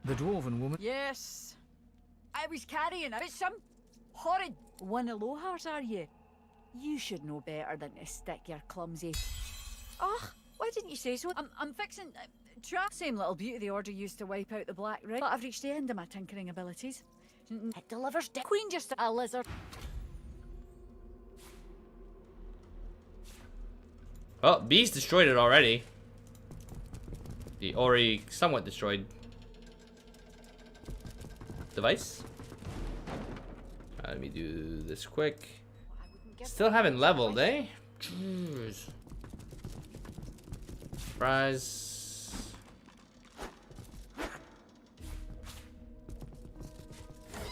The dwarven woman.
Yes. I was carrying it. But some horrid one alohas, are you? You should know better than to stick your clumsy. Oh, why didn't you say so? I'm fixing. Same little beauty the order used to wipe out the black ring. But I've reached the end of my tinkering abilities. It delivers. Queen just a lizard.
Oh, Beast destroyed it already. The already somewhat destroyed device. Let me do this quick. Still haven't leveled, eh? Jeez. Surprise.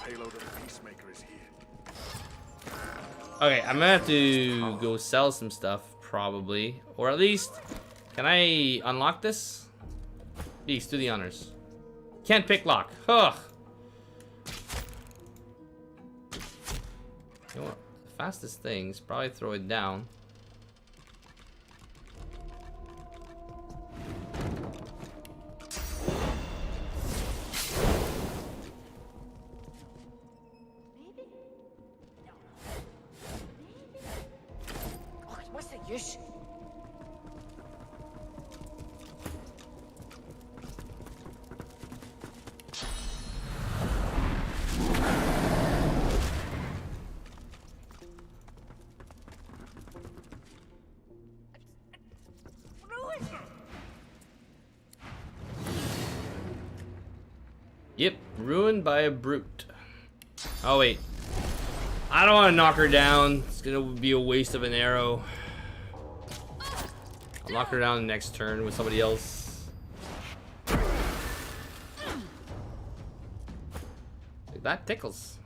Payload of the Peacemaker is here.
Okay, I'm gonna have to go sell some stuff, probably. Or at least, can I unlock this? Beast, do the honors. Can't pick lock. Ugh. You know what? The fastest things, probably throw it down.
What's the use?
Yep, ruined by a brute. Oh wait, I don't want to knock her down. It's gonna be a waste of an arrow. I'll knock her down next turn with somebody else. That tickles.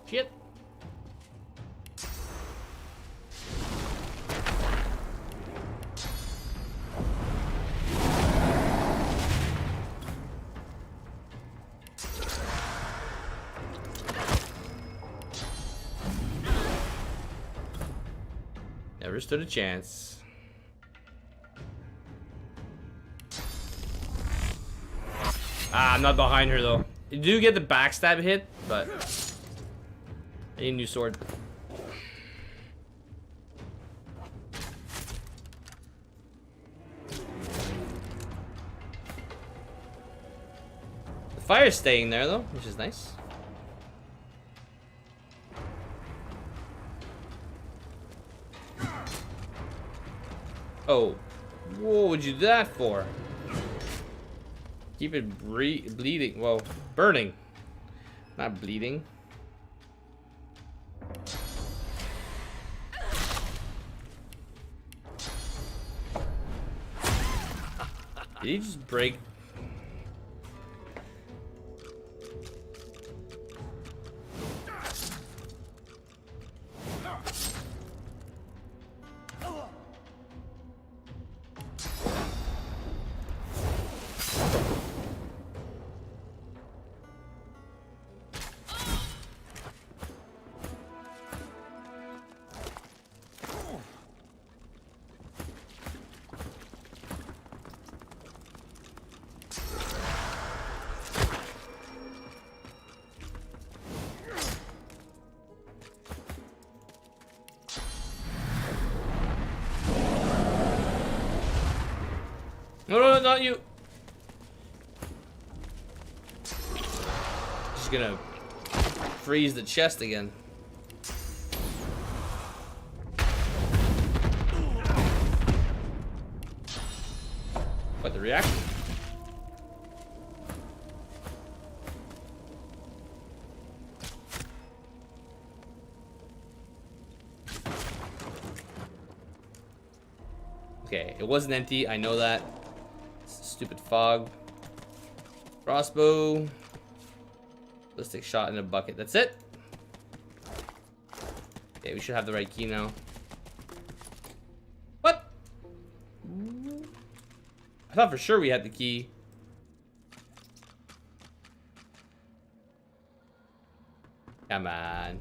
Shit. Never stood a chance. Ah, I'm not behind her though. You do get the backstab hit, but I need a new sword. The fire's staying there though, which is nice. Oh, what would you do that for? Keep it bleeding. Well, burning, not bleeding. Did he just break? No, no, no, not you. Just gonna freeze the chest again. What, the reaction? Okay, it wasn't empty, I know that. Stupid fog. Crossbow. Ballistic shot in a bucket. That's it. Okay, we should have the right key now. What? I thought for sure we had the key. Come on.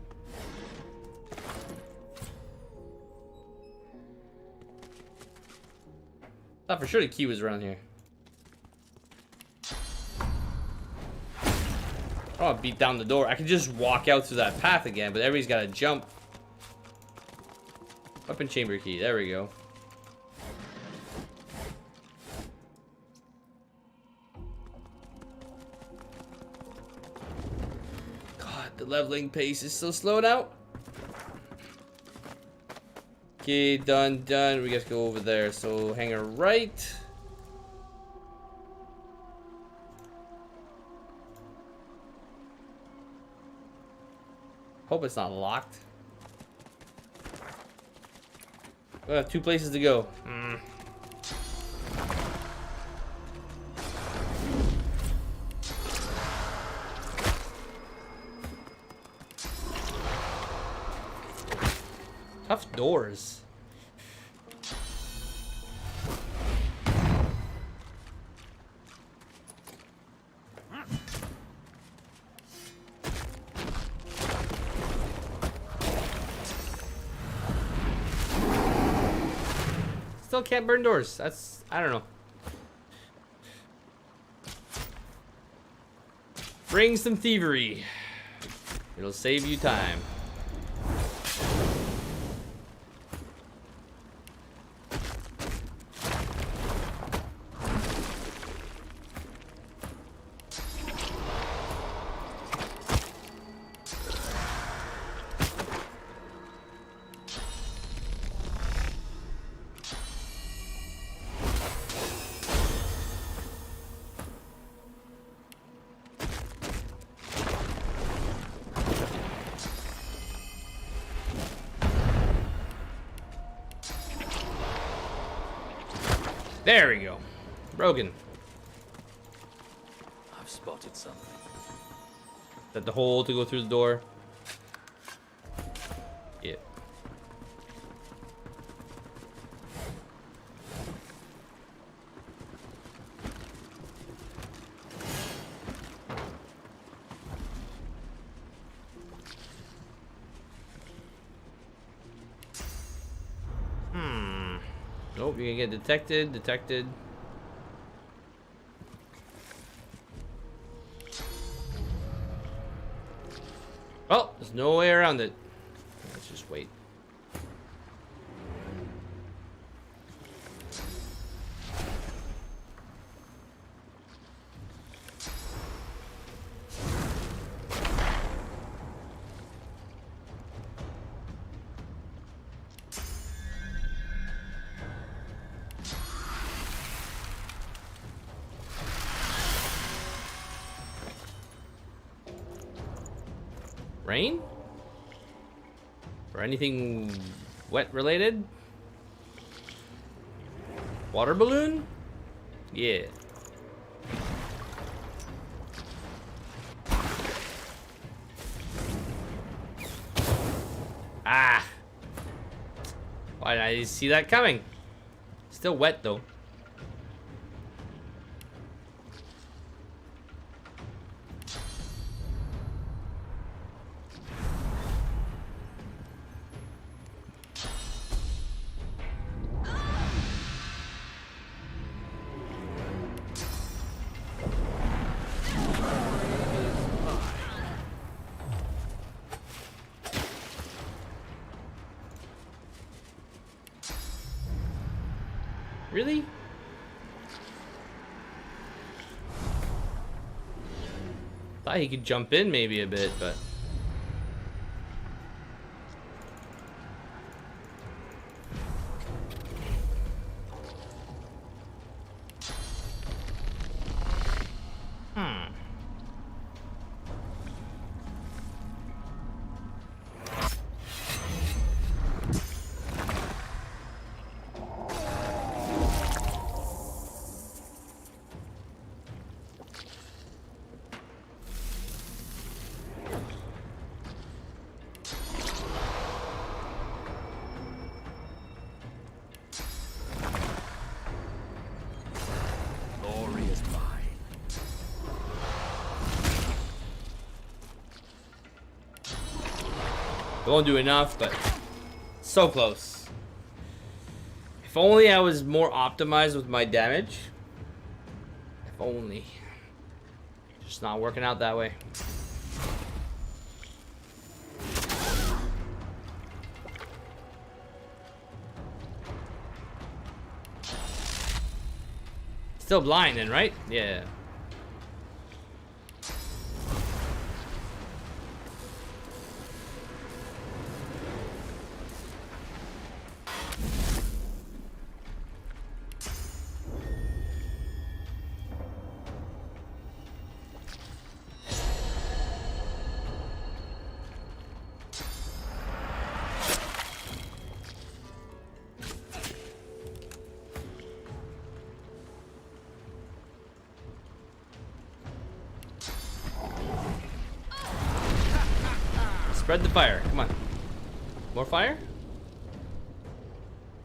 I thought for sure the key was around here. I don't want to beat down the door. I can just walk out through that path again, but everybody's got to jump. Weapon chamber key. There we go. God, the leveling pace is so slow now. Okay, done, done. We got to go over there. So, hanger right. Hope it's not locked. We have 2 places to go. Tough doors. Still can't burn doors. That's, I don't know. Bring some thievery. It'll save you time. There we go. Broken.
I've spotted something.
Is that the hole to go through the door? Yeah. Nope, you're gonna get detected, detected. Well, there's no way around it. Let's just wait. Rain? Or anything wet related? Water balloon? Yeah. Ah! Why did I see that coming? Still wet though. Really? Thought he could jump in maybe a bit, but...
Glory is mine.
It won't do enough, but so close. If only I was more optimized with my damage. If only. Just not working out that way. Still blind then, right? Yeah. Spread the fire. Come on. More fire?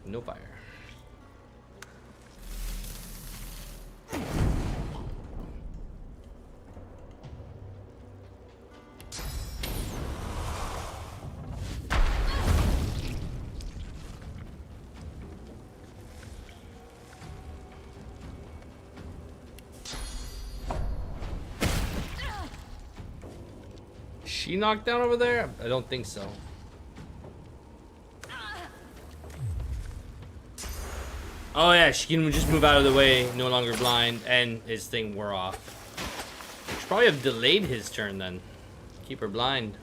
No fire. She knocked down over there? I don't think so. Oh yeah, she can just move out of the way, no longer blind, and his thing wore off. Should probably have delayed his turn then. Keep her blind.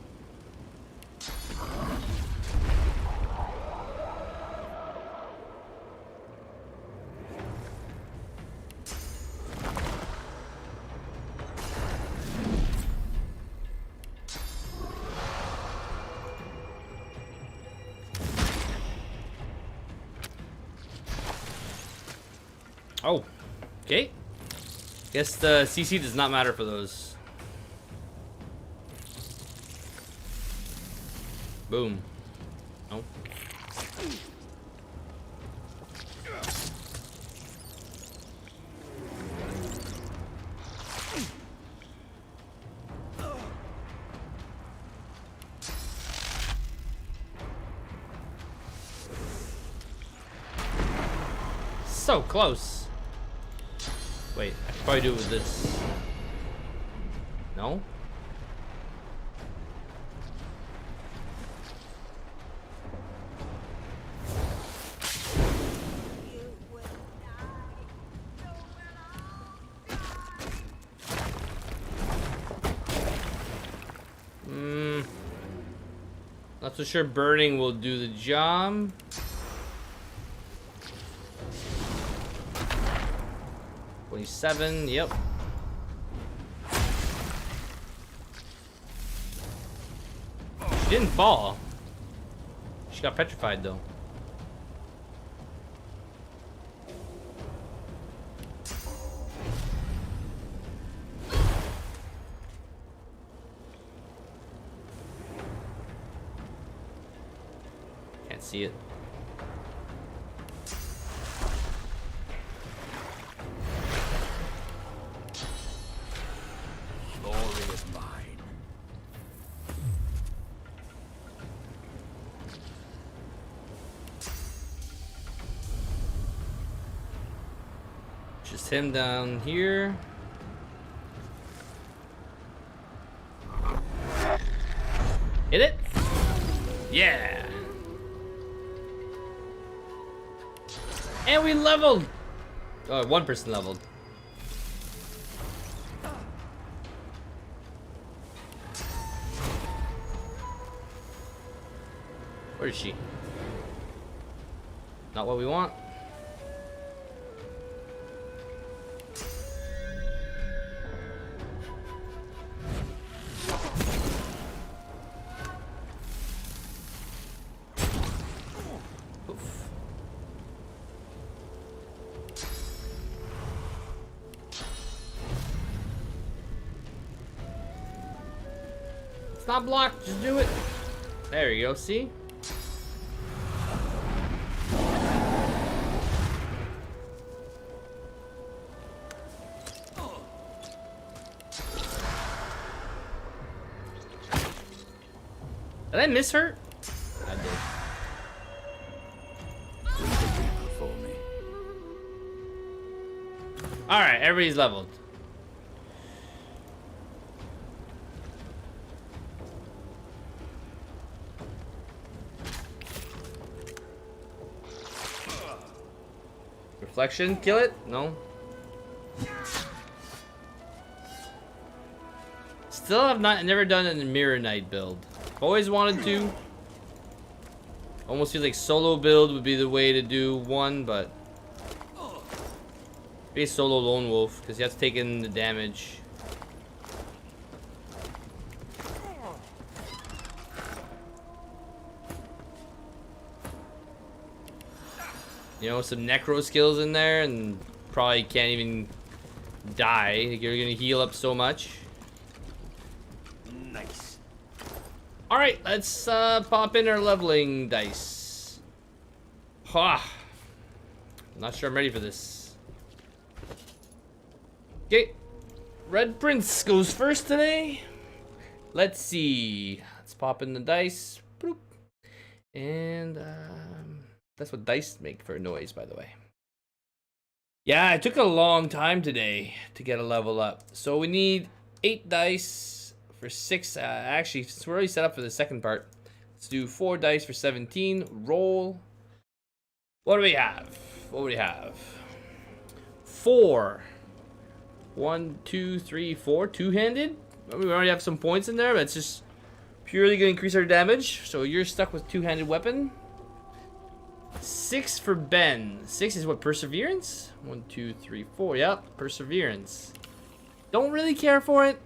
Oh, okay. Guess the CC does not matter for those. Boom. No. So close. Wait, I could probably do it with this. No? Not so sure burning will do the job. Seven, yep. She didn't fall. She got petrified though. Can't see it. Just him down here. Hit it? Yeah. And we leveled. Oh, one person leveled. Where is she? Not what we want. It's not blocked, just do it. There you go, see? Did I miss her? I did.
For me.
Alright, everybody's leveled. Reflection, kill it? No. Still have never done a Mirror Knight build. Always wanted to. Almost feels like solo build would be the way to do one, but be a solo lone wolf because you have to take in the damage. You know, some necro skills in there, and probably can't even die. You're gonna heal up so much.
Nice.
Alright, let's pop in our leveling dice. Ha! Not sure I'm ready for this. Okay. Red Prince goes first today. Let's see. Let's pop in the dice. Boop. And that's what dice make for a noise, by the way. Yeah, it took a long time today to get a level up. So we need 8 dice. For 6, actually, since we're already set up for the second part, let's do 4 dice for 17. Roll. What do we have? What do we have? 4. 1, 2, 3, 4. Two-handed. We already have some points in there, but it's just purely going to increase our damage. So you're stuck with two-handed weapon. 6 for Ben. 6 is what? Perseverance? 1, 2, 3, 4. Yep, perseverance. Don't really care for it.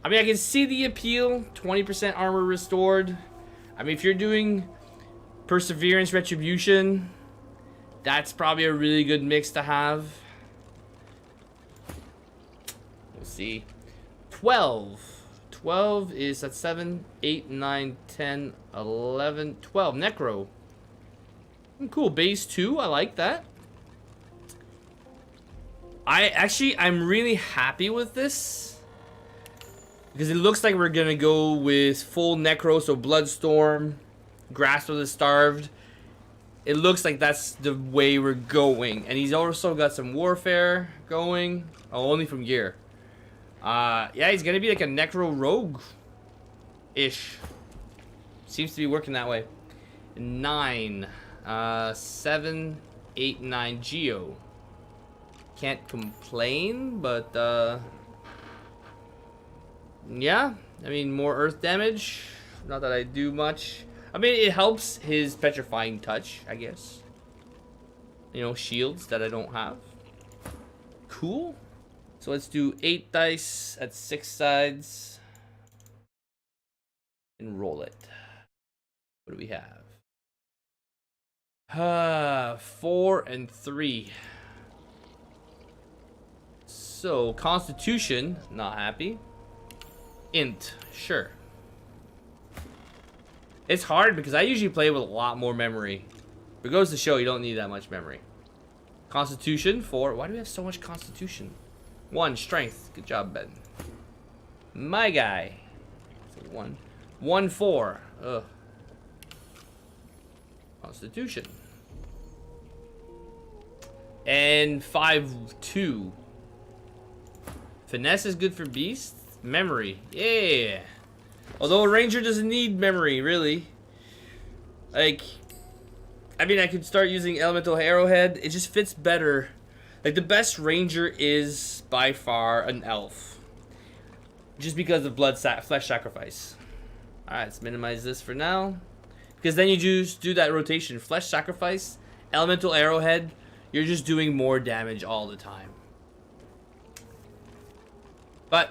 I mean, I can see the appeal. 20% armor restored. I mean, if you're doing Perseverance Retribution, that's probably a really good mix to have. We'll see. 12. 12 is at 7, 8, 9, 10, 11, 12. Necro. Cool. Base 2. I like that. I'm really happy with this. Because it looks like we're going to go with full Necro, so Bloodstorm, Grasp of the Starved. It looks like that's the way we're going. And he's also got some Warfare going. Oh, only from gear. Yeah, he's going to be like a Necro Rogue-ish. Seems to be working that way. 9. 7, 8, 9 Geo. Can't complain, but... yeah, I mean, more earth damage. Not that I do much. I mean, it helps his petrifying touch, I guess. You know, shields that I don't have. Cool. So let's do 8 dice at 6 sides. And roll it. What do we have? 4 and 3. So, Constitution, not happy. Int, sure. It's hard because I usually play with a lot more memory. But it goes to show you don't need that much memory. Constitution, 4. Why do we have so much Constitution? 1, Strength. Good job, Ben. My guy. 1. 1, 4. Ugh. Constitution. And 5, 2. Finesse is good for beasts. Memory, yeah. Although a ranger doesn't need memory, really. Like, I mean, I could start using elemental arrowhead. It just fits better. Like, the best ranger is by far an elf, just because of flesh sacrifice. All right, let's minimize this for now. Because then you just do that rotation. Flesh Sacrifice, Elemental Arrowhead. You're just doing more damage all the time. But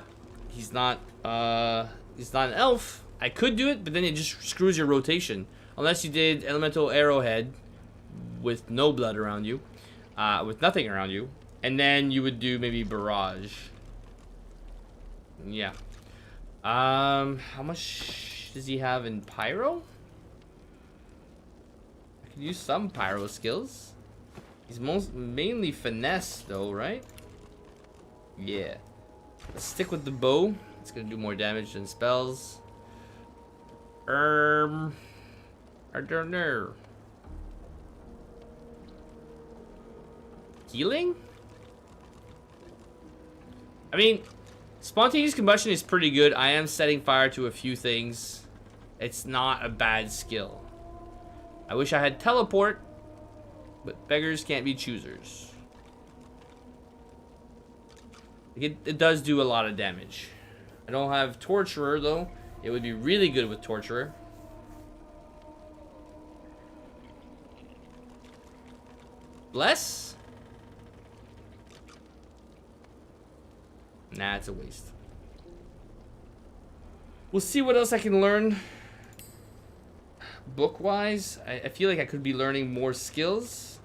he's not an elf. I could do it, but then it just screws your rotation. Unless you did Elemental Arrowhead with no blood around you, with nothing around you, and then you would do maybe Barrage. Yeah. How much does he have in Pyro? I could use some Pyro skills. He's mainly finesse though, right? Yeah. Let's stick with the bow. It's gonna do more damage than spells. I don't know. Healing? I mean, spontaneous combustion is pretty good. I am setting fire to a few things. It's not a bad skill. I wish I had teleport, but beggars can't be choosers. It does do a lot of damage. I don't have Torturer though. It would be really good with Torturer. Bless? Nah, it's a waste. We'll see what else I can learn. Book-wise, I feel like I could be learning more skills.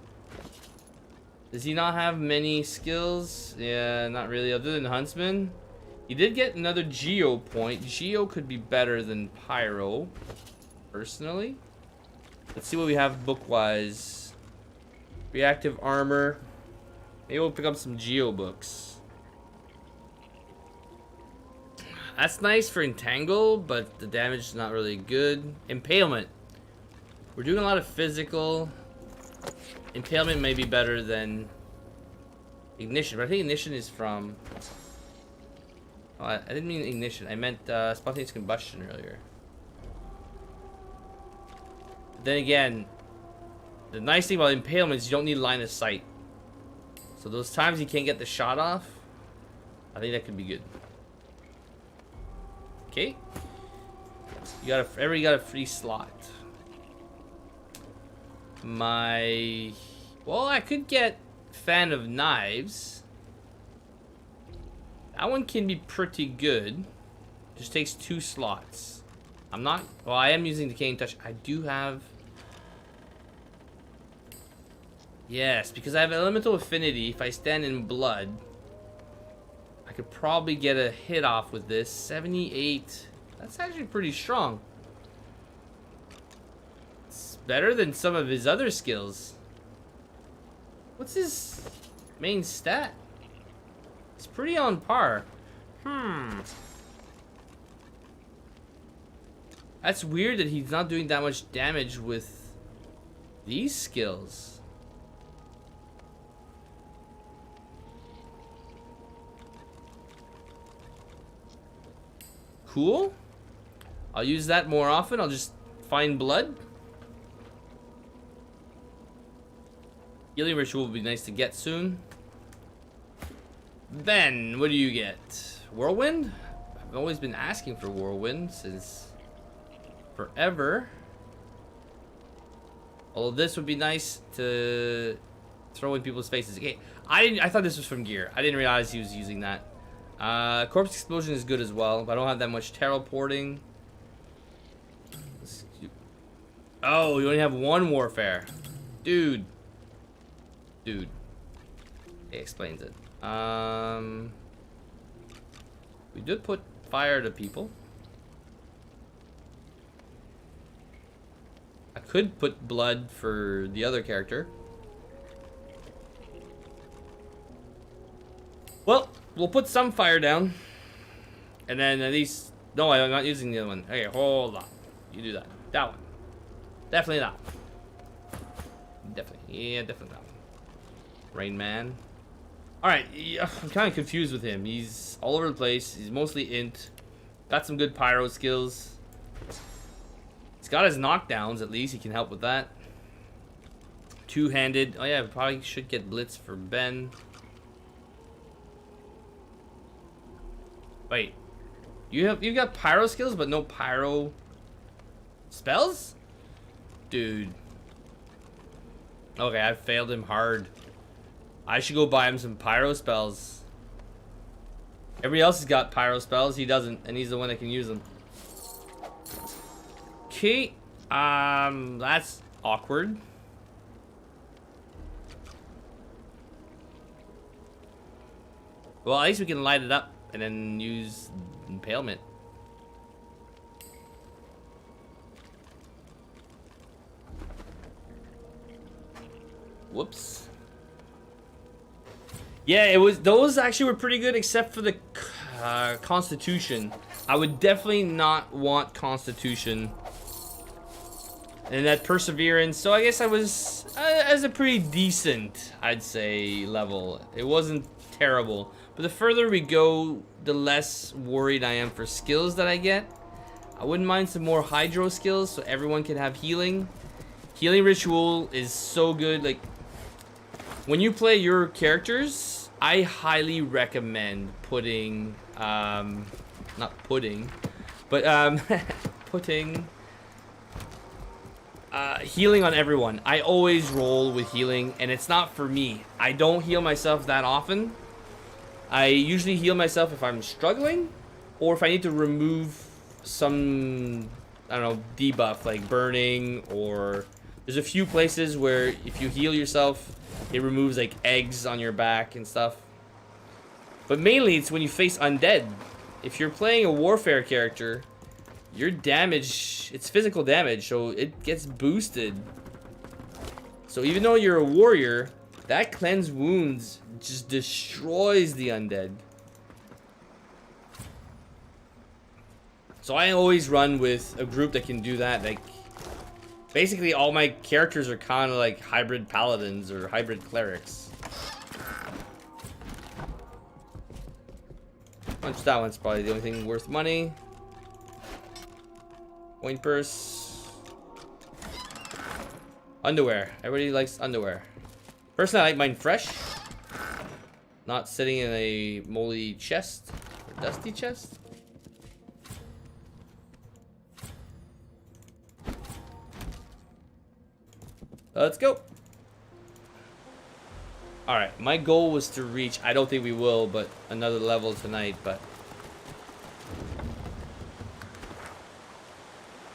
Does he not have many skills? Yeah, not really, other than Huntsman. He did get another Geo point. Geo could be better than Pyro, personally. Let's see what we have book-wise. Reactive armor. Maybe we'll pick up some Geo books. That's nice for Entangle, but the damage is not really good. Impalement. We're doing a lot of physical. Impalement may be better than Ignition, but I think Ignition is from... Oh, I didn't mean Ignition. I meant Spontaneous Combustion earlier. Then again, the nice thing about Impalement is you don't need line of sight. So those times you can't get the shot off, I think that could be good. Okay. Everybody got a free slot. Well, I could get Fan of Knives. That one can be pretty good. Just takes 2 slots. Well, I am using Decaying Touch. I do have... Yes, because I have Elemental Affinity. If I stand in blood, I could probably get a hit off with this. 78. That's actually pretty strong. It's better than some of his other skills. What's his main stat? It's pretty on par. That's weird that he's not doing that much damage with these skills. Cool. I'll use that more often. I'll just find blood. Healing Ritual would be nice to get soon. Ben, what do you get? Whirlwind? I've always been asking for Whirlwind since forever. Although this would be nice to throw in people's faces. Okay, I thought this was from gear. I didn't realize he was using that. Corpse Explosion is good as well, but I don't have that much teleporting. Oh, you only have 1 Warfare. Dude. It explains it. We did put fire to people. I could put blood for the other character. Well, we'll put some fire down. And then at least... No, I'm not using the other one. Okay, hold on. You do that. That one. Definitely that one. Definitely. Yeah, definitely that one. Rain Man. Alright, yeah, I'm kind of confused with him. He's all over the place. He's mostly int. Got some good pyro skills. He's got his knockdowns, at least. He can help with that. Two-handed. Oh yeah, probably should get Blitz for Ben. Wait. You've got pyro skills, but no pyro spells? Dude. Okay, I failed him hard. I should go buy him some pyro spells. Everybody else has got pyro spells. He doesn't, and he's the one that can use them. Okay. That's awkward. Well, at least we can light it up and then use impalement. Whoops. Yeah, it was. Those actually were pretty good, except for the Constitution. I would definitely not want Constitution. And that Perseverance. So I guess I was as a pretty decent, I'd say, level. It wasn't terrible. But the further we go, the less worried I am for skills that I get. I wouldn't mind some more Hydro skills so everyone can have healing. Healing Ritual is so good. Like, when you play your characters, I highly recommend putting, not pudding, but putting healing on everyone. I always roll with healing, and it's not for me. I don't heal myself that often. I usually heal myself if I'm struggling, or if I need to remove some, I don't know, debuff, like burning, or there's a few places where if you heal yourself, it removes like eggs on your back and stuff. But mainly it's when you face undead. If you're playing a warfare character, your damage, it's physical damage, so it gets boosted. So even though you're a warrior, that cleanse wounds just destroys the undead. So I always run with a group that can do that. Like, basically all my characters are kind of like hybrid paladins or hybrid clerics. That one's probably the only thing worth money. Coin purse. Underwear. Everybody likes underwear. Personally, I like mine fresh. Not sitting in a moldy chest. Or dusty chest. Let's go. Alright, my goal was to reach, I don't think we will, but another level tonight, but...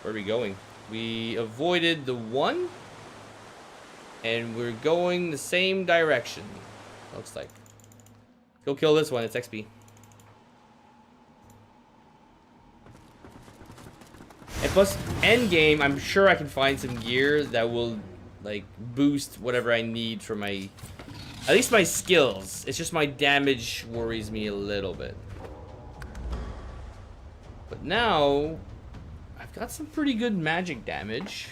Where are we going? We avoided the one, and we're going the same direction, looks like. Go kill this one, it's XP. And plus, endgame, I'm sure I can find some gear that will, like, boost whatever I need for my... At least my skills. It's just my damage worries me a little bit. But now, I've got some pretty good magic damage.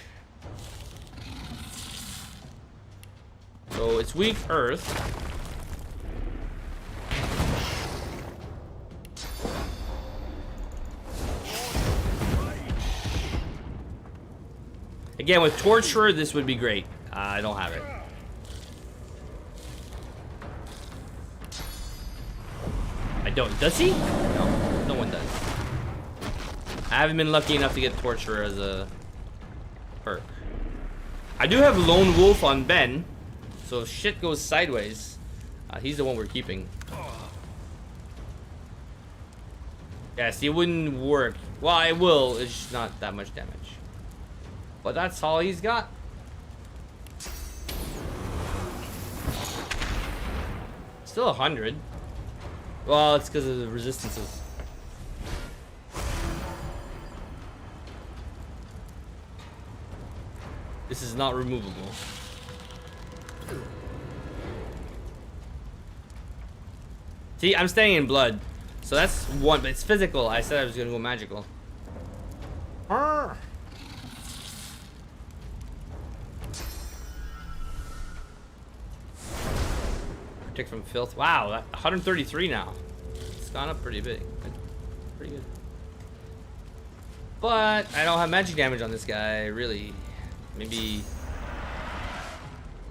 So it's weak earth. Again, with Torturer, this would be great. I don't have it. I don't. Does he? No, no one does. I haven't been lucky enough to get Torturer as a perk. I do have Lone Wolf on Ben, so if shit goes sideways, he's the one we're keeping. Yeah, see, it wouldn't work. Well, it will. It's just not that much damage. But that's all he's got. Still 100. Well, it's because of the resistances. This is not removable. See, I'm staying in blood. So that's one, but it's physical. I said I was gonna go magical. Protect from filth. Wow, 133 now. It's gone up pretty big. Pretty good. But I don't have magic damage on this guy, really. Maybe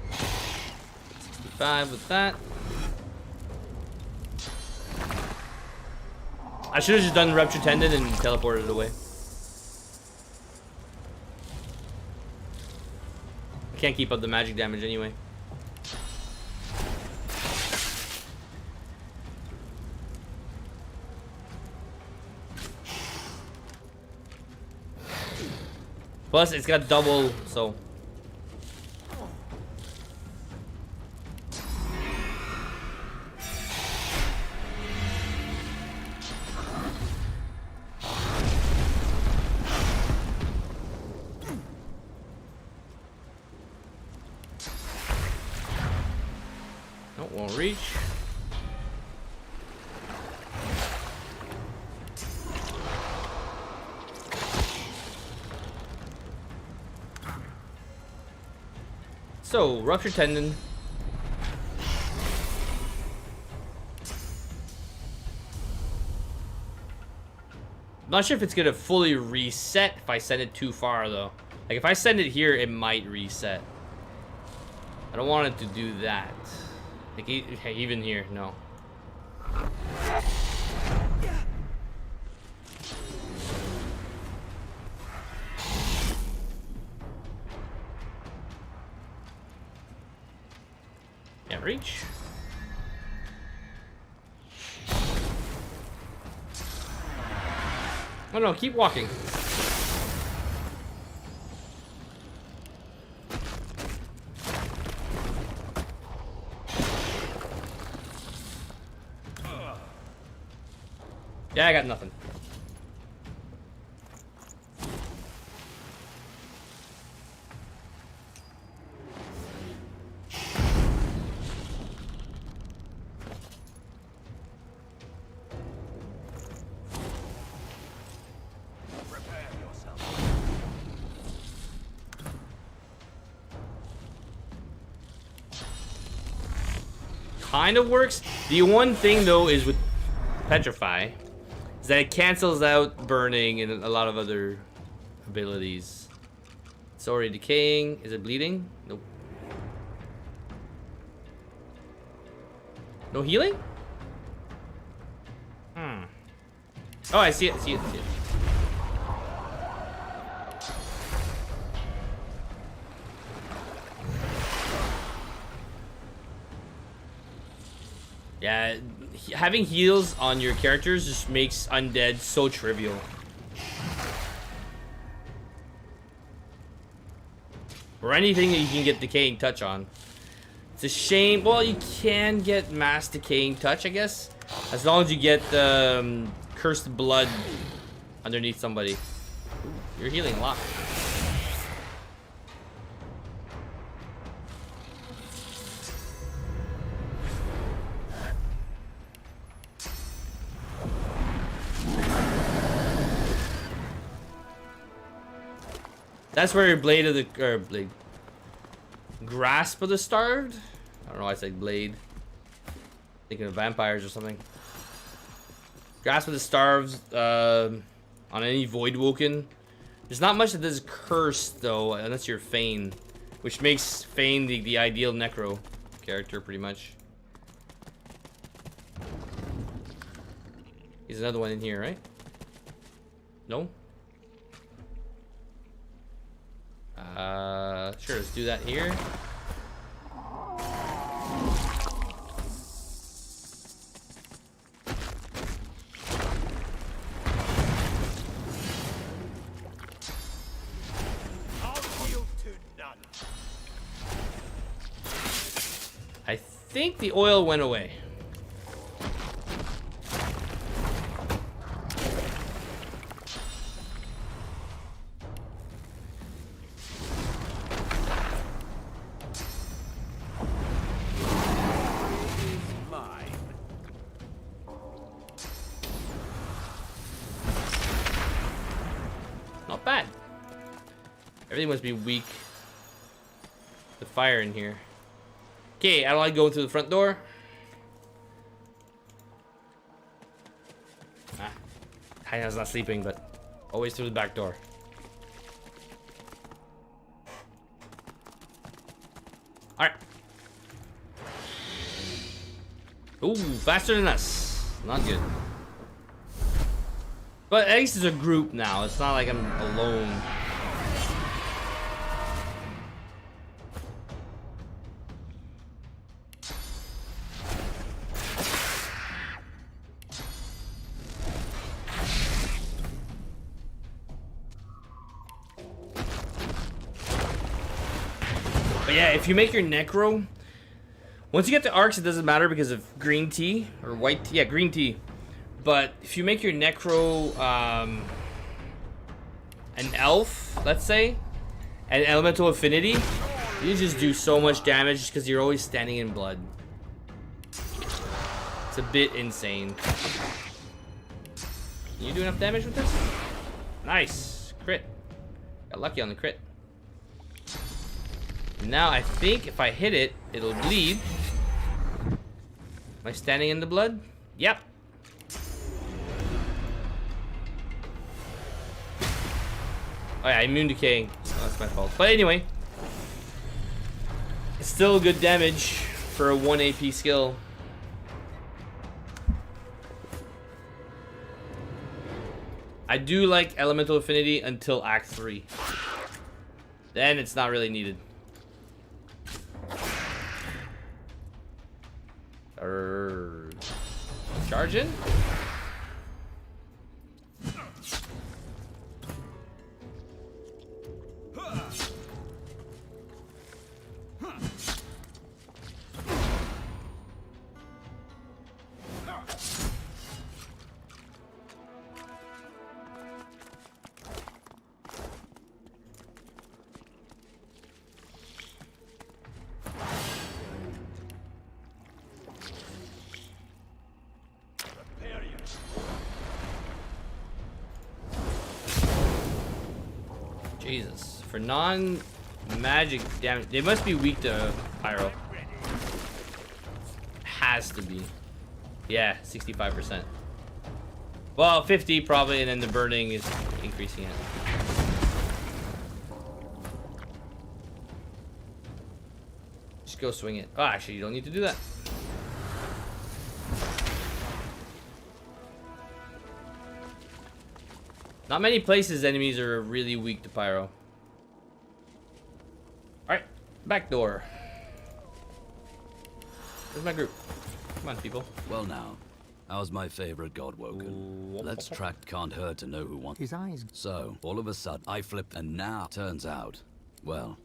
65 with that. I should have just done Rupture Tendon and teleported it away. Can't keep up the magic damage anyway. Plus, it's got double, so. Nope, won't reach. So, rupture tendon. I'm not sure if it's gonna fully reset if I send it too far though. Like if I send it here, it might reset. I don't want it to do that. Like even here, no. Can't reach. Oh no, keep walking. Yeah, I got nothing. Kind of works. The one thing though is with Petrify is that it cancels out burning and a lot of other abilities. It's already decaying. Is it bleeding? Nope. No healing? Hmm. Oh, I see it. See it. See it. Yeah, having heals on your characters just makes undead so trivial. Or anything that you can get decaying touch on. It's a shame. Well, you can get mass decaying touch, I guess, as long as you get cursed blood underneath somebody. Ooh, you're healing a lot. That's where Blade of the Grasp of the Starved. I don't know why I said Blade. Thinking of vampires or something. Grasp of the Starved on any Void Woken. There's not much that does curse though, unless you're Fane, which makes Fane the ideal Necro character pretty much. There's another one in here, right? No? Sure, let's do that here. I think the oil went away. Not bad. Everything must be weak. The fire in here. Okay, I don't like going through the front door. Ah, Hyena's not sleeping, but always through the back door. Alright. Ooh, faster than us. Not good. But at least it's a group now. It's not like I'm alone. But yeah, if you make your necro, once you get to arcs, it doesn't matter because of green tea or white tea. Yeah, green tea. But if you make your necro an elf, let's say, an elemental affinity, you just do so much damage because you're always standing in blood. It's a bit insane. Can you do enough damage with this? Nice. Crit. Got lucky on the crit. Now I think if I hit it, it'll bleed. Am I standing in the blood? Yep. Oh yeah, immune decaying. Oh, that's my fault. But anyway, it's still good damage for a 1 AP skill. I do like elemental affinity until Act 3. Then it's not really needed. Charge in? Jesus. For non-magic damage, they must be weak to pyro. Has to be. Yeah, 65%. Well, 50 probably, and then the burning is increasing it. Just go swing it. Oh, actually, you don't need to do that. Not many places enemies are really weak to pyro. Alright, back door. Where's my group? Come on, people.
Well now, how's my favorite god woken? Let's track, can't hurt to know who wants.
His eyes.
So, all of a sudden, I flipped, and now, turns out, well,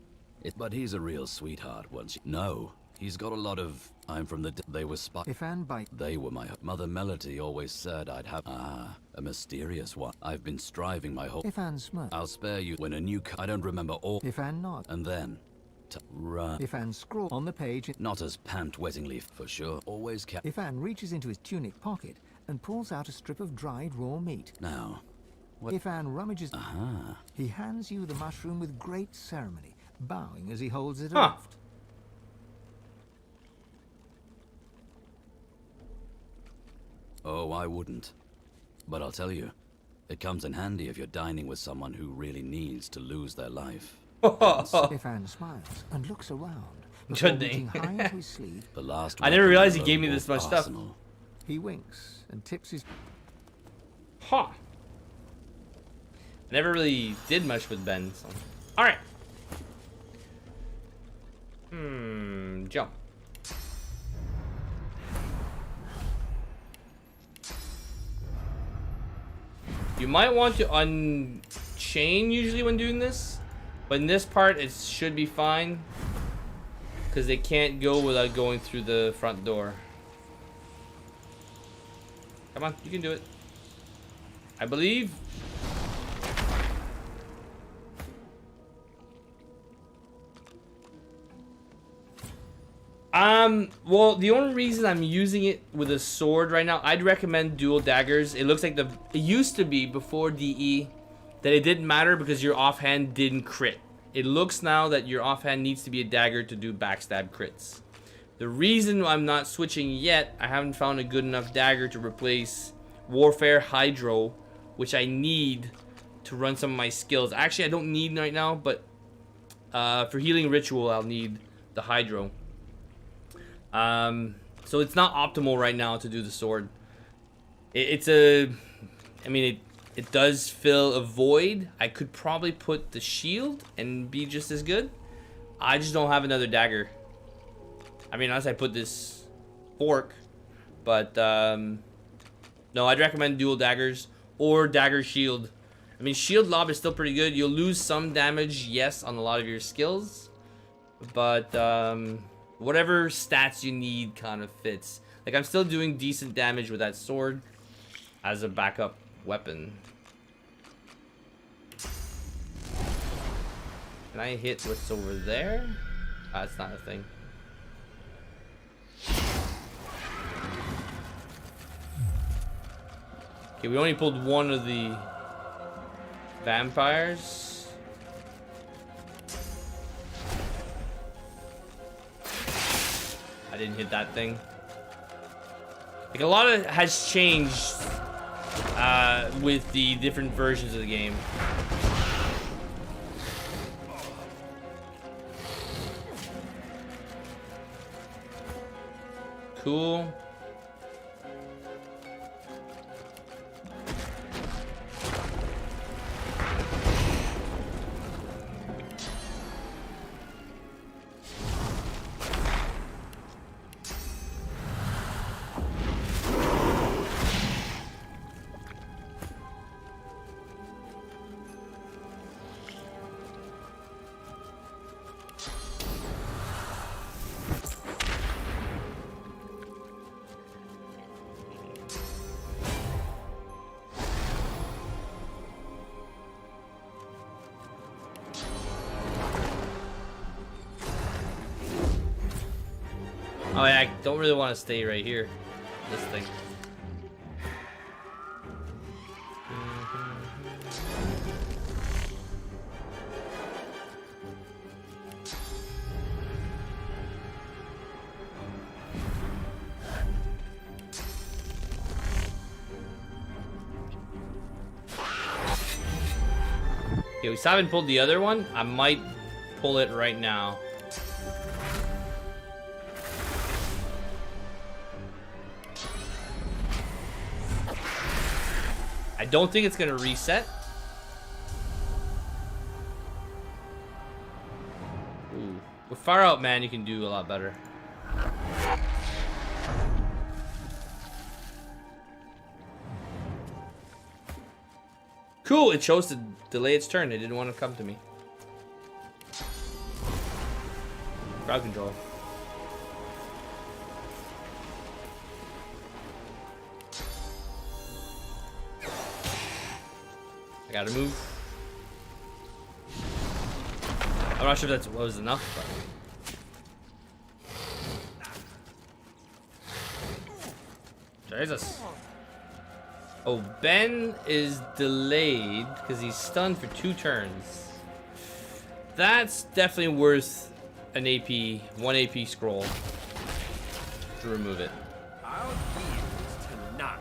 but he's a real sweetheart once you... No, he's got a lot of... I'm from the... They were spot...
If Anne bite...
They were my... Mother Melody always said I'd have... a mysterious one. I've been striving my whole...
If Anne smirk.
I'll spare you when a new... I don't remember all...
If Anne nod.
And then... Run.
If Anne scrawl on the page...
Not as pant-wettingly, for sure. Always kept...
If Anne reaches into his tunic pocket and pulls out a strip of dried raw meat.
Now... What?
If Anne rummages... He hands you the mushroom with great ceremony, bowing as he holds it aloft.
Oh, I wouldn't. But I'll tell you, it comes in handy if you're dining with someone who really needs to lose their life.
If Anne smiles and looks around, before
Good
reaching
thing.
high into his sleeve,
The last
I never
weapon
realized he
of
gave me
the
this much stuff.
arsenal.
he winks and tips his...
Huh. Never really did much with Ben, so. Alright. Jump. You might want to unchain usually when doing this, but in this part it should be fine because they can't go without going through the front door. Come on, you can do it. I believe. Well, the only reason I'm using it with a sword right now, I'd recommend dual daggers. It looks like it used to be before DE that it didn't matter because your offhand didn't crit. It looks now that your offhand needs to be a dagger to do backstab crits. The reason I'm not switching yet, I haven't found a good enough dagger to replace Warfare Hydro, which I need to run some of my skills. Actually, I don't need right now, but for Healing Ritual, I'll need the Hydro. So it's not optimal right now to do the sword. I mean, it does fill a void. I could probably put the shield and be just as good. I just don't have another dagger. I mean, unless I put this fork. But, no, I'd recommend dual daggers or dagger shield. I mean, shield lob is still pretty good. You'll lose some damage, yes, on a lot of your skills. but whatever stats you need kind of fits. Like, I'm still doing decent damage with that sword as a backup weapon. Can I hit what's over there? That's not a thing. Okay, we only pulled one of the vampires. I didn't hit that thing. Like, a lot of has changed with the different versions of the game. Cool. Oh, yeah, I don't really want to stay right here. This thing. Okay, we still haven't pulled the other one. I might pull it right now. I don't think it's gonna reset. Ooh. With Far Out Man, you can do a lot better. Cool, it chose to delay its turn. It didn't want to come to me. Crowd control. I gotta move. I'm not sure if that was enough, but... Jesus. Oh, Ben is delayed because he's stunned for 2 turns. That's definitely worth an AP, 1 AP scroll to remove it.
Our deals tonight.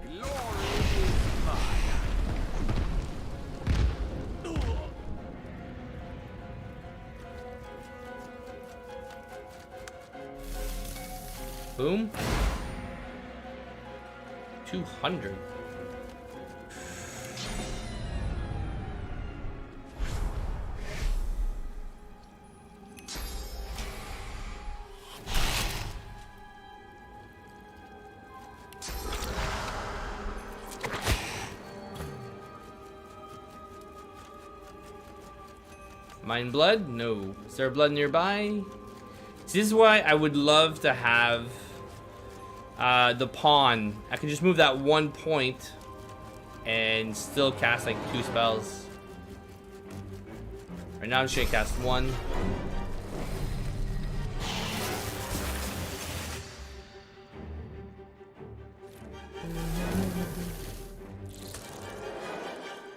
Glory is mine.
Boom. 200. Mine blood? No. Is there blood nearby? See, this is why I would love to have the pawn. I can just move that 1 point and still cast like 2 spells. Right now I'm just gonna cast 1.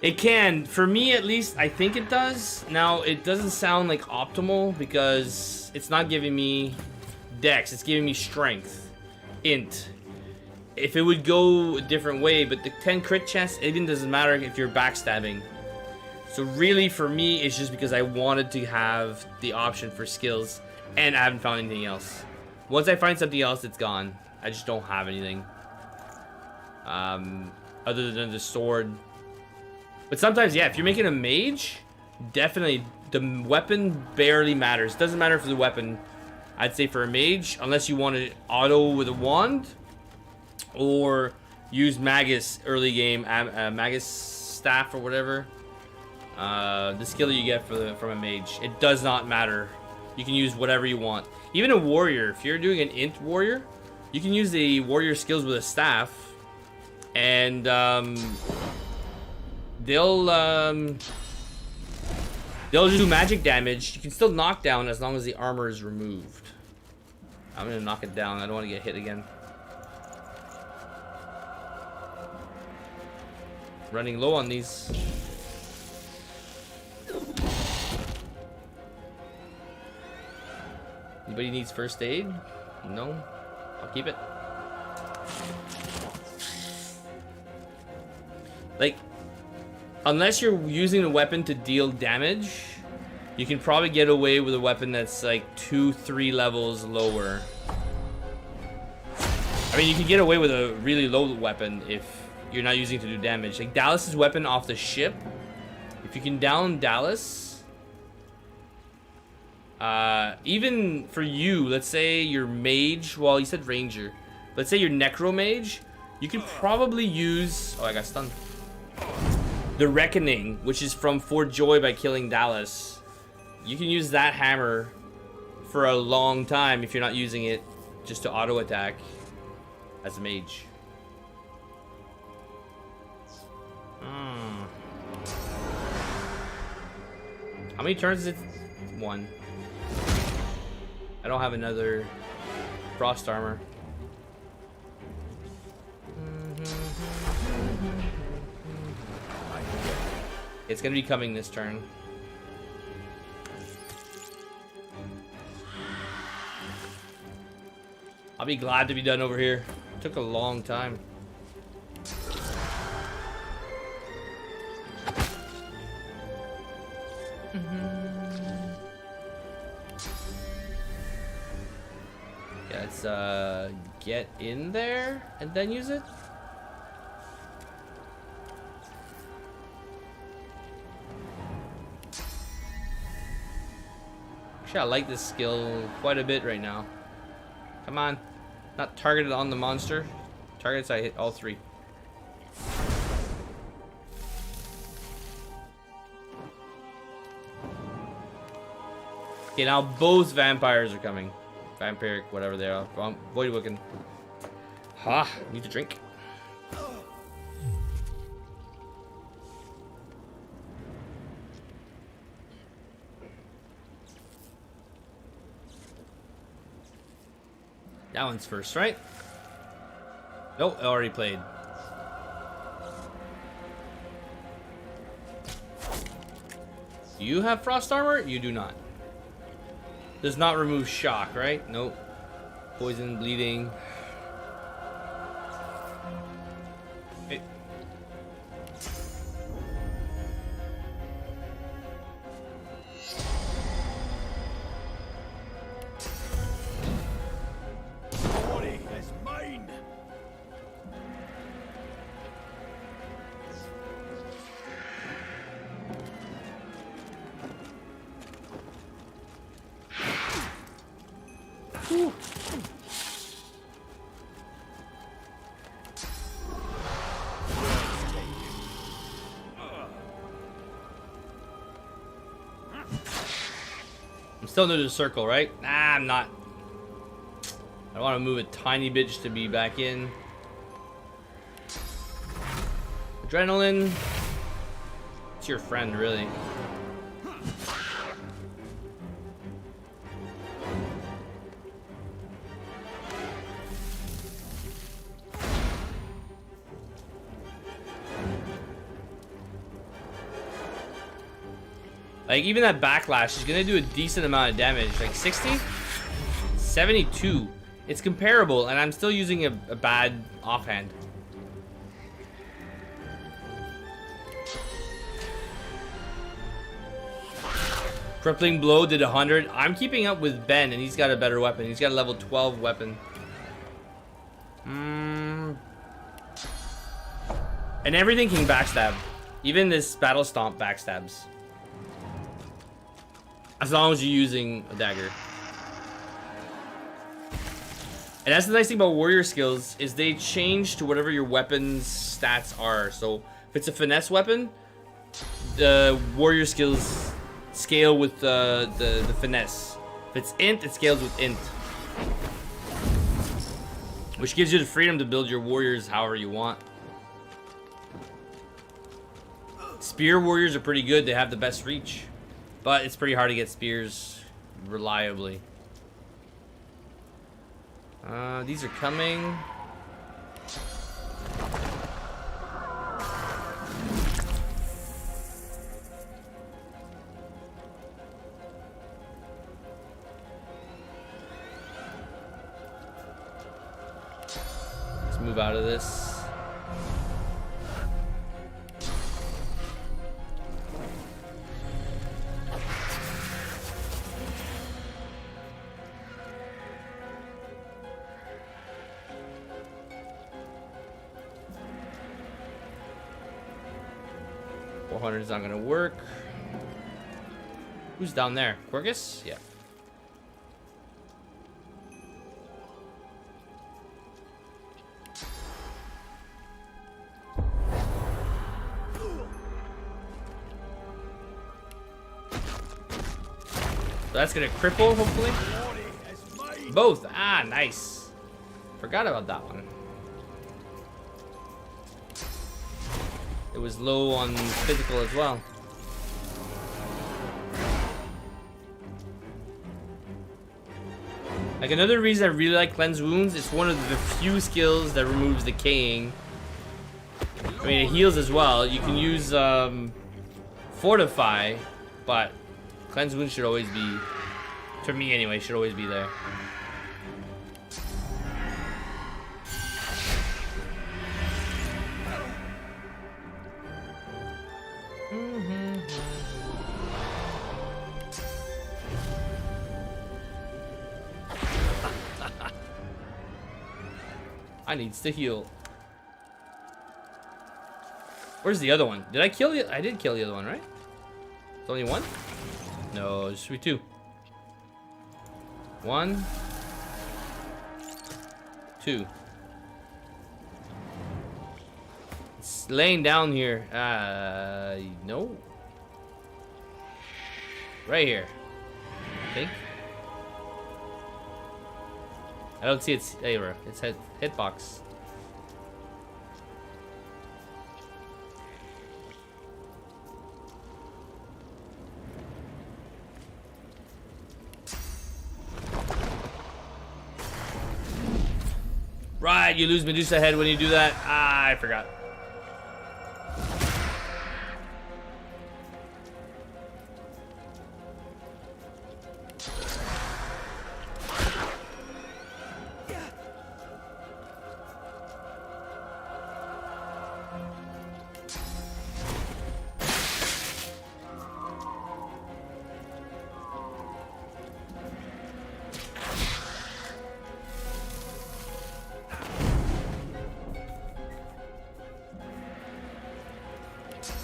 It can, for me at least, I think it does. Now, it doesn't sound like optimal because it's not giving me dex, it's giving me strength, int. If it would go a different way, but the 10 crit chance, it even doesn't matter if you're backstabbing. So really, for me, it's just because I wanted to have the option for skills, and I haven't found anything else. Once I find something else, it's gone. I just don't have anything. Other than the sword. But sometimes, yeah, if you're making a mage, definitely the weapon barely matters. Doesn't matter for the weapon. I'd say for a mage, unless you want to auto with a wand, or use Magus early game, Magus staff or whatever. The skill that you get from a mage. It does not matter. You can use whatever you want. Even a warrior. If you're doing an int warrior, you can use the warrior skills with a staff, and they'll just do magic damage. You can still knock down as long as the armor is removed. I'm gonna knock it down. I don't want to get hit again. Running low on these. Anybody needs first aid? No? I'll keep it. Like, unless you're using a weapon to deal damage, you can probably get away with a weapon that's like 2-3 levels lower. I mean, you can get away with a really low weapon if you're not using it to do damage. Like Dallas's weapon off the ship, if you can down Dallas, even for you, let's say you're mage, well, you said ranger, let's say you're necro mage, you can probably use, oh, I got stunned, the Reckoning, which is from Fort Joy by killing Dallas. You can use that hammer for a long time if you're not using it just to auto attack as a mage. How many turns is it? 1. I don't have another frost armor. It's gonna be coming this turn. I'll be glad to be done over here. Took a long time. Yeah, let's get in there and then use it. Actually, I like this skill quite a bit right now. Come on. Not targeted on the monster. Targets I hit all 3. Okay, now both vampires are coming. Vampiric, whatever they are. Voidwicking. Ha! Need to drink. That one's first, right? Nope, I already played. Do you have frost armor? You do not. Does not remove shock, right? Nope. Poison, bleeding. Okay.
Body is mine.
I'm still new to the circle, right? Nah, I'm not. I want to move a tiny bit just to be back in. Adrenaline. It's your friend, really. Like, even that backlash is gonna do a decent amount of damage. Like 60? 72. It's comparable, and I'm still using a bad offhand. Crippling Blow did 100. I'm keeping up with Ben, and he's got a better weapon. He's got a level 12 weapon. And everything can backstab. Even this Battle Stomp backstabs. As long as you're using a dagger. And that's the nice thing about warrior skills, is they change to whatever your weapon's stats are. So if it's a finesse weapon, warrior skills scale with the finesse. If it's int, it scales with int. Which gives you the freedom to build your warriors however you want. Spear warriors are pretty good. They have the best reach. But it's pretty hard to get spears reliably. These are coming. Let's move out of this. Is not gonna work. Who's down there? Quirkus? Yeah. So that's gonna cripple, hopefully. Both. Ah, nice. Forgot about that one. It was low on physical as well. Like, another reason I really like Cleanse Wounds, it's one of the few skills that removes decaying. I mean, it heals as well. You can use Fortify, but Cleanse Wounds should always be, for me anyway, should always be there. I needs to heal. Where's the other one? Did I kill the? I did kill the other one, right? It's only one? No, it should be two. 1, 2. It's laying down here. No. Right here, I think. I don't see its anywhere. Its hitbox. Right, you lose Medusa head when you do that. Ah, I forgot.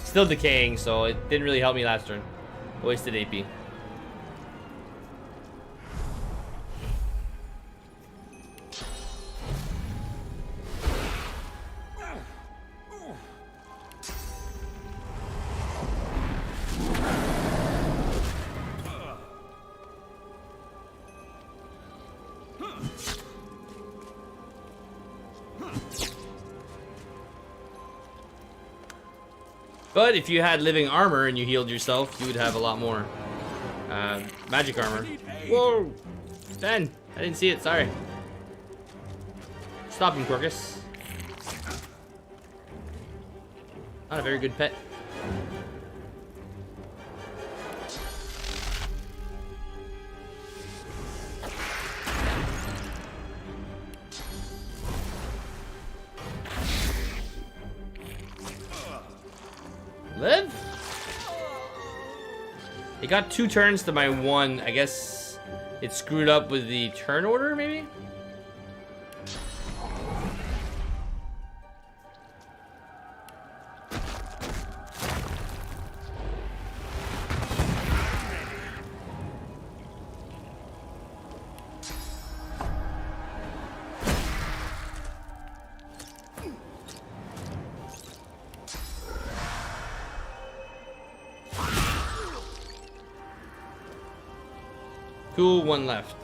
Still decaying, so it didn't really help me last turn. Wasted AP. But if you had living armor and you healed yourself, you would have a lot more magic armor. Whoa! Ben! I didn't see it, sorry. Stop him, Quirkus. Not a very good pet. Live? It got 2 turns to my 1. I guess it screwed up with the turn order, maybe? Cool, one left.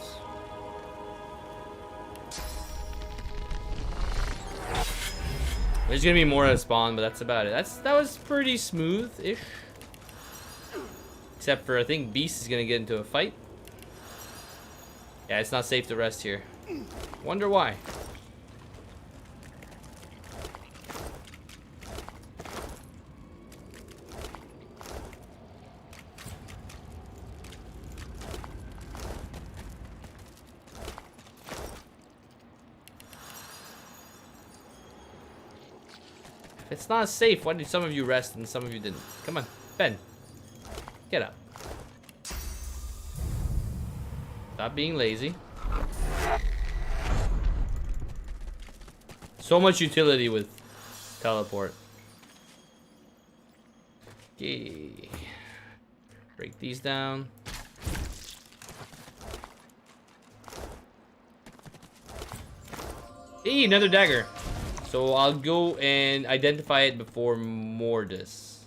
There's gonna be more at a spawn, but that's about it. That was pretty smooth-ish. Except for I think Beast is gonna get into a fight. Yeah, it's not safe to rest here. Wonder why. If it's not safe, why did some of you rest and some of you didn't? Come on, Ben. Get up. Stop being lazy. So much utility with teleport. Okay. Break these down. Hey, another dagger. So I'll go and identify it before Mortis.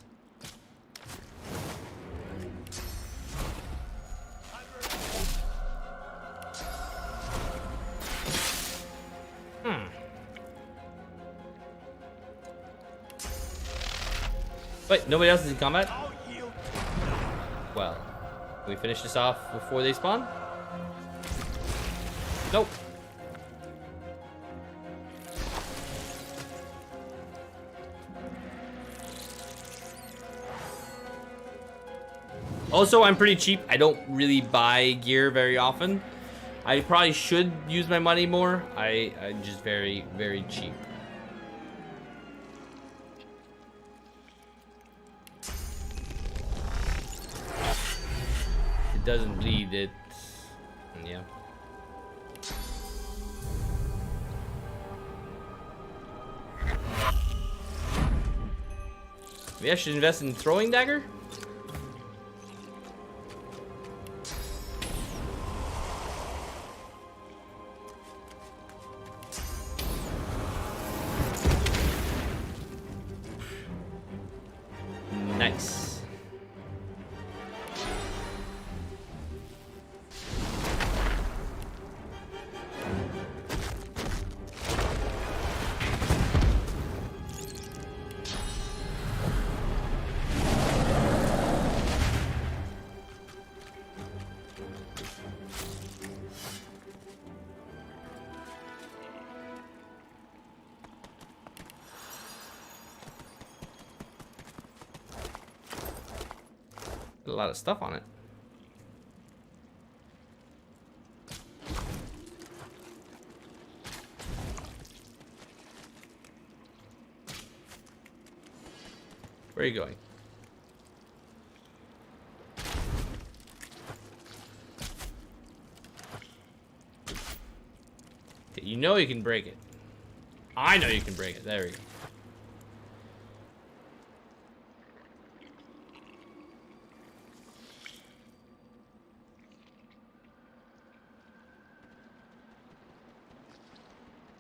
Wait, nobody else is in combat? Well, can we finish this off before they spawn? Nope. Also, I'm pretty cheap. I don't really buy gear very often. I probably should use my money more. I'm just very, very cheap. It doesn't bleed, it... yeah. Maybe I should invest in throwing dagger? Nice. A lot of stuff on it. Where are you going? Okay, you know you can break it. I know you can break it. There we go.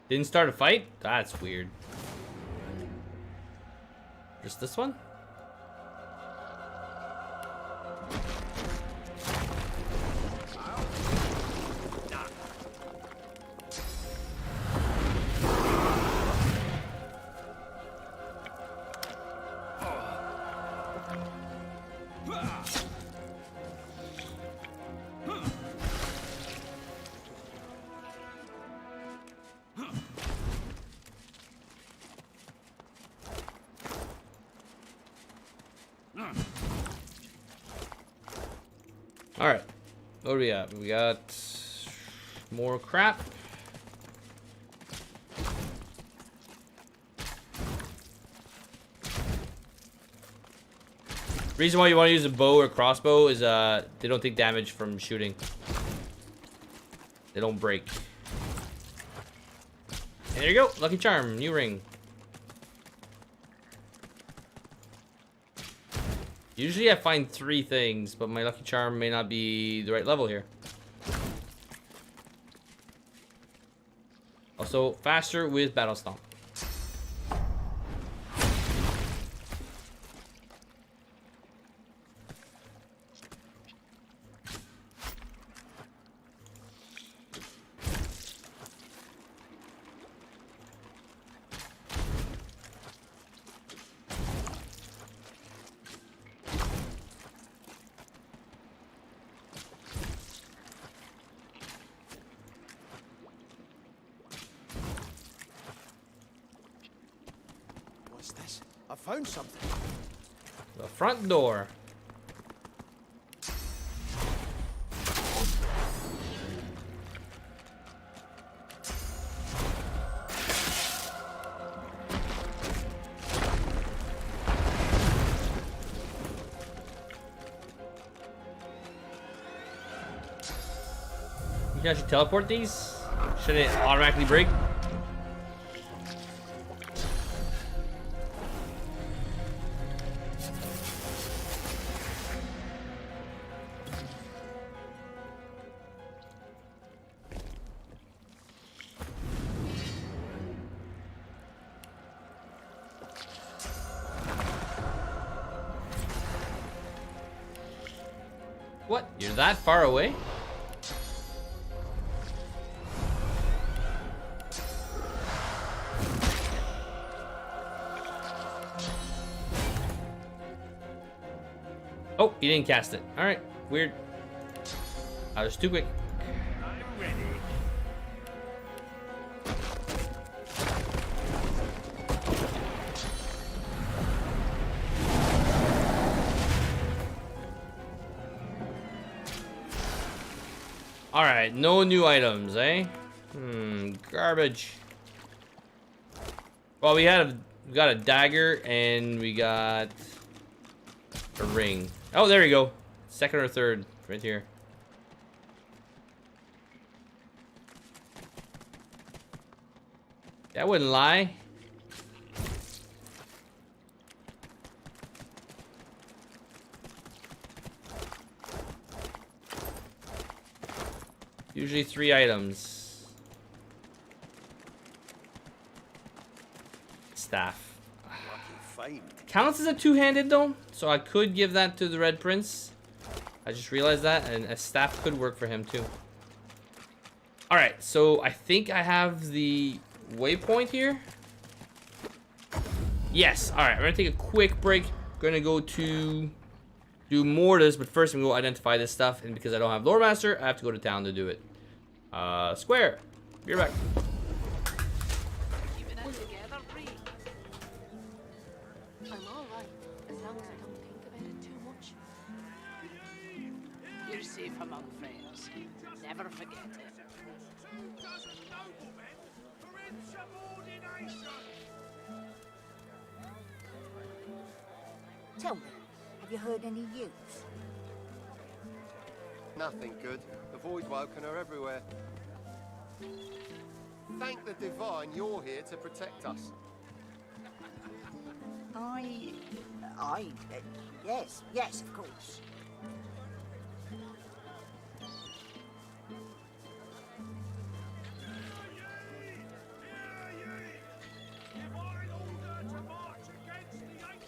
Didn't start a fight? That's weird. Just this one? Alright. What do we have? We got more crap. Reason why you want to use a bow or crossbow is they don't take damage from shooting. They don't break. And there you go. Lucky charm. New ring. Usually I find 3 things, but my lucky charm may not be the right level here. Also, faster with battle stomp.
found something.
The front door. You can actually teleport these? Should it automatically break? What? You're that far away? Oh, you didn't cast it. Alright, weird. I was too quick.
I'm ready.
Alright, no new items, eh? Garbage. Well, we got a dagger and we got a ring. Oh, there we go. Second or third, right here. That wouldn't lie. Usually 3 items. Staff. Counts as a two-handed though, so I could give that to the Red Prince. I just realized that, and a staff could work for him too. Alright, so I think I have the waypoint here. Yes, alright, we're gonna take a quick break. Gonna go to do more of this, but first I'm gonna go identify this stuff, and because I don't have Lore Master, I have to go to town to do it. Square. Be right back.
I'm alright, as long as I don't think about it too much. You're safe among friends. Never forget it.
Tell me, have you heard any news?
Nothing good. The Voidwoken are everywhere. Thank the Divine you're here to protect us.
Yes, of course.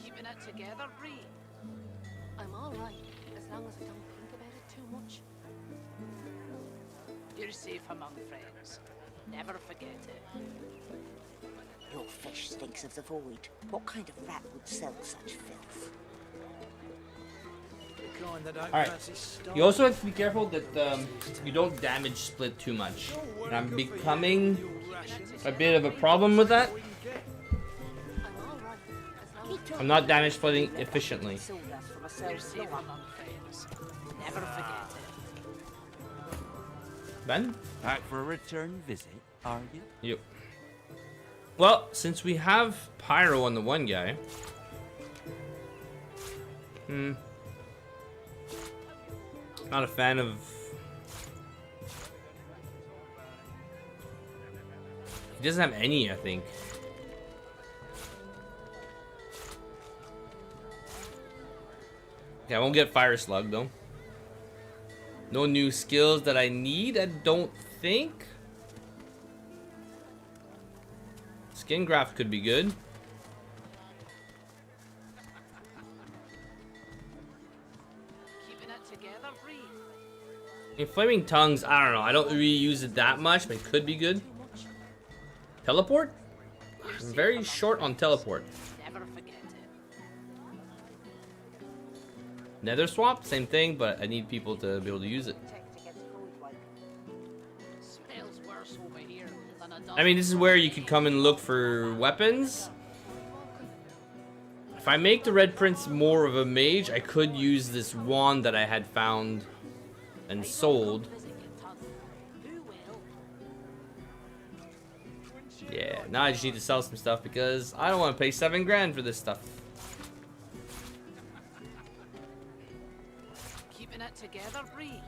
Keeping it together, Bree. I'm alright, as long as I don't think about it too much. You're safe among friends. Never forget it.
Your fish stinks of the void. What kind of rat would sell such filth?
Alright. You also have to be careful that you don't damage split too much. And I'm becoming a bit of a problem with that.
I'm alright, as long as
I'm not damage splitting efficiently.
you're safe among friends. Never forget it.
Ben?
Back for a return visit, are you?
Yep. Well, since we have Pyro on the one guy. Not a fan of. He doesn't have any, I think. Okay, I won't get Fire Slug though. No new skills that I need, I don't think. Skin Graft could be good.
Keeping it together, Bree.
In Flaming Tongues, I don't know. I don't really use it that much, but it could be good. Teleport? I'm very short on teleport.
Never forget it.
Nether Swap, same thing, but I need people to be able to use it.
Smells worse over here than a
I mean, this is where you could come and look for weapons. If I make the Red Prince more of a mage, I could use this wand that I had found and sold. Yeah, now I just need to sell some stuff because I don't want to pay 7 grand for this stuff.
Keeping it together, Bree.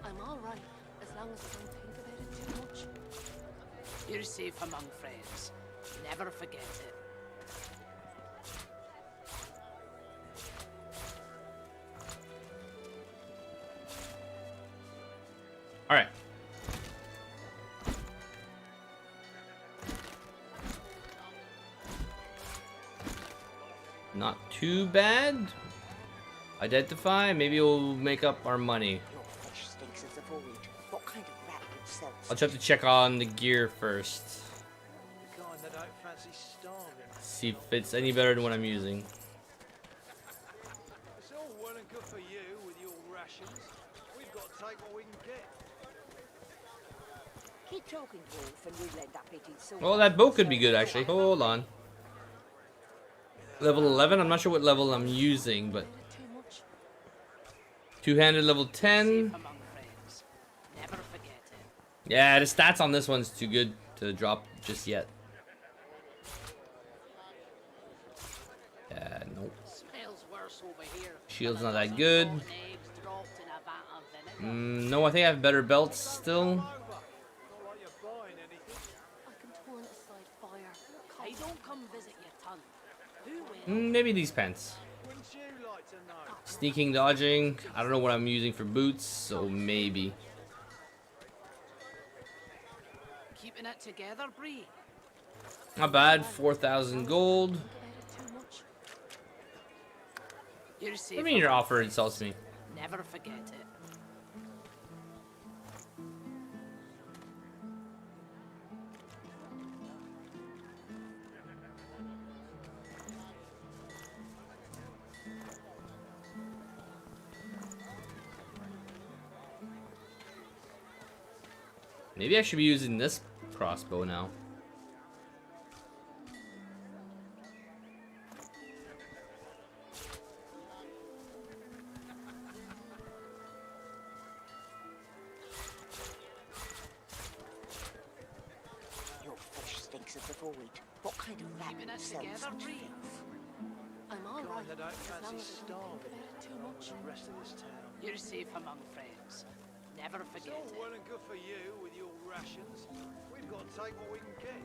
I'm all right as long as I don't think about it too much. You're safe among friends. Never forget it.
All right. Not too bad. Identify. Maybe we'll make up our money.
Your fish stinks of the void. What kind of rat would sell?
I'll just have to check on the gear first.
The kind that don't fancy starving.
See if it's any better than what I'm using.
It's all well and good for you with your rations. We've got to take what we can get.
Keep talking, Wolf, and we'll end up eating so.
Well, that bow could be good actually. Hold on. Level 11. I'm not sure what level I'm using, but two-handed level 10. Yeah, the stats on this one's too good to drop just yet. Yeah, nope. Shield's not that good. No, I think I have better belts still. Maybe these pants. Sneaking, dodging. I don't know what I'm using for boots, so maybe.
Keeping it together, Bree.
Not bad. 4,000 gold. I mean, your offer insults me.
Never forget it.
Maybe I should be using this crossbow now.
Your fish stinks of the void. What kind of rat would sell such filth?
I'm all right
That don't
as long
fancy
as I don't
starving.
think about it too much.
The rest of this town.
You're safe among friends. Never
It's
forget
all
it.
well and good for you with your rations. We've got to take what we can get.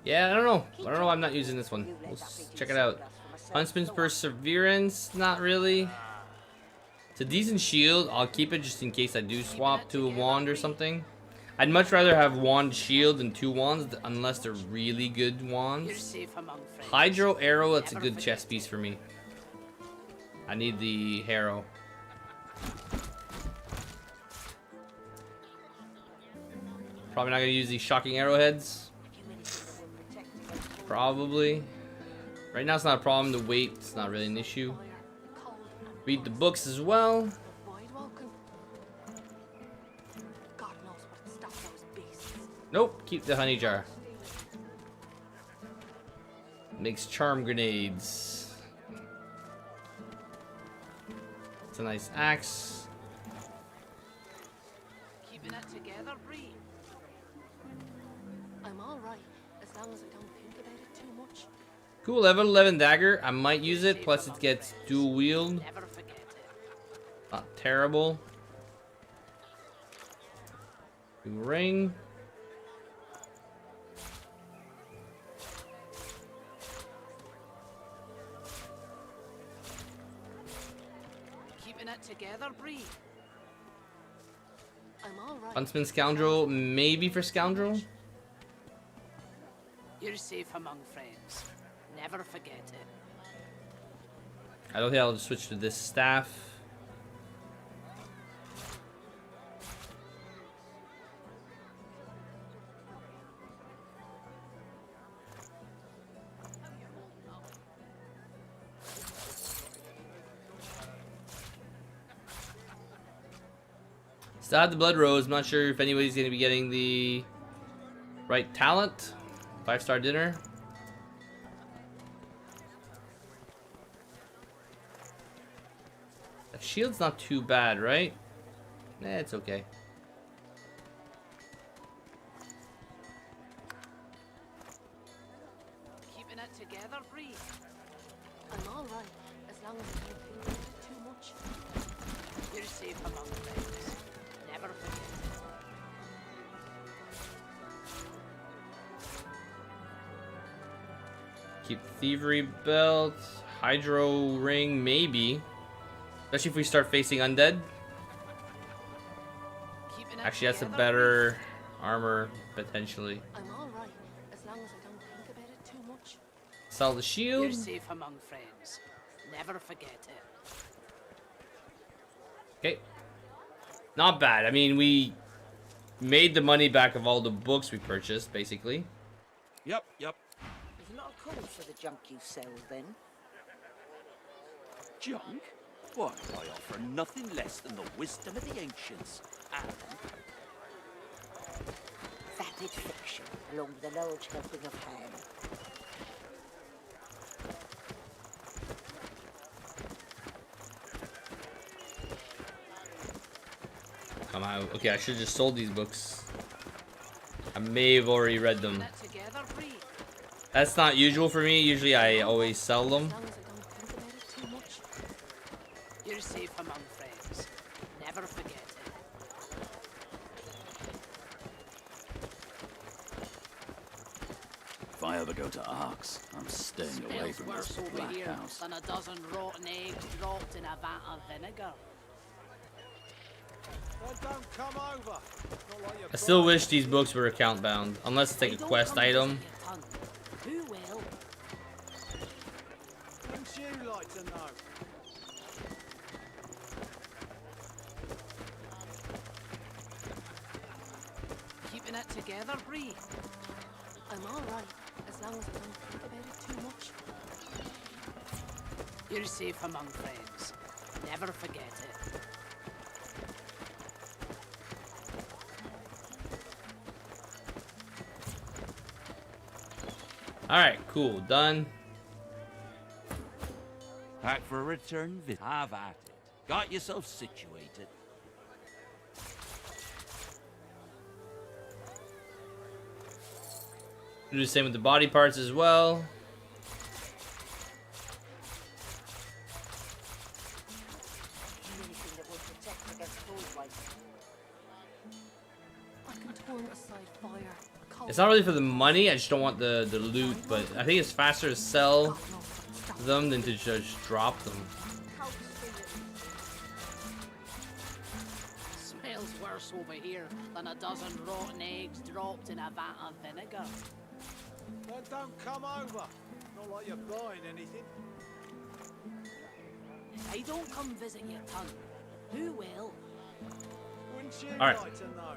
Yeah, I don't know. I don't know why I'm not using this one. We'll check it out. Huntsman's Perseverance, not really. It's a decent shield. I'll keep it just in case I do swap to a wand or something. I'd much rather have wand shield than 2 wands, unless they're really good
You're
wands.
safe among friends.
Hydro arrow, that's a good chest piece for me. I need the harrow. Probably not gonna use these shocking arrowheads. Probably. Right now it's not a problem. The weight, it's not really an issue. Read the books as well.
Avoid walking. God knows what stuff those beasts.
Nope, keep the honey jar. Makes charm grenades. It's a nice axe.
Keeping it together, Bree. I'm all right as long as I don't think about it too much.
Cool, level 11 dagger. I might use it, plus it gets dual wield.
Never forget it.
Not terrible. New ring.
Keeping it together, Bree. I'm all right.
Huntsman Scoundrel, maybe for Scoundrel.
You're safe among friends. Never forget it.
I don't think I'll just switch to this staff. Still have the Blood Rose. I'm not sure if anybody's going to be getting the right talent. 5-star dinner. shield's not too bad, right? Eh, it's okay.
Keeping it together, Bree. I'm all right, as long as I don't think about it too much. You're safe among friends. Never forget it.
Keep thievery belt, hydro ring, maybe. Especially if we start facing undead. Actually, that's a better armor potentially.
I'm all right, as long as I don't think about it too much.
Sell the shield.
You're safe among friends. Never forget it.
Okay. Not bad. I mean, we made the money back of all the books we purchased, basically.
Yep.
There's a lot of call for the junk you sell, then.
Junk? Why, I offer nothing less than the wisdom of the ancients. And
Vapid fiction, along with a large helping of ham.
Come on. Okay, I should have just sold these books. I may have already read them. That's not usual for me. Usually I always sell them.
You're safe among friends. Never forget it.
If I ever go to Arx, I'm staying away
Smells
from
worse
this
over
black
here
house.
than a dozen rotten eggs dropped in a vat of vinegar.
Well, don't come over. Not like you're
I still
buying
wish these books were account bound. Unless it's like a quest item.
Who will?
Wouldn't you like to know?
Keeping it together, Bree. I'm all right, as long as I don't think about it too much. You're safe among friends. Never forget it.
Alright, cool. Done.
back for a return visit. Have at it. Got yourself situated.
Do the same with the body parts as well.
Anything that will protect against cold waste.
I can turn aside fire.
It's not really for the money, I just don't want the loot, but I think it's faster to sell them than to just drop them.
Smells worse over here than a dozen rotten eggs dropped in a vat of vinegar.
Well, don't come over. Not like you're buying anything.
If I don't come visit your tongue, who will?
Wouldn't you
All right.
like to know?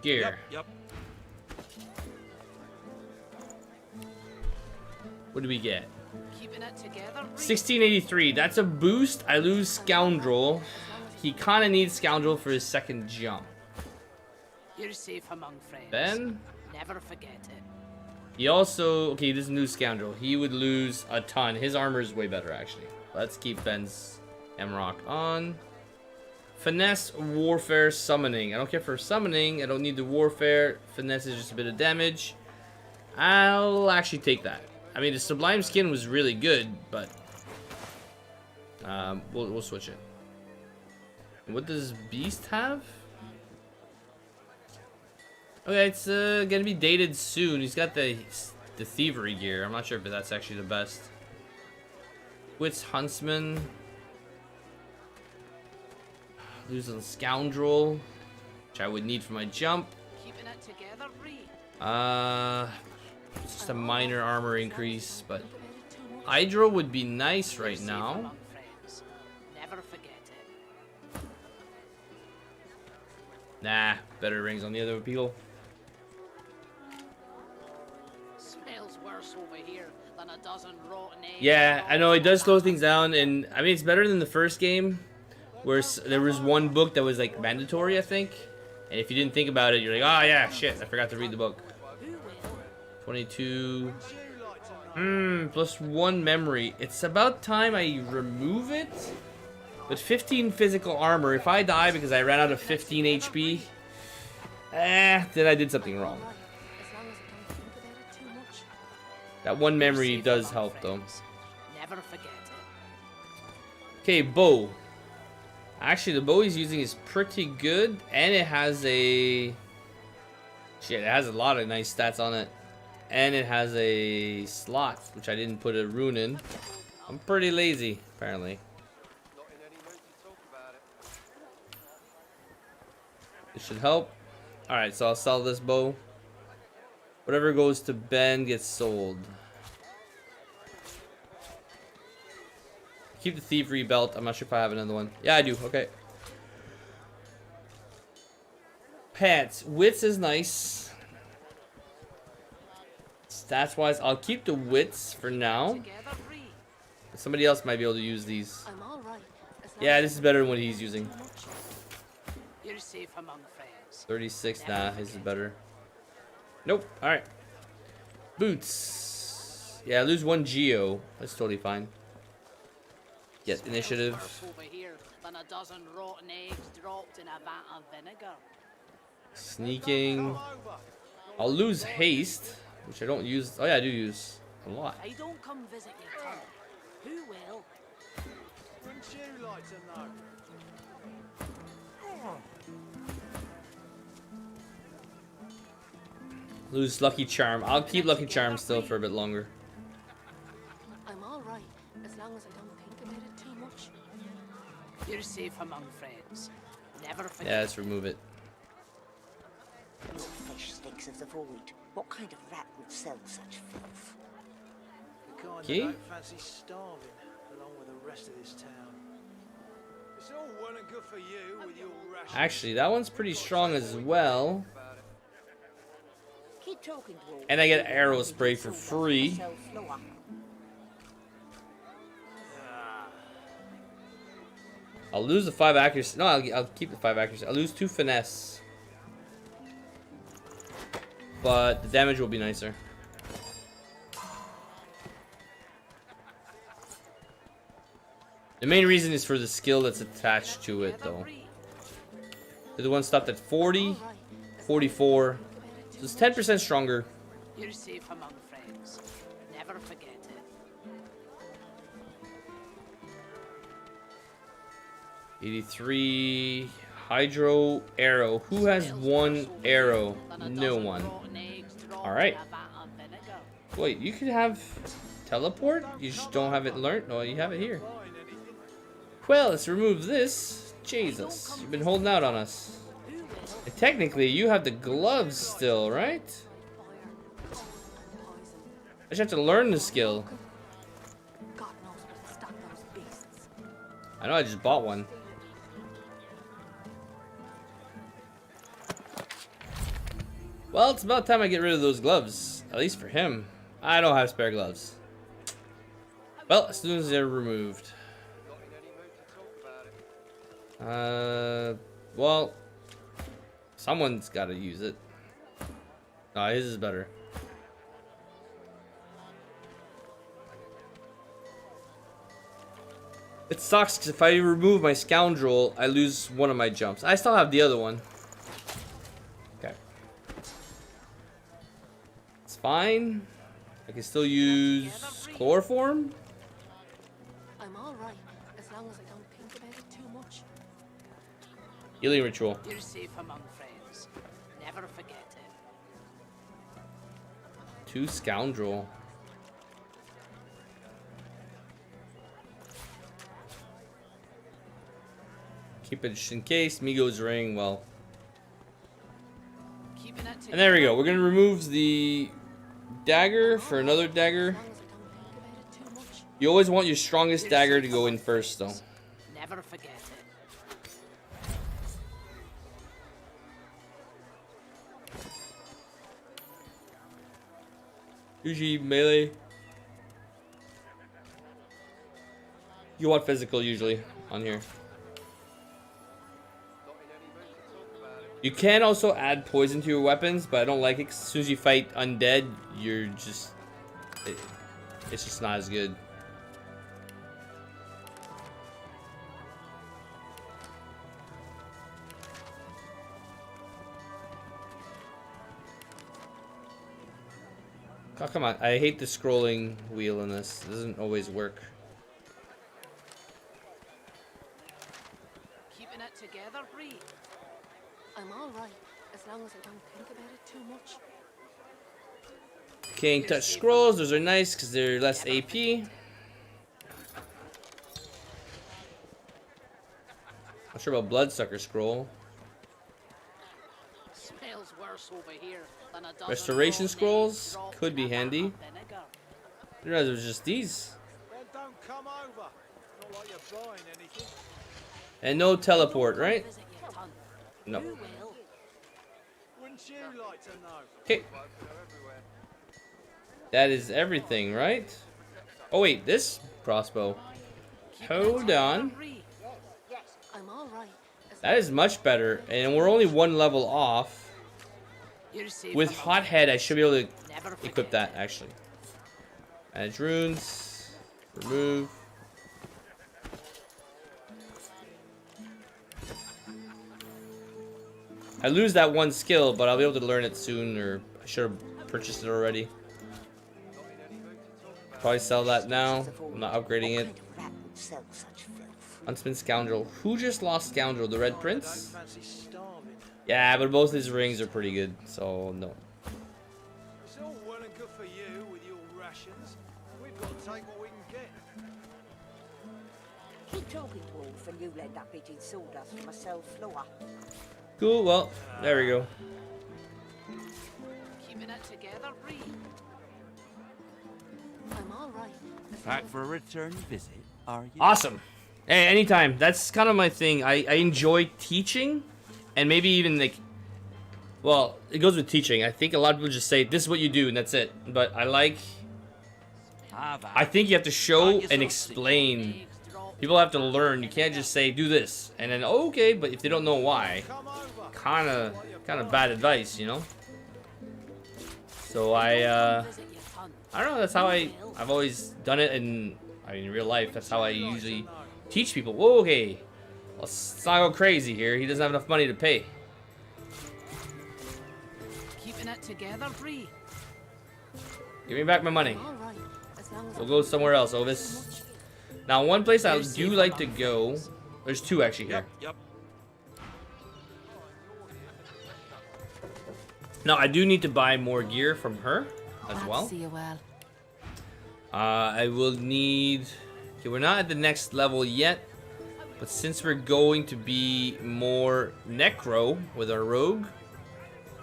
Gear.
Yep.
What do we get?
Keeping it together.
1683. That's a boost. I lose Scoundrel. He kind of needs Scoundrel for his second jump.
You're safe among friends.
Ben?
Never forget it.
He also... Okay, he doesn't lose Scoundrel. He would lose a ton. His armor is way better, actually. Let's keep Ben's M-Rock on. Finesse, Warfare, Summoning. I don't care for summoning. I don't need the Warfare. Finesse is just a bit of damage. I'll actually take that. I mean, the Sublime Skin was really good, but... we'll switch it. What does Beast have? Okay, it's gonna be dated soon. He's got the thievery gear. I'm not sure if that's actually the best. Wit's Huntsman. Losing Scoundrel, which I would need for my jump.
Keeping it together, Bree.
It's just a minor armor increase, but Hydro would be nice right now.
Never forget it.
Nah, better rings on the other people.
Smells worse over here than a dozen rotten eggs.
Yeah, I know it does slow things down, and I mean it's better than the first game, where there was one book that was like mandatory, I think, and if you didn't think about it, you're like, oh yeah, shit, I forgot to read the book. 22. plus 1 memory. It's about time I remove it. But With 15 physical armor, if I die because I ran out of 15 HP, then I did something wrong. That one memory does help, though.
Never forget it.
Okay, bow. Actually, the bow he's using is pretty good, and it has a... Shit, it has a lot of nice stats on it. And it has a slot, which I didn't put a rune in. I'm pretty lazy, apparently. This should help. Alright, so I'll sell this bow. Whatever goes to Ben gets sold. Keep the thievery belt. I'm not sure if I have another one. Yeah, I do. Okay. Pants. Wits is nice. Stats wise, I'll keep the wits for now. Somebody else might be able to use these. Yeah, this is better than what he's using.
You're safe among friends.
36. Nah, his is better. Nope. Alright. Boots. Yeah, I lose 1 geo. That's totally fine. Get initiative.
Over here than a dozen rotten eggs dropped in a vat of vinegar.
Sneaking. I'll lose haste, which I don't use. Oh yeah, I do use a lot.
I don't come visit your tunnel. Who will?
Wouldn't you like to know?
Lose lucky charm. I'll keep lucky charm still for a bit longer.
I'm all right as long as I don't think about it too much. You're safe among friends. Never forget.
Yeah, let's remove it.
Your fish stinks of the void. What kind of rat would sell such filth?
The kind
Okay.
that don't fancy starving, along with the rest of this town. It's all well and good for you with your rations.
Actually, that one's pretty strong as well.
Keep talking to all
And I get arrow spray for free. I'll lose the 5 accuracy. No, I'll keep the 5 accuracy. I'll lose 2 finesse. But the damage will be nicer. The main reason is for the skill that's attached to it, though. The one stopped at 40, 44. So it's 10% stronger.
You're safe among friends. Never forget it.
83 hydro arrow. Who has 1 arrow? No one. Alright. Wait, you could have teleport? You just don't have it learned? No, you have it here. Well, let's remove this. Jesus, you've been holding out on us. And technically, you have the gloves still, right? I just have to learn the skill. I know I just bought one. Well, it's about time I get rid of those gloves. At least for him. I don't have spare gloves. Well, as soon as they're removed. Well, someone's got to use it. No, his is better. It sucks because if I remove my scoundrel, I lose one of my jumps. I still have the other one. Okay. It's fine. I can still use chloroform.
I'm all right as long as I don't think about it too much.
Healing ritual.
You're safe among friends. Never forget it.
2 scoundrel. Keep it just in case. Migo's ring, well. And there we go. We're going to remove the dagger for another dagger. You always want your strongest dagger to go in first, though.
Never forget it.
Usually melee. You want physical usually on here. You can also add poison to your weapons, but I don't like it 'cause as soon as you fight undead, you're just... it's just not as good. Oh, come on. I hate the scrolling wheel in this. It doesn't always work.
Keeping it together, Bree. I'm all right, as long as I don't think about it too much.
Can't touch scrolls. Those are nice because they're less AP. Not sure about Bloodsucker Scroll.
Smells worse over here than a dozen
Restoration
raw
Scrolls
eggs
could be
dropped in a
handy.
vat of vinegar.
I didn't realize it was just these.
Then don't come over. Not like you're buying anything.
And no teleport, right?
Visit your ton.
No.
Who will?
Wouldn't you like to know?
Okay. That is everything, right? Oh wait, this crossbow. Hold on.
I'm all right.
That is much better, and we're only one level off.
You're safe
With
among
Hothead, I should be able to
Never forget
equip that, actually. Manage runes. Remove. I lose that one skill, but I'll be able to learn it soon, or I should have purchased it already. Probably sell that now. I'm not upgrading it. Huntsman Scoundrel. Who just lost Scoundrel? The Red Prince? Yeah, but both his rings are pretty good, so no.
It's all well and good for you with your rations. We've got to take what we can get.
Keep talking to Wolf and you let that bit in sawdust from a cell floor.
Cool, well, there we go.
keeping it together, Bree. I'm all right.
Back for a return visit, are you?
Awesome. Hey, anytime. That's kind of my thing. I enjoy teaching, and maybe even like, well, it goes with teaching. I think a lot of people just say, this is what you do, and that's it. But I think you have to show and explain. People have to learn. You can't just say, do this, and then, oh, okay, but if they don't know why, kind of bad advice, you know? So I don't know, that's how I've always done it in real life. That's how I usually teach people. Whoa, okay, let's not go crazy here. He doesn't have enough money to pay.
Keeping it together, Bree.
Give me back my money.
All right, as long as
We'll go somewhere else, Ovis. Now, one place I do like to go. There's two actually here.
Yep.
Now, I do need to buy more gear from her as well.
See you well.
I will need... Okay, we're not at the next level yet. But since we're going to be more Necro with our Rogue,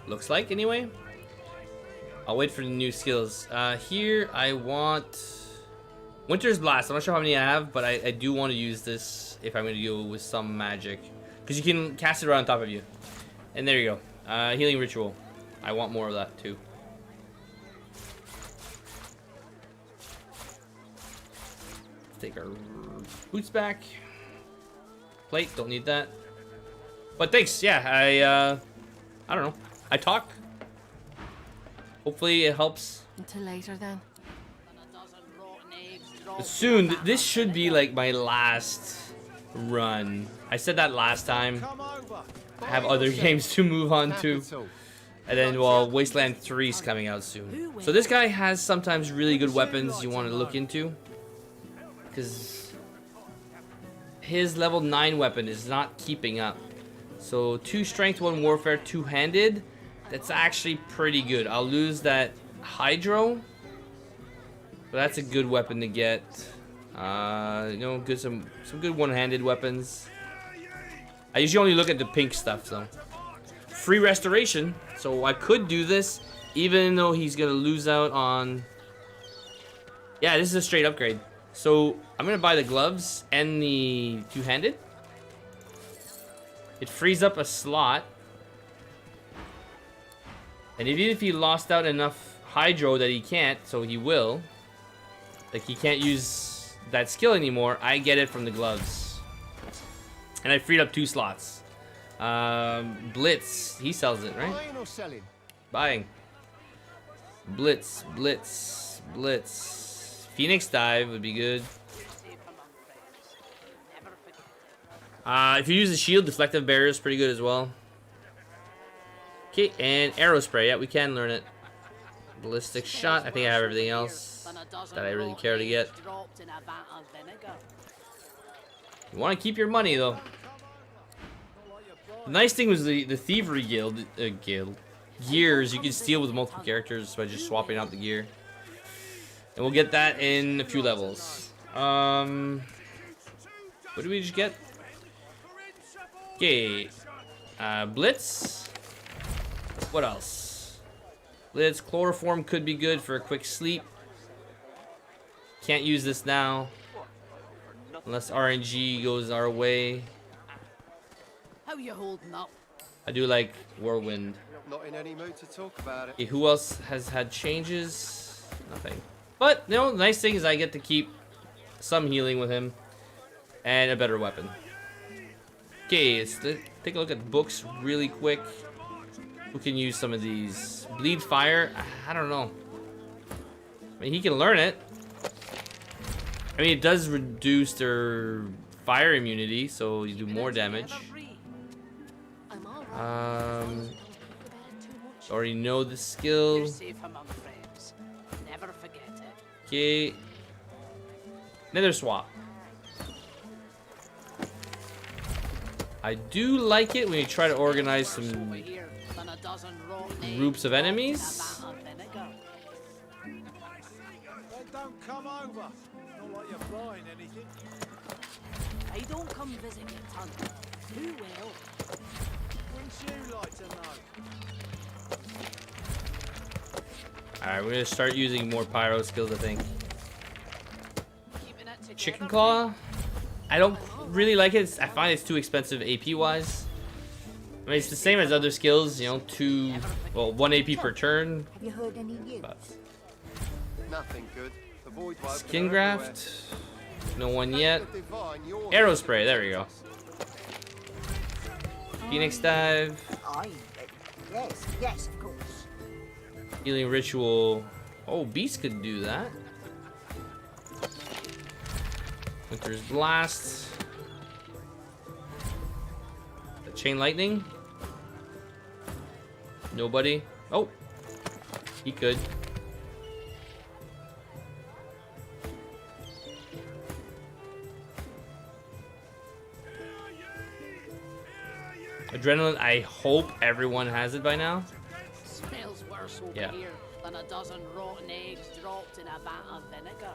looks like anyway, I'll wait for the new skills. Here, I want... Winter's Blast. I'm not sure how many I have, but I do want to use this if I'm going to go with some magic. Because you can cast it right on top of you. And there you go. Healing Ritual. I want more of that too. Let's take our boots back. Plate, don't need that. But thanks, yeah, I don't know. I talk. Hopefully it helps.
Until later then.
But soon, this should be like my last run. I said that last time. I have other games to move on to. And then, well, Wasteland 3 is coming out soon. So this guy has sometimes really good weapons you want to look into. Because his level 9 weapon is not keeping up. So 2 strength, 1 warfare, 2-handed. That's actually pretty good. I'll lose that Hydro. But that's a good weapon to get. You know, some good one-handed weapons. I usually only look at the pink stuff, though. Free restoration, so I could do this, even though he's gonna lose out on... Yeah, this is a straight upgrade. So, I'm gonna buy the gloves and the two-handed. It frees up a slot. And even if he lost out enough Hydro that he can't, so he will... Like, he can't use that skill anymore. I get it from the gloves. And I freed up 2 slots. Blitz. He sells it, right?
Buying or selling?
Buying. Blitz. Blitz. Blitz. Phoenix Dive would be good. If you use the shield, Deflective Barrier is pretty good as well. Okay, and Arrow Spray. Yeah, we can learn it. Ballistic shot. I think I have everything else that I really care to get. You want to keep your money though. The nice thing was the thievery gears you can steal with multiple characters by just swapping out the gear. And we'll get that in a few levels. What did we just get? Okay. Blitz. What else? Blitz. Chloroform could be good for a quick sleep. Can't use this now. Unless RNG goes our way.
How you holding up?
I do like Whirlwind.
Not in any mood to talk about it.
Okay, who else has had changes? Nothing. But, you know, the nice thing is I get to keep some healing with him. And a better weapon. Okay, let's take a look at books really quick. Who can use some of these? Bleed Fire? I don't know. I mean, he can learn it. I mean, it does reduce their fire immunity, so you do more damage. Already know the skill. Okay. Nether swap. I do like it when you try to organize some groups of enemies.
Don't come over. Not like you're buying anything.
I don't come visit your ton. Who will?
Wouldn't you like to know?
Alright, we're gonna start using more pyro skills, I think. Chicken Claw? I don't really like it. I find it's too expensive AP wise. I mean, it's the same as other skills, you know, 1 AP per turn.
Have you heard any news?
But
Nothing good. Avoid
Skin Graft? No one yet. Arrow Spray, there we go. Phoenix Dive.
Yes, of course.
Healing Ritual. Oh, Beast could do that. Winter's Blast. The Chain Lightning. Nobody. Oh, he could. Adrenaline, I hope everyone has it by now.
Smells worse over here than a dozen rotten eggs dropped in a vat of vinegar.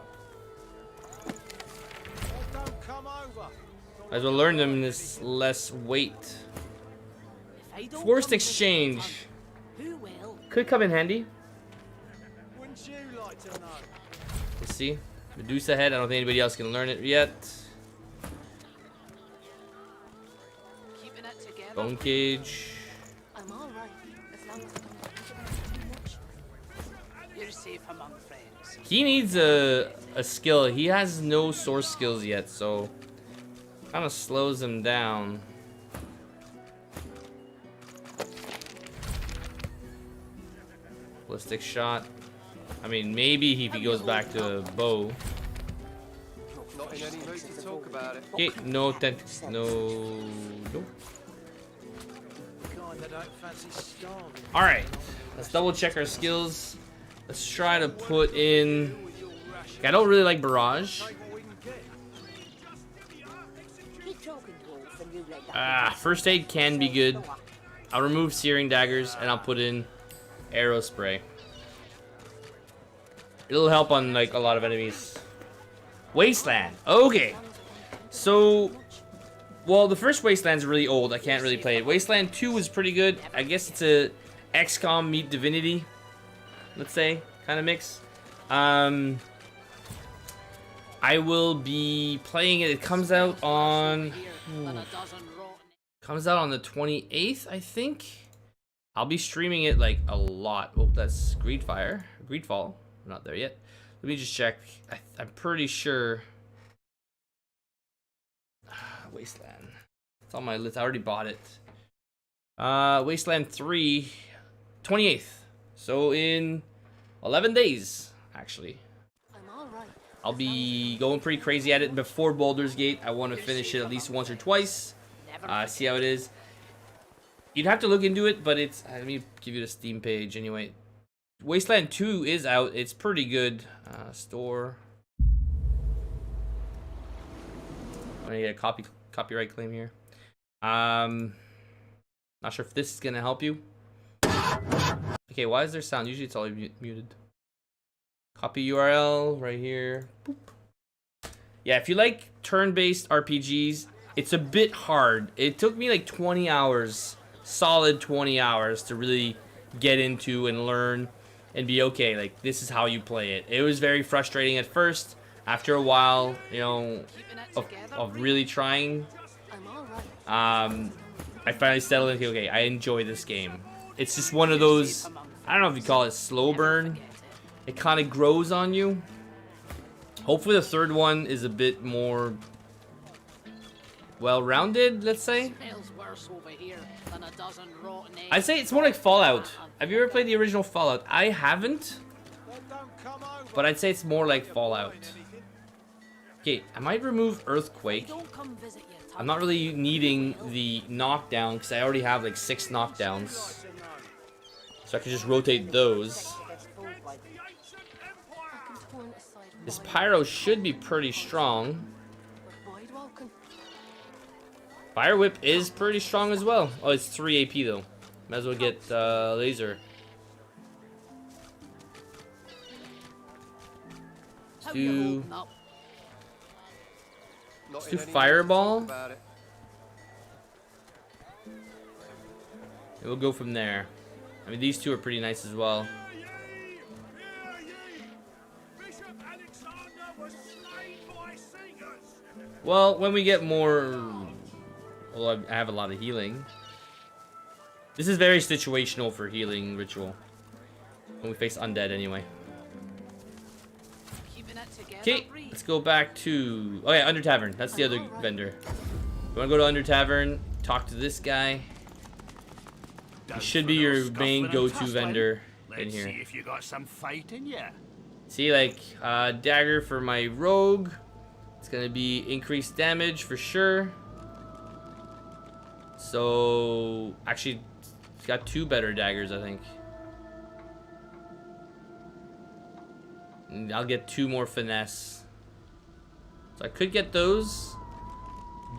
Don't come over.
As we'll learn them, this less weight. Forced exchange
Who will?
could come in handy.
Wouldn't you like to know?
Let's see. Medusa head. I don't think anybody else can learn it yet.
Keeping it together.
Bone cage.
I'm all right as long as I don't think about it too much. You're safe among friends.
He needs a skill. He has no source skills yet, so kind of slows him down. Ballistic shot. I mean, maybe if he goes back to a bow.
Not in any mood to talk about it.
Okay, no.
Kind that don't fancy starving.
All right, let's double check our skills. Let's try to put in. I don't really like barrage. First aid can be good. I'll remove searing daggers and I'll put in arrow spray. It'll help on like a lot of enemies. Wasteland. Okay. So, well, the first Wasteland's really old. I can't really play it. Wasteland 2 was pretty good. I guess it's a XCOM meet Divinity, let's say, kind of mix. I will be playing it. It comes out on the 28th, I think. I'll be streaming it like a lot. Oh, that's Greedfall. I'm not there yet. Let me just check. I'm pretty sure. Wasteland. It's on my list. I already bought it. Wasteland 3, 28th. So in 11 days, actually. I'll be going pretty crazy at it before Baldur's Gate. I want to finish it at least once or twice. See how it is. You'd have to look into it, but it's... let me give you the Steam page anyway. Wasteland 2 is out. It's pretty good. Store. I'm gonna get a copyright claim here. Not sure if this is gonna help you. Okay, why is there sound? Usually it's all muted. Copy URL right here. Boop. Yeah, if you like turn-based RPGs, it's a bit hard. It took me like 20 hours, solid 20 hours to really get into and learn and be okay. Like, this is how you play it. It was very frustrating at first. After a while, you know, of really trying, I finally settled into, okay, I enjoy this game. It's just one of those, I don't know if you call it slow burn. It kind of grows on you. Hopefully the third one is a bit more well-rounded, let's say. I'd say it's more like Fallout. Have you ever played the original Fallout? I haven't, but I'd say it's more like Fallout. Okay, I might remove Earthquake. I'm not really needing the knockdown because I already have like 6 knockdowns. So I can just rotate those. This Pyro should be pretty strong. Fire Whip is pretty strong as well. Oh, it's 3 AP though. Might as well get Laser. Let's do Fireball. And we'll go from there. I mean, these two are pretty nice as well. Well, when we get more... Well, I have a lot of healing. This is very situational for healing ritual. When we face undead anyway. Okay, let's go back to... Oh yeah, Under Tavern. That's the other vendor. You wanna go to Under Tavern, talk to this guy. He should be your main go-to vendor in here.
See if you got some fight in you.
See, like, dagger for my rogue. It's gonna be increased damage for sure. So, actually, it's got 2 better daggers, I think. And I'll get 2 more finesse. So I could get those.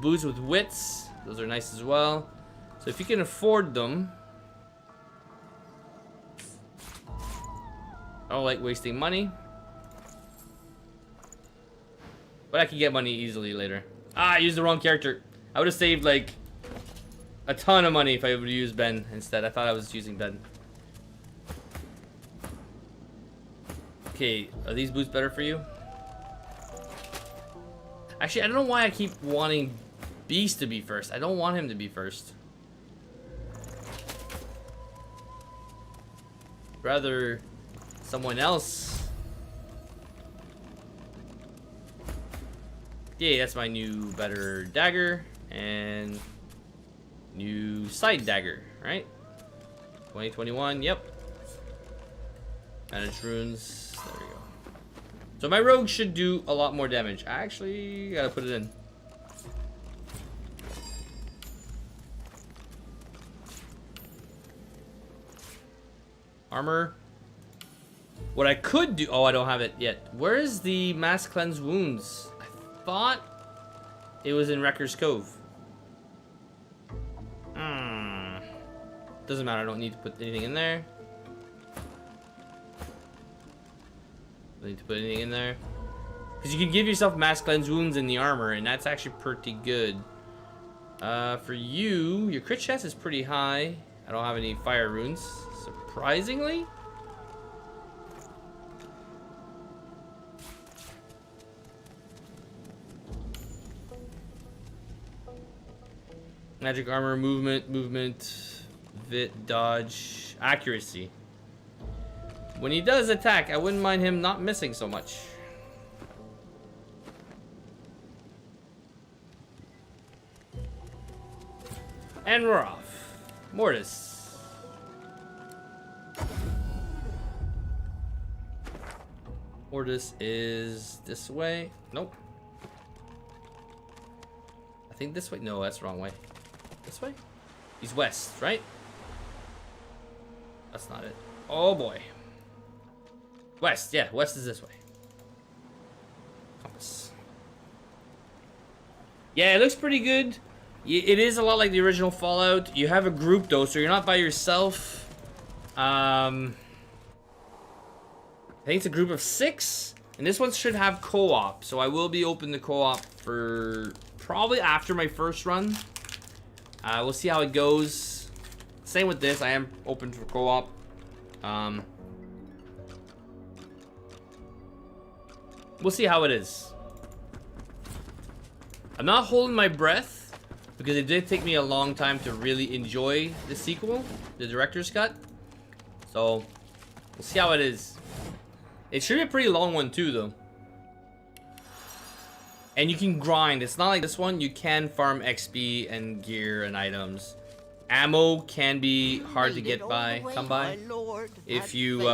Boots with wits. Those are nice as well. So if you can afford them. I don't like wasting money. But I can get money easily later. Ah, I used the wrong character. I would have saved like a ton of money if I would have used Ben instead. I thought I was using Ben. Okay, are these boots better for you? Actually, I don't know why I keep wanting Beast to be first. I don't want him to be first. Rather someone else. Yeah, that's my new better dagger and new side dagger, right? 2021, yep. Manage runes. There we go. So my rogue should do a lot more damage. I actually gotta put it in. Armor. What I could do... Oh, I don't have it yet. Where is the Mass Cleanse Wounds? I thought it was in Wrecker's Cove. Doesn't matter. I don't need to put anything in there. Don't need to put anything in there. Because you can give yourself Mass Cleanse Wounds in the armor, and that's actually pretty good. For you, your crit chance is pretty high. I don't have any fire runes, surprisingly. Magic armor, movement, vit, dodge, accuracy. When he does attack, I wouldn't mind him not missing so much. And we're off. Mortis. Mortis is this way. Nope. I think this way. No, that's the wrong way. This way? He's west, right? That's not it. Oh boy. West, yeah, west is this way. Compass. Yeah, it looks pretty good. It is a lot like the original Fallout. You have a group though, so you're not by yourself. I think it's a group of 6. And this one should have co-op, so I will be open to co-op for probably after my first run. We'll see how it goes. Same with this, I am open for co-op. We'll see how it is. I'm not holding my breath because it did take me a long time to really enjoy the sequel, the director's cut. So, we'll see how it is. It should be a pretty long one too, though. And you can grind. It's not like this one. You can farm XP and gear and items. Ammo can be hard to get by, come by, if you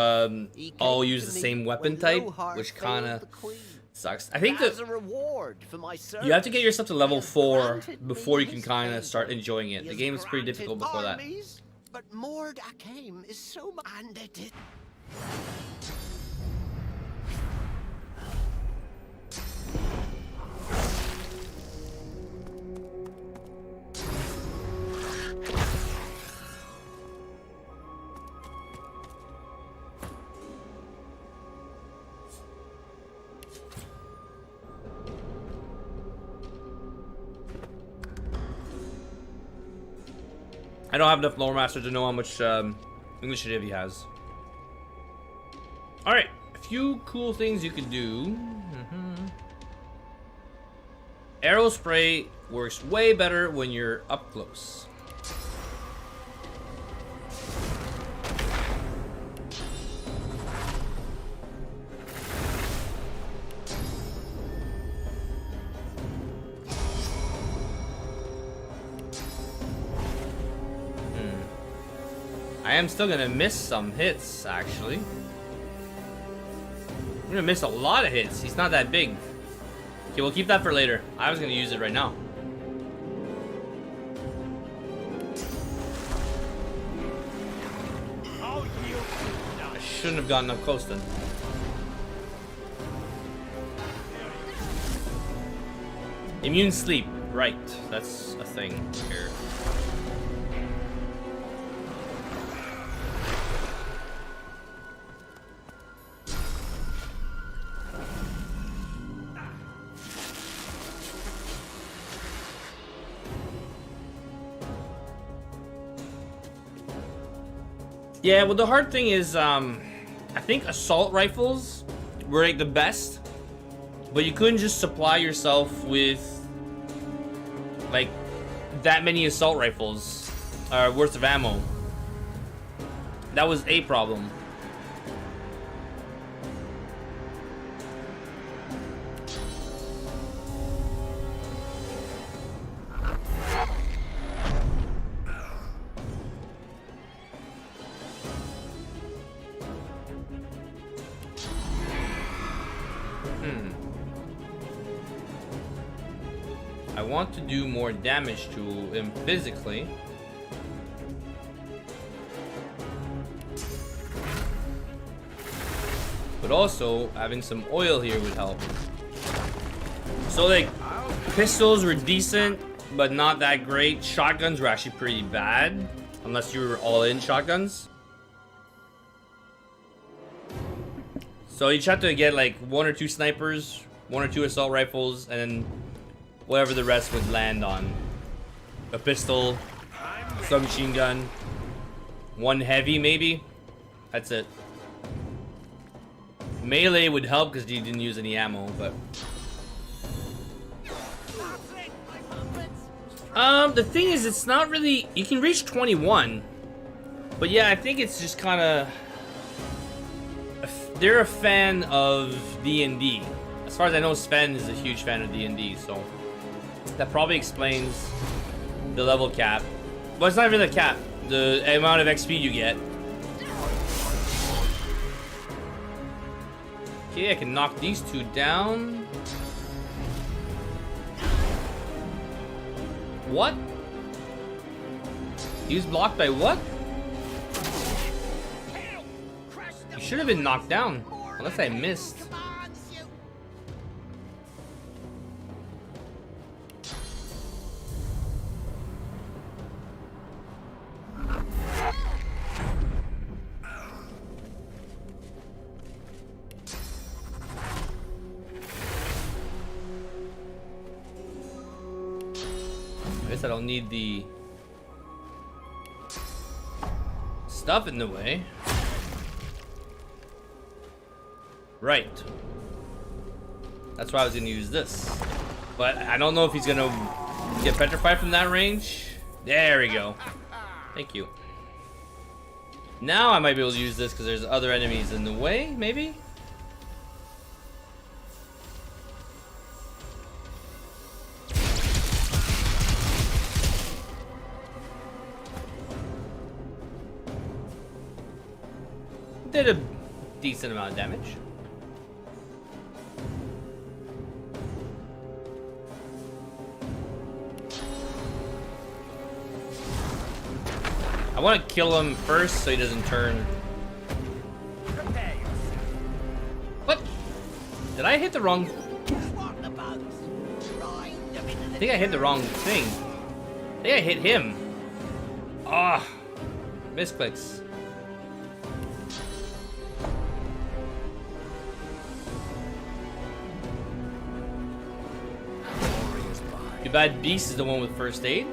all use the same weapon type, which kind of sucks. I think that you have to get yourself to level 4 before you can kind of start enjoying it. The game is pretty difficult before that.
But Mord Akaim is so much, and it.
I don't have enough lore master to know how much initiative he has. Alright, a few cool things you can do. Arrow spray works way better when you're up close. I am still gonna miss some hits, actually. I'm gonna miss a lot of hits. He's not that big. Okay, we'll keep that for later. I was gonna use it right now. I shouldn't have gotten up close then. Immune sleep, right? That's a thing here. Yeah, well, the hard thing is, I think assault rifles were like the best, but you couldn't just supply yourself with like that many assault rifles worth of ammo. That was a problem. I want to do more damage to him physically. But also, having some oil here would help. So like, pistols were decent, but not that great. Shotguns were actually pretty bad, unless you were all in shotguns. So you just have to get like 1 or 2 snipers, 1 or 2 assault rifles, and then whatever the rest would land on. A pistol, submachine gun, 1 heavy maybe. That's it. Melee would help because you didn't use any ammo, but the thing is, it's not really, you can reach 21, but yeah, I think it's just kind of, they're a fan of D&D. As far as I know, Sven is a huge fan of D&D, so that probably explains the level cap. Well, it's not even the cap, the amount of XP you get. Okay, I can knock these 2 down. What? He was blocked by what? You should have been knocked down. Unless I missed. I guess I don't need the stuff in the way. Right. That's why I was gonna use this. But I don't know if he's gonna get petrified from that range. There we go. Thank you. Now I might be able to use this because there's other enemies in the way, maybe? Did a decent amount of damage. I want to kill him first so he doesn't turn. What? Did I hit the wrong? I think I hit the wrong thing. I think I hit him. Ah, misclicks. Too bad Beast is the one with first aid.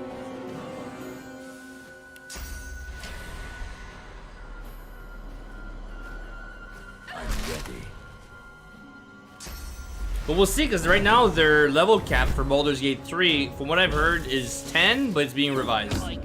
But we'll see, because right now their level cap for Baldur's Gate 3, from what I've heard, is 10, but it's being revised.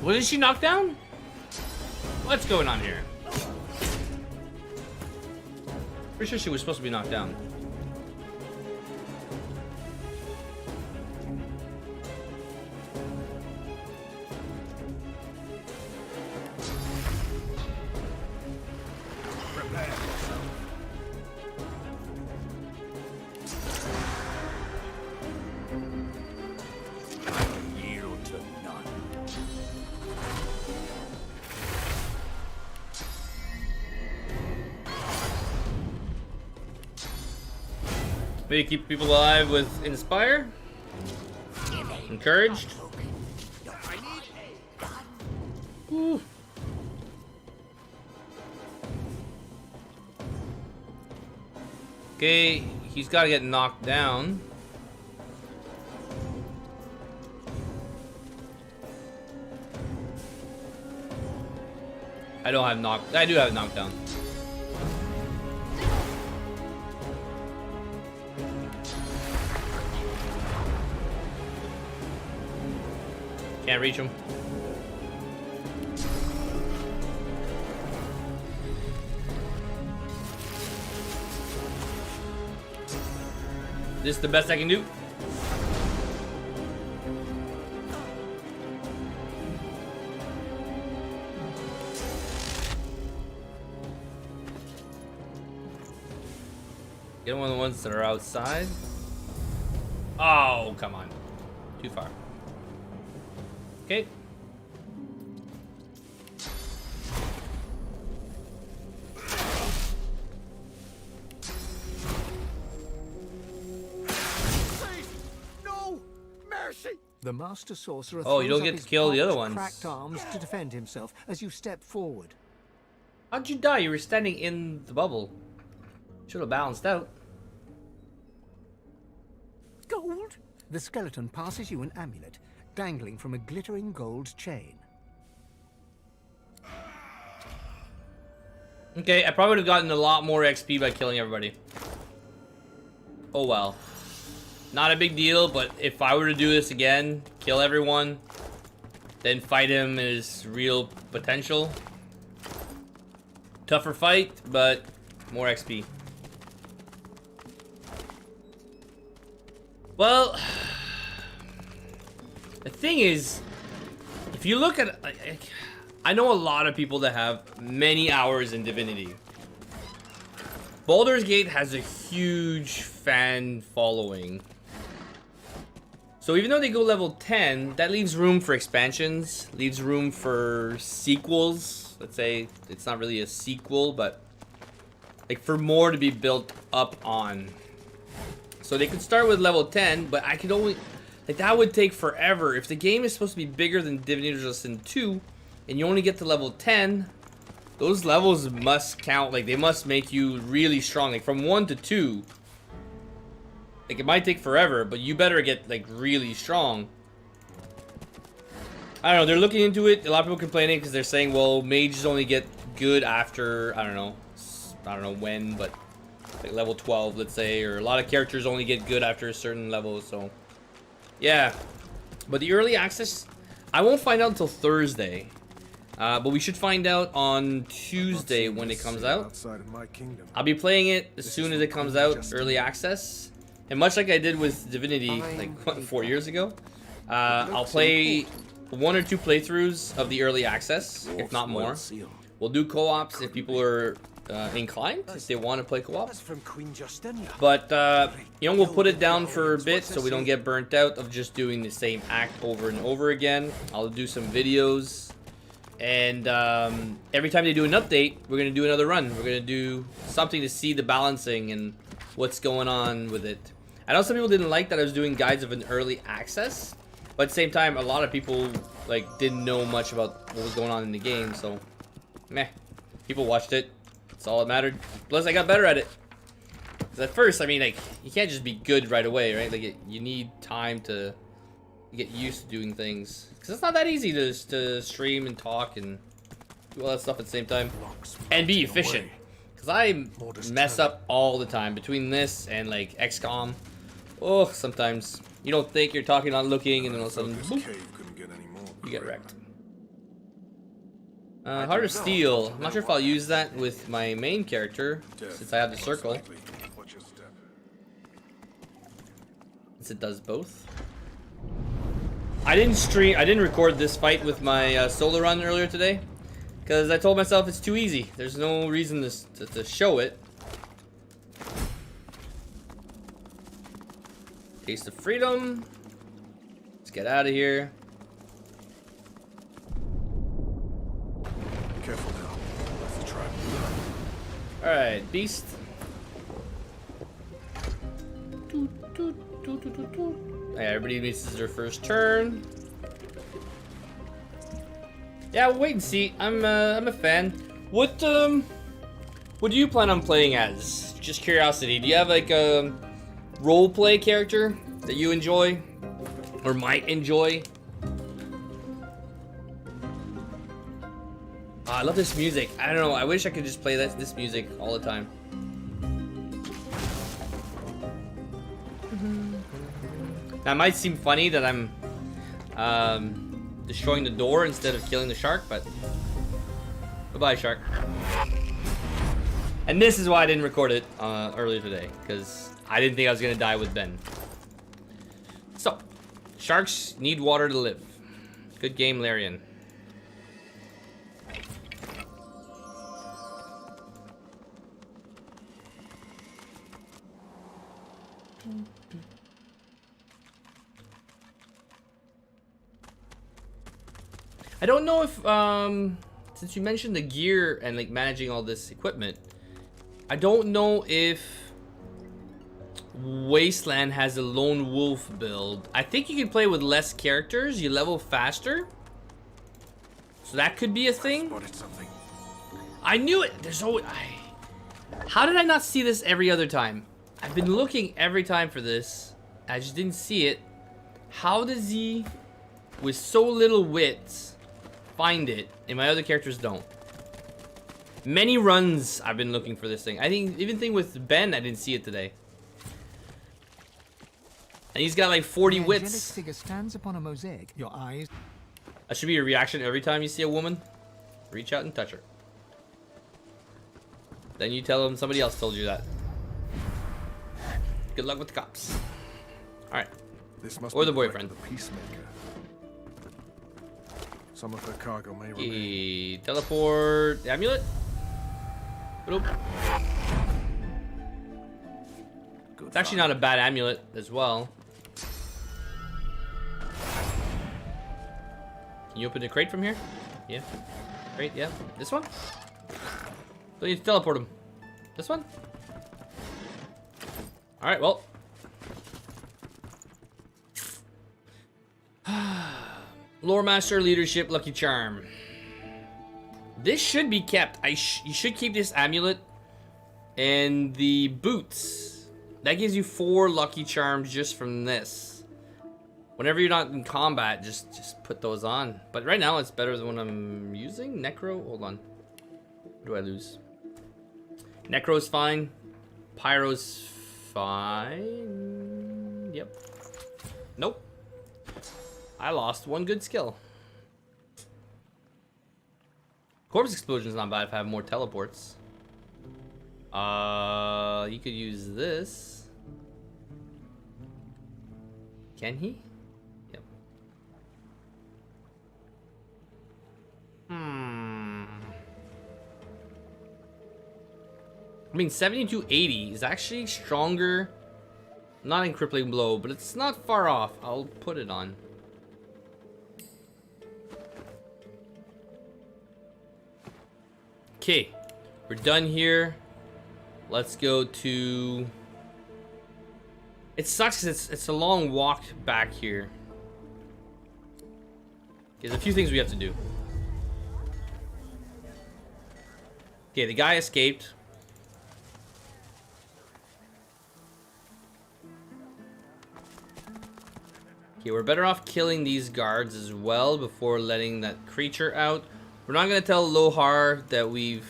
What did she knock down? What's going on here? Pretty sure she was supposed to be knocked down. Maybe keep people alive with Inspire. Encouraged. Ooh. Okay, he's got to get knocked down. I do have knockdown. Can't reach him. This is the best I can do. Get one of the ones that are outside. Oh, come on. Too far. Okay.
No mercy. The Master Sorcerer.
Oh, you don't get to kill the other ones.
Cracked arms to defend himself as you step forward.
How'd you die? You were standing in the bubble. Should have balanced out.
Gold. The skeleton passes you an amulet, dangling from a glittering gold chain.
Okay, I probably would have gotten a lot more XP by killing everybody. Oh well. Not a big deal, but if I were to do this again, kill everyone, then fight him in his real potential. Tougher fight, but more XP. Well, the thing is, if you look at, I know a lot of people that have many hours in Divinity. Baldur's Gate has a huge fan following. So even though they go level 10, that leaves room for expansions, leaves room for sequels. Let's say it's not really a sequel, but like for more to be built up on. So they could start with level 10, but I could only, like that would take forever. If the game is supposed to be bigger than Divinity Original Sin 2, and you only get to level 10, those levels must count, like they must make you really strong. Like from 1 to 2, like it might take forever, but you better get like really strong. I don't know, they're looking into it. A lot of people complaining because they're saying, well, mages only get good after, I don't know when, but like level 12, let's say, or a lot of characters only get good after a certain level, so yeah. But the early access, I won't find out until Thursday. But we should find out on Tuesday when it comes out. I'll be playing it as soon as it comes out, early access. And much like I did with Divinity, like, what, 4 years ago? I'll play 1 or 2 playthroughs of the early access, if not more. We'll do co-ops if people are inclined, if they want to play co-op. But, you know, we'll put it down for a bit so we don't get burnt out of just doing the same act over and over again. I'll do some videos. And every time they do an update, we're going to do another run. We're going to do something to see the balancing and what's going on with it. I know some people didn't like that I was doing guides of an early access. But at the same time, a lot of people like didn't know much about what was going on in the game. So, meh. People watched it. That's all that mattered. Plus, I got better at it. Because at first, I mean, like, you can't just be good right away, right? Like, you need time to get used to doing things. Because it's not that easy to stream and talk and do all that stuff at the same time. And be efficient. Because I mess up all the time. Between this and, like, XCOM. Oh, sometimes. You don't think you're talking, not looking, and then all of a sudden, boop, you get wrecked. Heart of Steel. I'm not sure if I'll use that with my main character, since I have the circle. Since it does both. I didn't record this fight with my solo run earlier today because I told myself it's too easy. There's no reason to show it. Taste of freedom. Let's get out of here.
Careful now. That's the trap.
Alright, beast. Yeah, everybody misses their first turn. Yeah, we'll wait and see. I'm a fan. What do you plan on playing as? Just curiosity. Do you have like a role-play character that you enjoy or might enjoy? Oh, I love this music. I don't know. I wish I could just play this music all the time. Now, it might seem funny that I'm destroying the door instead of killing the shark, but goodbye, shark. And this is why I didn't record it earlier today, because I didn't think I was gonna die with Ben. So, sharks need water to live. Good game, Larian. I don't know if, since you mentioned the gear and like managing all this equipment, I don't know if Wasteland has a lone wolf build. I think you can play with less characters, you level faster. So that could be a thing. I knew it. There's always, how did I not see this every other time? I've been looking every time for this. I just didn't see it. How does he, with so little wits, find it and my other characters don't? Many runs I've been looking for this thing. I think even thing with Ben, I didn't see it today. And he's got like 40 wits.
Figure stands upon a mosaic. Your eyes.
That should be your reaction every time you see a woman. Reach out and touch her. Then you tell them somebody else told you that. Good luck with the cops. Alright.
This must
Or
be
the
wreck
boyfriend.
of the Peacemaker. Some of her cargo may remain.
Okay, teleport amulet. Boop. It's actually not a bad amulet as well. Can you open the crate from here? Yeah. Crate, yeah. This one? Don't need to teleport him. This one? Alright, well. Lore Master Leadership Lucky Charm. This should be kept. You should keep this amulet and the boots. That gives you 4 lucky charms just from this. Whenever you're not in combat, just put those on. But right now it's better than what I'm using. Necro, hold on. What do I lose? Necro's fine. Pyro's fine. Yep. Nope. I lost 1 good skill. Corpse Explosion's not bad if I have more teleports. You could use this. Can he? Yep. I mean, 7280 is actually stronger. Not in Crippling Blow, but it's not far off. I'll put it on. Okay, we're done here. Let's go to... It sucks because it's a long walk back here. There's a few things we have to do. Okay, the guy escaped. Okay, we're better off killing these guards as well before letting that creature out. We're not gonna tell Lohar that we've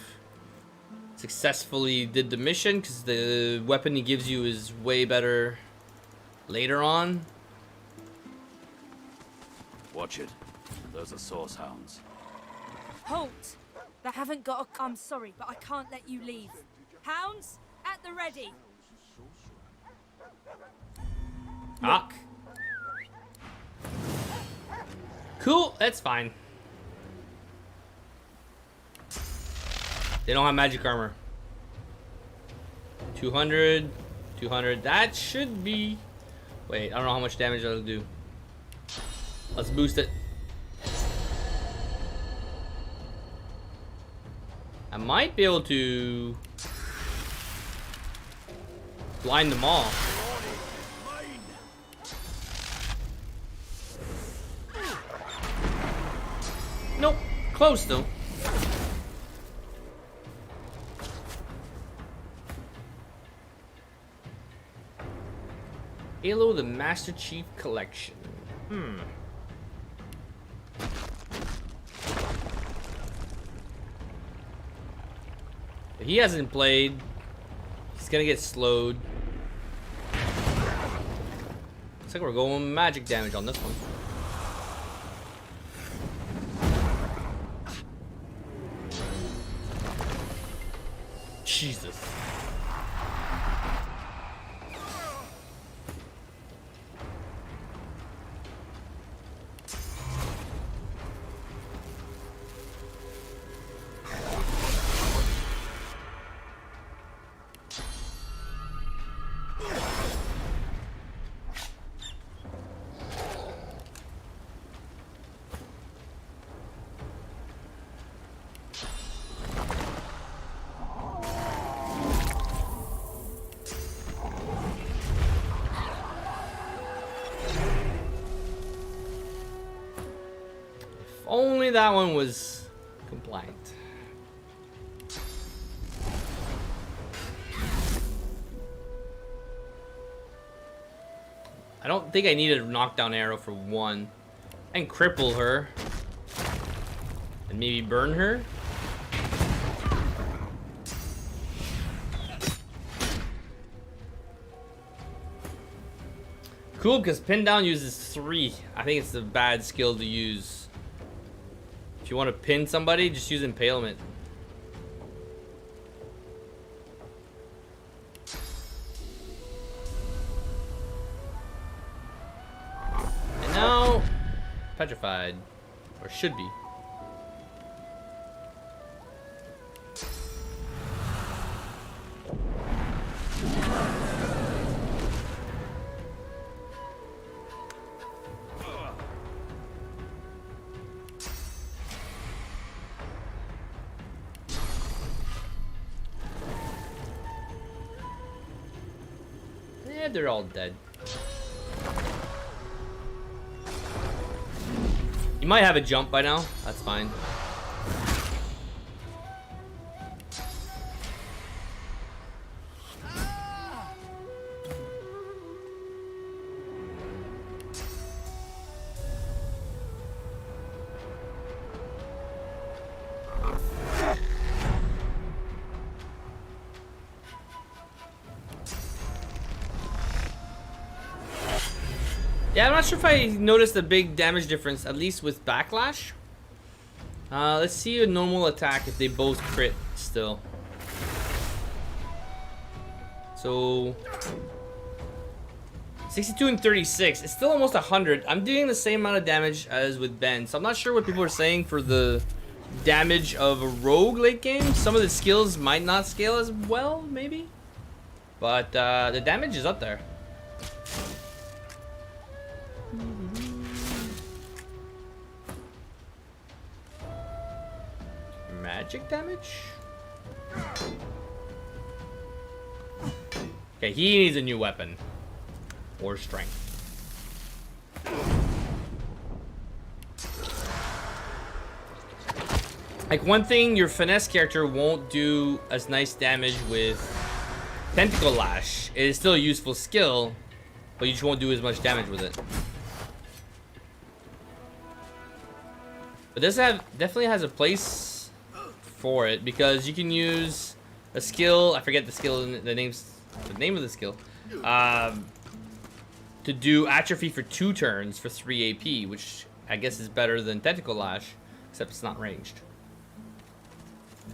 successfully did the mission because the weapon he gives you is way better later on.
Watch it. Those are source hounds.
Halt! They haven't got a... I'm sorry, but I can't let you leave. Hounds, at the ready.
Ah. Cool, that's fine. They don't have magic armor. 200, 200. That should be... Wait, I don't know how much damage that'll do. Let's boost it. I might be able to blind them all. Nope. Close though. Halo the Master Chief Collection. If he hasn't played, he's gonna get slowed. Looks like we're going magic damage on this one. Jesus. Only that one was compliant. I don't think I need a knockdown arrow for one. I can cripple her. And maybe burn her. Cool, because pin down uses 3. I think it's a bad skill to use. If you want to pin somebody, just use impalement. petrified. Or should be. Yeah, they're all dead. You might have a jump by now. That's fine. Yeah, I'm not sure if I noticed a big damage difference, at least with backlash. Let's see a normal attack if they both crit still. So 62 and 36. It's still almost 100. I'm doing the same amount of damage as with Ben, so I'm not sure what people are saying for the damage of a rogue late game. Some of the skills might not scale as well, maybe, but the damage is up there. Magic damage? Okay, he needs a new weapon. Or strength. Like, one thing your finesse character won't do as nice damage with Tentacle Lash. It is still a useful skill, but you just won't do as much damage with it. But this definitely has a place for it, because you can use a skill, I forget the skill, the name of the skill, to do atrophy for 2 turns for 3 AP, which I guess is better than Tentacle Lash, except it's not ranged.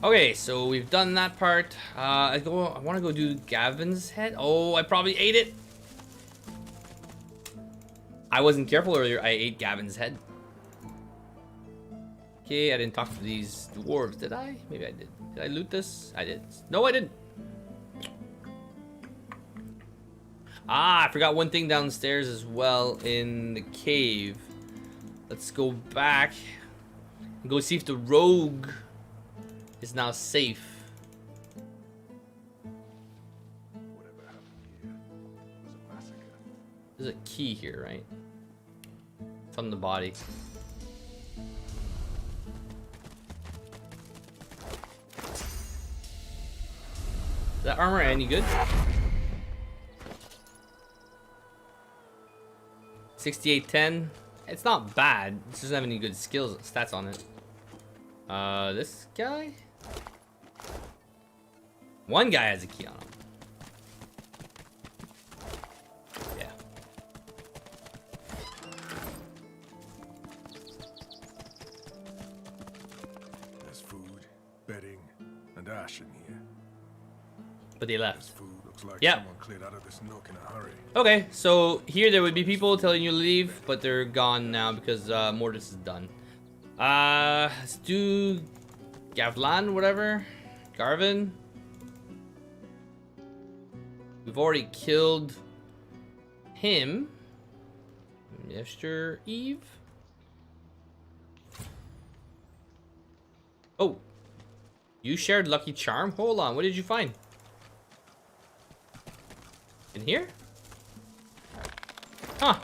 Okay, so we've done that part. I want to go do Gavin's head. Oh, I probably ate it. I wasn't careful earlier. I ate Gavin's head. Okay, I didn't talk to these dwarves, did I? Maybe I did. Did I loot this? I did. No, I didn't. Ah, I forgot one thing downstairs as well in the cave. Let's go back and go see if the rogue is now safe.
Whatever happened here was a massacre.
There's a key here, right? It's on the body. Is that armor any good? 6810. It's not bad. It doesn't have any good skills, stats on it. This guy? One guy has a key on him. Yeah.
There's food, bedding, and ash in here.
But they left.
This food looks like
Yep.
someone cleared out of this nook in a hurry.
Okay, so here there would be people telling you to leave, but they're gone now because Mortis is done. Let's do Gavlan, whatever. Garvin. We've already killed him. Mr. Eve. Oh. You shared Lucky Charm? Hold on, what did you find? In here? Huh.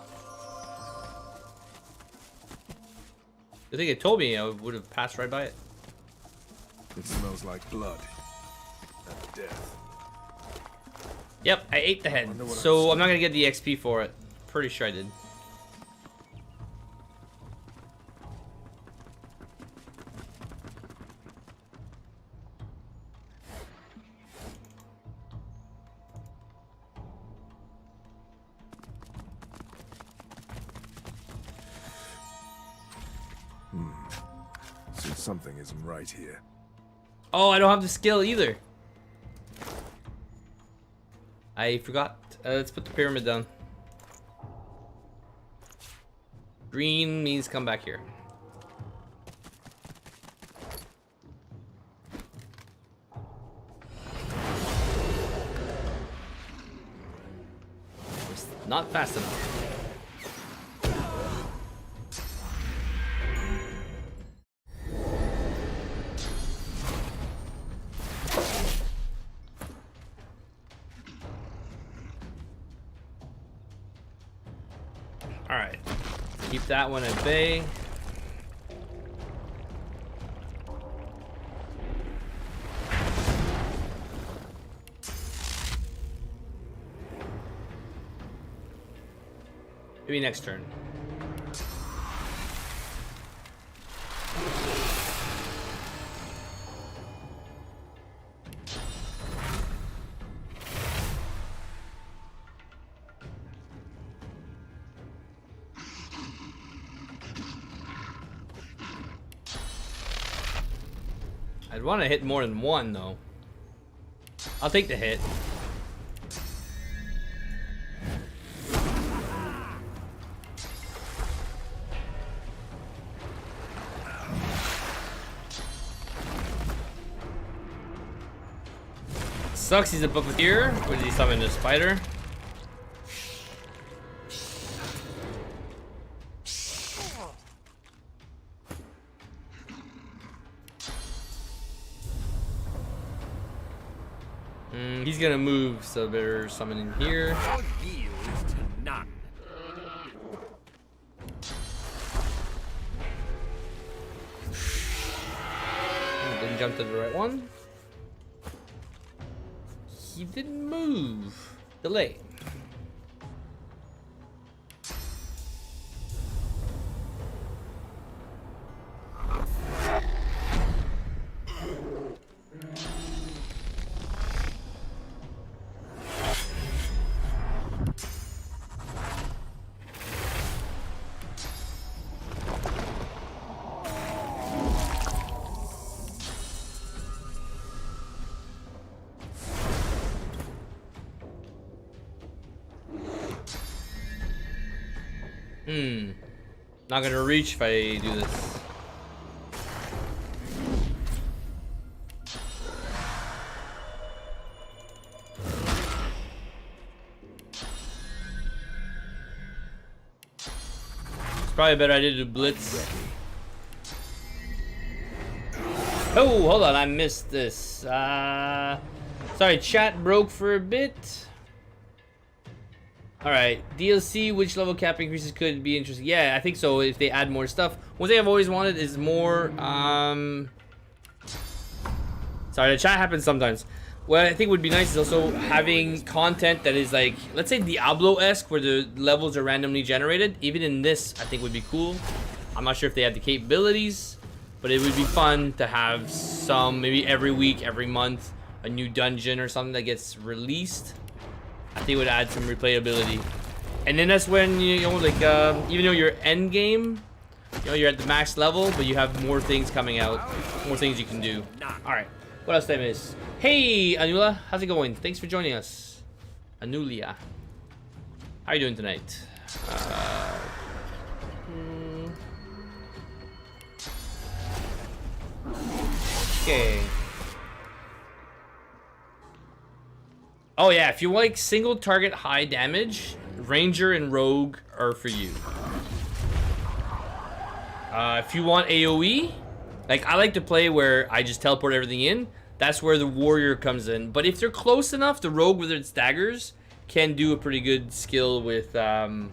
I think it told me, I would have passed right by it.
It smells like blood and death.
Yep, I ate the head, so I'm not gonna get the XP for it. Pretty sure I did.
Since something isn't right here.
Oh, I don't have the skill either. I forgot. Let's put the pyramid down. Green means come back here. Not fast enough. All right, keep that one at bay. Maybe next turn. I'd want to hit more than one though. I'll take the hit. Sucks he's a puppeteer. What did he summon? A spider? He's gonna move, so better summon in here. Didn't jump to the right one. He didn't move. Delay. Not gonna reach if I do this. It's probably a better idea to blitz. Oh, hold on, I missed this. Sorry, chat broke for a bit. Alright, DLC, which level cap increases could be interesting? Yeah, I think so, if they add more stuff. One thing I've always wanted is more, sorry, the chat happens sometimes. What I think would be nice is also having content that is like, let's say Diablo-esque, where the levels are randomly generated. Even in this, I think would be cool. I'm not sure if they have the capabilities, but it would be fun to have some, maybe every week, every month, a new dungeon or something that gets released. I think it would add some replayability. And then that's when, you know, like, even though you're end game, you know, you're at the max level, but you have more things coming out, more things you can do. Alright, what else time is? Hey, Anula, how's it going? Thanks for joining us. Anulia. How are you doing tonight? Okay. Oh yeah, if you like single target high damage, Ranger and Rogue are for you. If you want AoE, like I like to play where I just teleport everything in, that's where the Warrior comes in. But if they're close enough, the Rogue with its daggers can do a pretty good skill with, can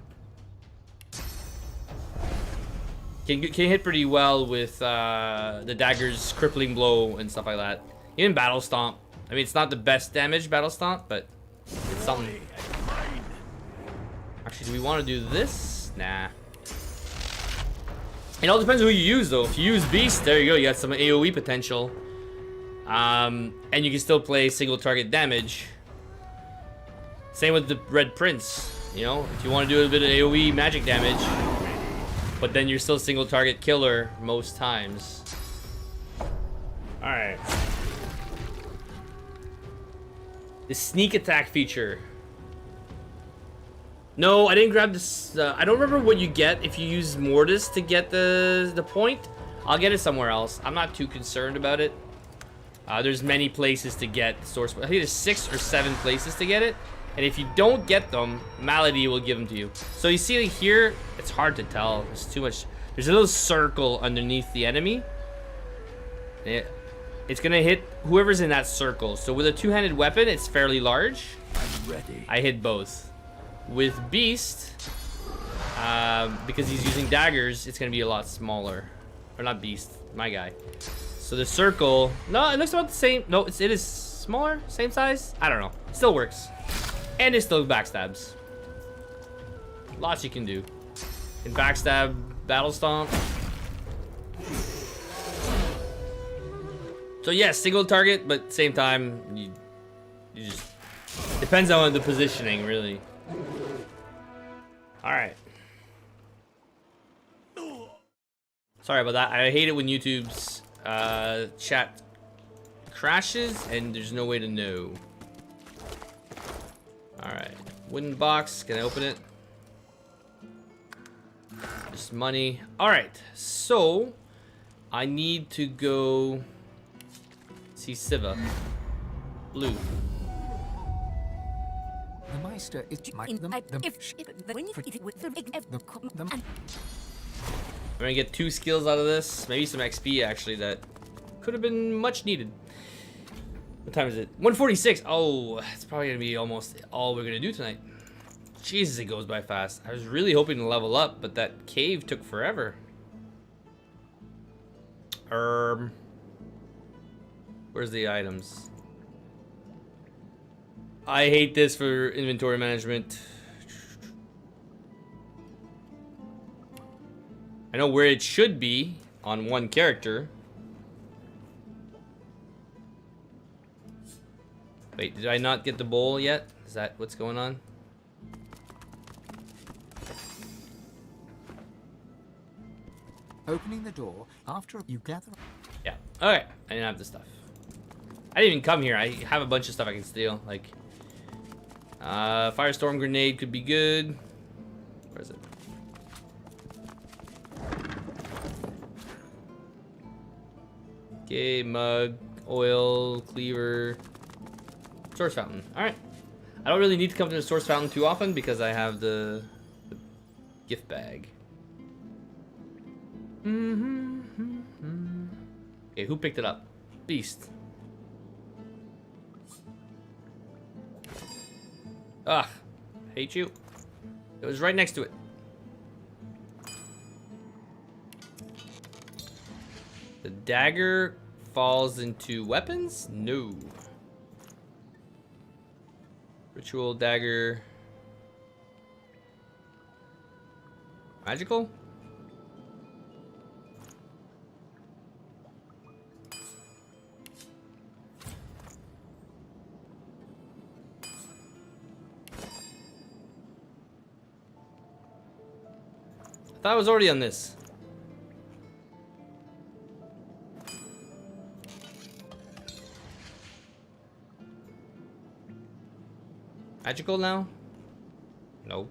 hit pretty well with the daggers, crippling blow and stuff like that. Even Battle Stomp. I mean, it's not the best damage, Battle Stomp, but it's something. Actually, do we want to do this? Nah. It all depends on who you use, though. If you use Beast, there you go. You got some AoE potential. And you can still play single target damage. Same with the Red Prince. You know, if you want to do a bit of AoE magic damage, but then you're still single target killer most times. Alright. The sneak attack feature. No, I didn't grab this. I don't remember what you get if you use Mortis to get the point. I'll get it somewhere else. I'm not too concerned about it. There's many places to get source. I think there's 6 or 7 places to get it. And if you don't get them, Malady will give them to you. So you see here, it's hard to tell. There's too much. There's a little circle underneath the enemy. It's gonna hit whoever's in that circle. So with a two-handed weapon, it's fairly large.
I'm ready.
I hit both. With Beast, because he's using daggers, it's gonna be a lot smaller. Or not Beast, my guy. So the circle, no, it looks about the same. No, it is smaller, same size. I don't know. Still works, and it still backstabs. Lots you can do. Can backstab, battle stomp. So yeah, single target, but same time, you just depends on the positioning, really. All right. Sorry about that. I hate it when YouTube's chat crashes and there's no way to know. All right, wooden box. Can I open it? Just money. All right, so I need to go see Siva. Blue.
The Meister is
I'm gonna get 2 skills out of this. Maybe some XP actually that could have been much needed. What time is it? 1:46. Oh, it's probably gonna be almost all we're gonna do tonight. Jesus, it goes by fast. I was really hoping to level up, but that cave took forever. Where's the items? I hate this for inventory management. I know where it should be on one character. Wait, did I not get the bowl yet? Is that what's going on?
opening the door after you gather.
Yeah. Okay. I didn't have this stuff. I didn't even come here. I have a bunch of stuff I can steal. Like, firestorm grenade could be good. Where is it? Okay, mug, oil, cleaver, source fountain. All right. I don't really need to come to the source fountain too often because I have the gift bag. Okay, who picked it up? Beast. Ugh, hate you. It was right next to it. The dagger falls into weapons? No. Ritual dagger. Magical? I thought I was already on this. Magical now? No.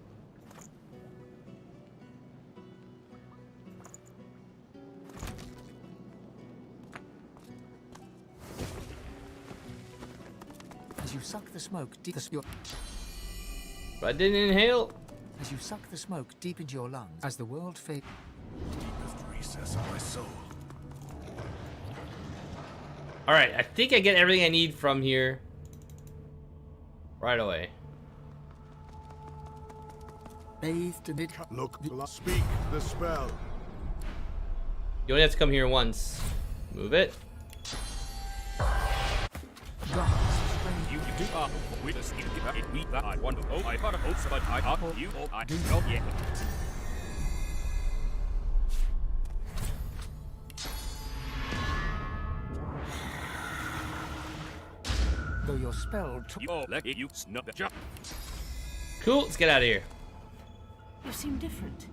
As you suck the smoke deep,
But I didn't inhale.
As you suck the smoke deep into your lungs, as the world fades.
Deepest recess of my soul.
All right, I think I get everything I need from here right away.
Bathed in it.
Look, speak the spell.
You only have to come here once. Move it.
You are with us. I wonder. Oh, I got a hope, but I are you. Oh, I don't yet.
Though your spell took.
Oh, let you snub the jump.
Cool, let's get out of here.
You seem different.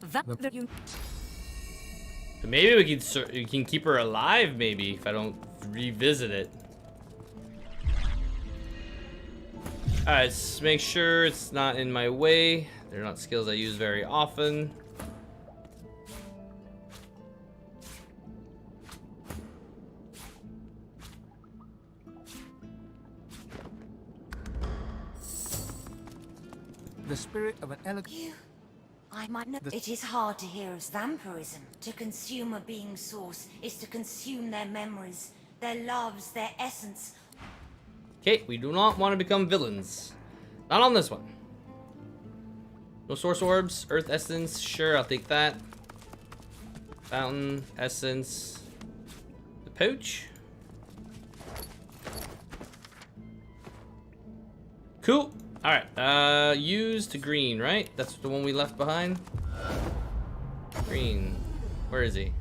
That you.
Maybe we can keep her alive. Maybe if I don't revisit it. Alright, let's make sure it's not in my way. They're not skills I use very often.
The spirit of an elegant...
I might know. It is hard to hear as vampirism. To consume a being's source is to consume their memories, their loves, their essence.
Okay, we do not want to become villains. Not on this one. No source orbs, earth essence. Sure, I'll take that. Fountain, essence. The pouch. Cool. Alright, use to green, right? That's the one we left behind. Green. Where is he?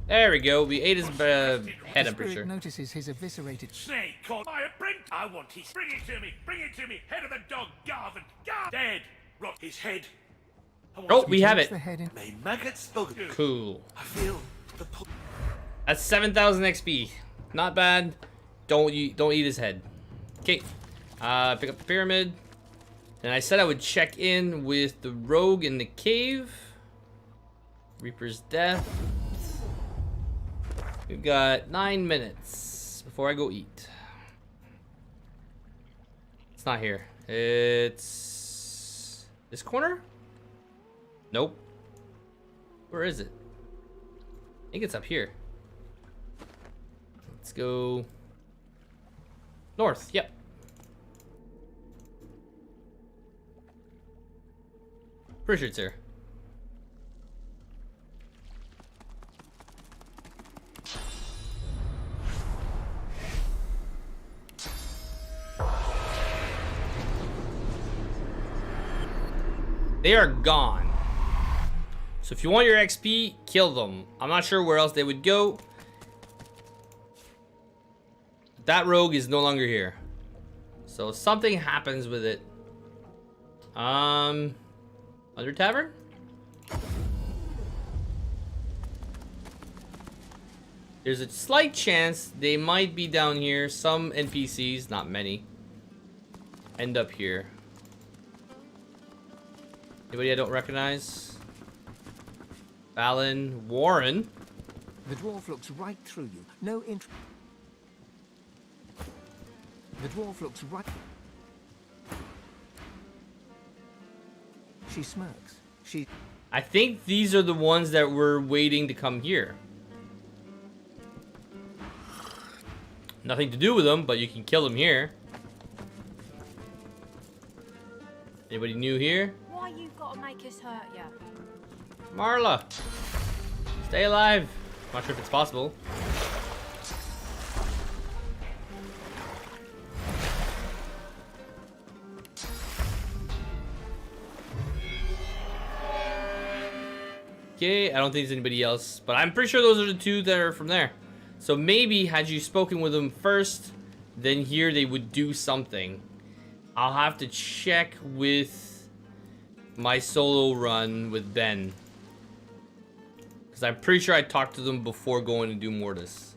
There we go. We ate his head, I'm pretty sure.
Notices his eviscerated...
Snake called my print. I want his... Bring it to me. Bring it to me. Head of the dog, Garvin. Dead. Rot his head.
Oh, we have it.
May maggots bug you.
Cool.
I feel the...
That's 7,000 XP. Not bad. Don't eat his head. Okay. Pick up the pyramid. And I said I would check in with the rogue in the cave. Reaper's death. We've got 9 minutes before I go eat. It's not here. It's this corner? Nope. Where is it? I think it's up here. Let's go north. Yep. Pretty sure it's here. They are gone. So if you want your XP, kill them. I'm not sure where else they would go. That rogue is no longer here. So something happens with it. Under tavern? There's a slight chance they might be down here. Some NPCs, not many, end up here. Anybody I don't recognize? Fallon, Warren.
The dwarf looks right through you. No interest. The dwarf looks right... She smirks.
I think these are the ones that were waiting to come here. Nothing to do with them, but you can kill them here. Anybody new here?
Why you gotta make us hurt ya?
Marla, stay alive. Not sure if it's possible. Okay, I don't think there's anybody else, but I'm pretty sure those are the two that are from there. So maybe had you spoken with them first, then here they would do something. I'll have to check with my solo run with Ben, because I'm pretty sure I talked to them before going to do Mortis.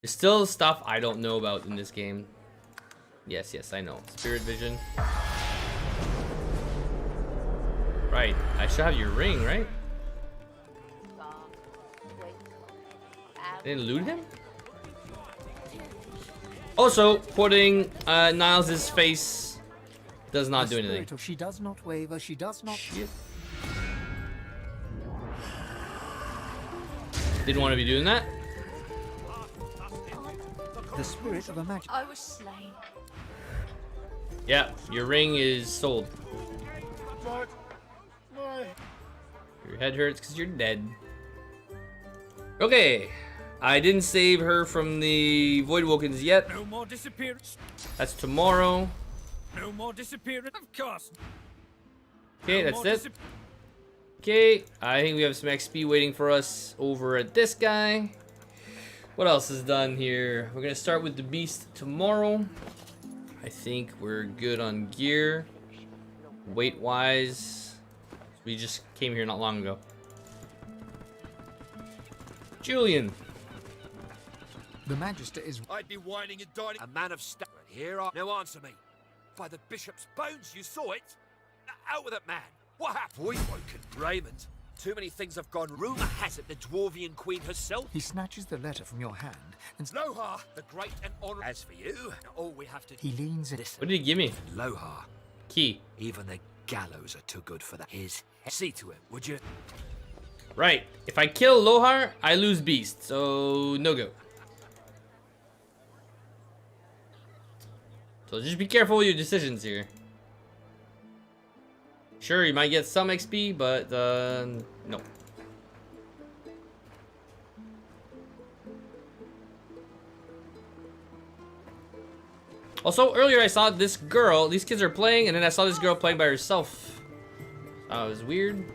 There's still stuff I don't know about in this game. Yes, I know. Spirit vision. Right, I should have your ring, right? Didn't loot him? Also, putting Niles' face does not do anything.
She does not waver, she does not...
Shit. Didn't want to be doing that.
The spirit of a magic...
I was slain.
Yeah, your ring is sold. Your head hurts because you're dead. Okay, I didn't save her from the Voidwokens yet.
No more disappearance.
That's tomorrow.
No more disappearance. Of course.
Okay, that's it. Okay, I think we have some XP waiting for us over at this guy. What else is done here? We're gonna start with the beast tomorrow. I think we're good on gear. Weight-wise, we just came here not long ago. Julian.
The Magister is...
I'd be whining and dining. A man of stature.
Here I... Now answer me. By the bishop's bones, you saw it? Out with it, man. What happened? Boy, woken Raymond. Too many things have gone. Rumour has it the Dwarvian Queen herself...
He snatches the letter from your hand and...
Lohar, the great and honourable... As for you, all we have to...
He leans in...
What did he give me?
Lohar.
Key.
Even the gallows are too good for that. See to it, would you?
Right. If I kill Lohar, I lose Beast. So, no go. So just be careful with your decisions here. Sure, you might get some XP, but no. Also, earlier I saw this girl, these kids are playing, and then I saw this girl playing by herself. That was weird.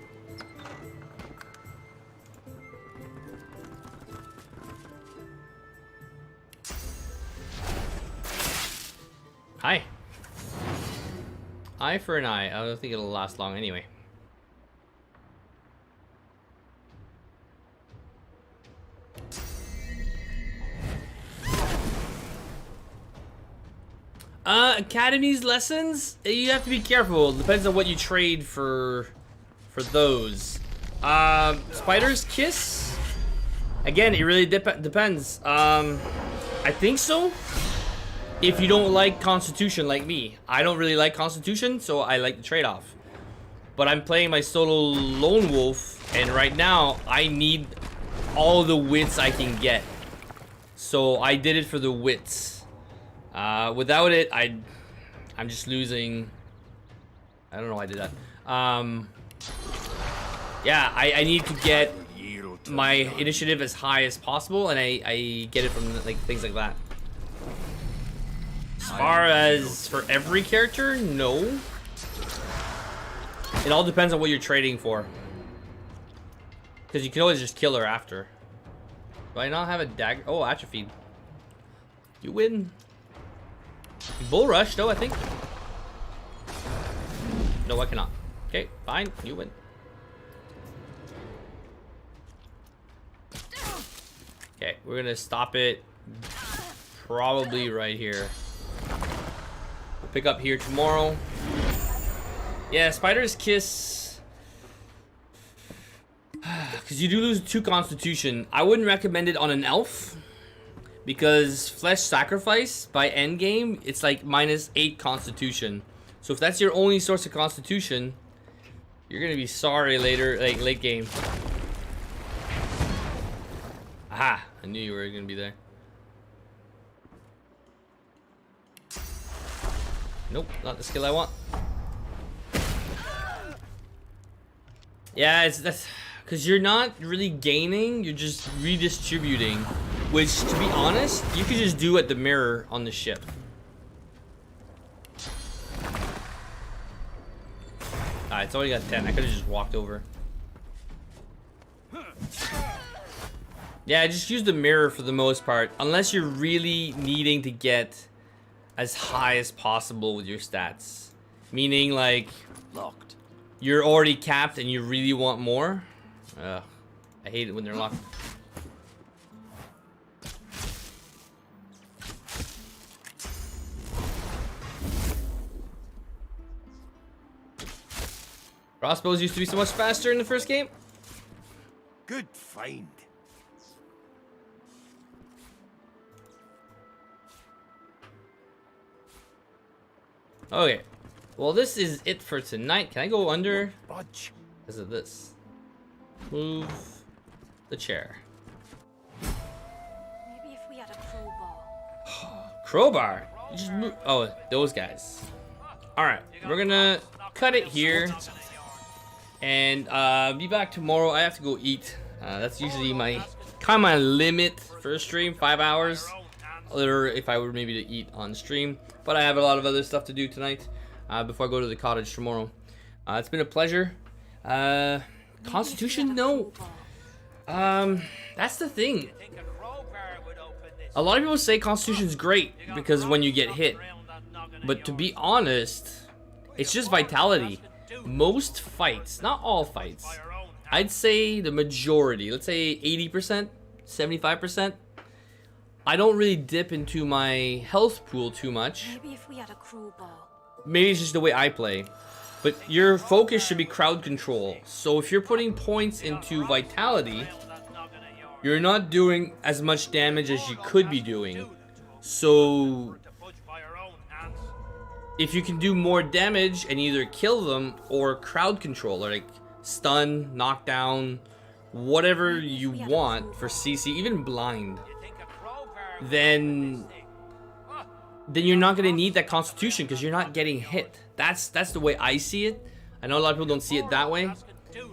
Hi. Eye for an eye. I don't think it'll last long anyway. Academy's lessons, you have to be careful. It depends on what you trade for those. Spider's Kiss? Again, it really depends. I think so. If you don't like Constitution like me. I don't really like Constitution, so I like the trade-off. But I'm playing my solo lone wolf, and right now, I need all the wits I can get. So I did it for the wits. Without it, I'm just losing. I don't know why I did that. Yeah, I need to get my initiative as high as possible, and I get it from like things like that. As far as for every character, no. It all depends on what you're trading for. Because you can always just kill her after. Do I not have a dagger? Oh, atrophy. You win. Bull rush, though, I think. No, I cannot. Okay, fine. You win. Okay, we're gonna stop it probably right here. We'll pick up here tomorrow. Yeah, Spider's Kiss. Because you do lose 2 Constitution. I wouldn't recommend it on an elf. Because Flesh Sacrifice, by endgame, it's like -8 Constitution. So if that's your only source of Constitution, you're going to be sorry later, like late game. Aha! I knew you were going to be there. Nope, not the skill I want. Yeah, that's because you're not really gaining, you're just redistributing. Which, to be honest, you could just do at the mirror on the ship. Alright, it's only got 10. I could have just walked over. Yeah, just use the mirror for the most part. Unless you're really needing to get as high as possible with your stats. Meaning, like,
locked.
You're already capped and you really want more. Ugh, I hate it when they're locked. Crossbows used to be so much faster in the first game.
Good find.
Okay. Well, this is it for tonight. Can I go under? Because of this. Move the chair.
Maybe if we had a crowbar.
Crowbar? You just move. Oh, those guys. Alright. We're gonna cut it here. And be back tomorrow. I have to go eat. That's usually my kind of limit for a stream, 5 hours. Or if I were maybe to eat on stream. But I have a lot of other stuff to do tonight before I go to the cottage tomorrow. It's been a pleasure. Constitution? No. That's the thing. A lot of people say Constitution's great because when you get hit. But to be honest, it's just vitality. Most fights, not all fights, I'd say the majority, let's say 80%, 75%, I don't really dip into my health pool too much.
Maybe if we had a crowbar.
Maybe it's just the way I play. But your focus should be crowd control. So if you're putting points into vitality, you're not doing as much damage as you could be doing. So if you can do more damage and either kill them or crowd control, or like stun, knockdown, whatever you want for CC, even blind, then you're not going to need that constitution because you're not getting hit. That's the way I see it. I know a lot of people don't see it that way.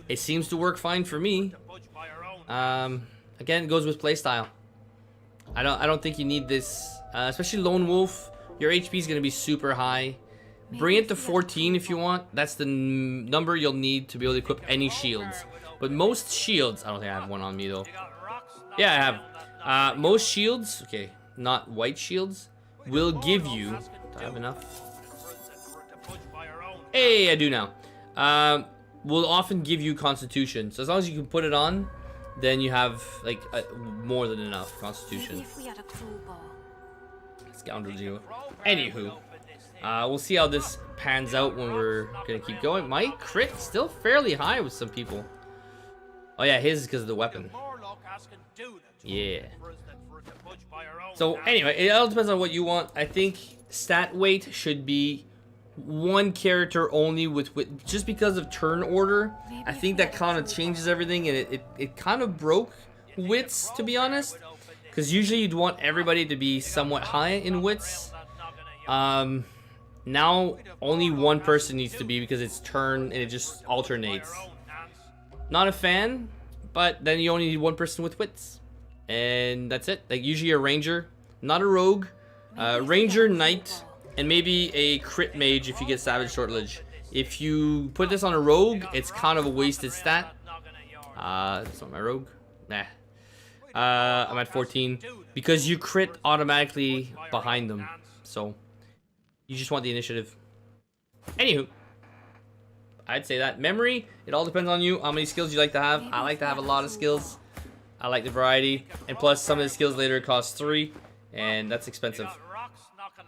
It seems to work fine for me. Again, it goes with playstyle. I don't think you need this, especially Lone Wolf. Your HP is going to be super high. Bring it to 14 if you want. That's the number you'll need to be able to equip any shields. But most shields, I don't think I have one on me though. Yeah, I have. Most shields, okay, not white shields, will give you, do I have enough? Hey, I do now. Will often give you constitution. So as long as you can put it on, then you have like more than enough constitution.
Maybe if we had a crowbar.
Scoundrels you. Anywho, we'll see how this pans out when we're gonna keep going. My crit still fairly high with some people. Oh yeah, his is because of the weapon. Yeah. So anyway, it all depends on what you want. I think stat weight should be one character only with just because of turn order. I think that kind of changes everything, and it kind of broke wits, to be honest, because usually you'd want everybody to be somewhat high in wits. Now only one person needs to be because it's turn and it just alternates. Not a fan, but then you only need one person with wits, and that's it. Like usually a ranger, not a rogue, ranger, knight, and maybe a crit mage if you get savage shortledge. If you put this on a rogue, it's kind of a wasted stat. That's not my rogue. Nah. I'm at 14 because you crit automatically behind them, so you just want the initiative. Anywho, I'd say that. Memory, it all depends on you, how many skills you like to have. I like to have a lot of skills. I like the variety. And plus, some of the skills later cost 3, and that's expensive.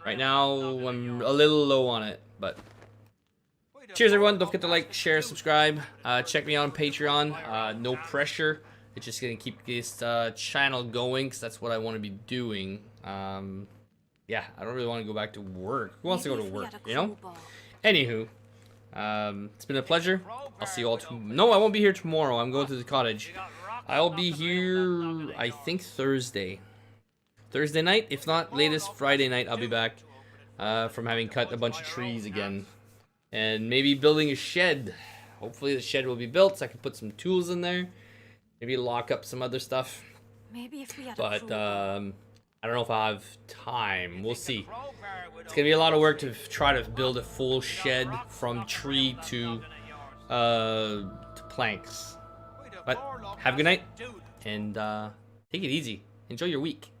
Right now, I'm a little low on it, but... Cheers, everyone. Don't forget to like, share, subscribe. Check me out on Patreon. No pressure. It's just going to keep this channel going, because that's what I want to be doing. Yeah, I don't really want to go back to work. Who wants to go to work, you know? Anywho. It's been a pleasure. I'll see you all no, I won't be here tomorrow. I'm going to the cottage. I'll be here, I think, Thursday night. If not, latest Friday night, I'll be back from having cut a bunch of trees again. And maybe building a shed. Hopefully the shed will be built so I can put some tools in there. Maybe lock up some other stuff.
Maybe if we had
but I don't know if I'll have time. We'll see. It's gonna be a lot of work to try to build a full shed from tree to planks. But have a good night and take it easy. Enjoy your week.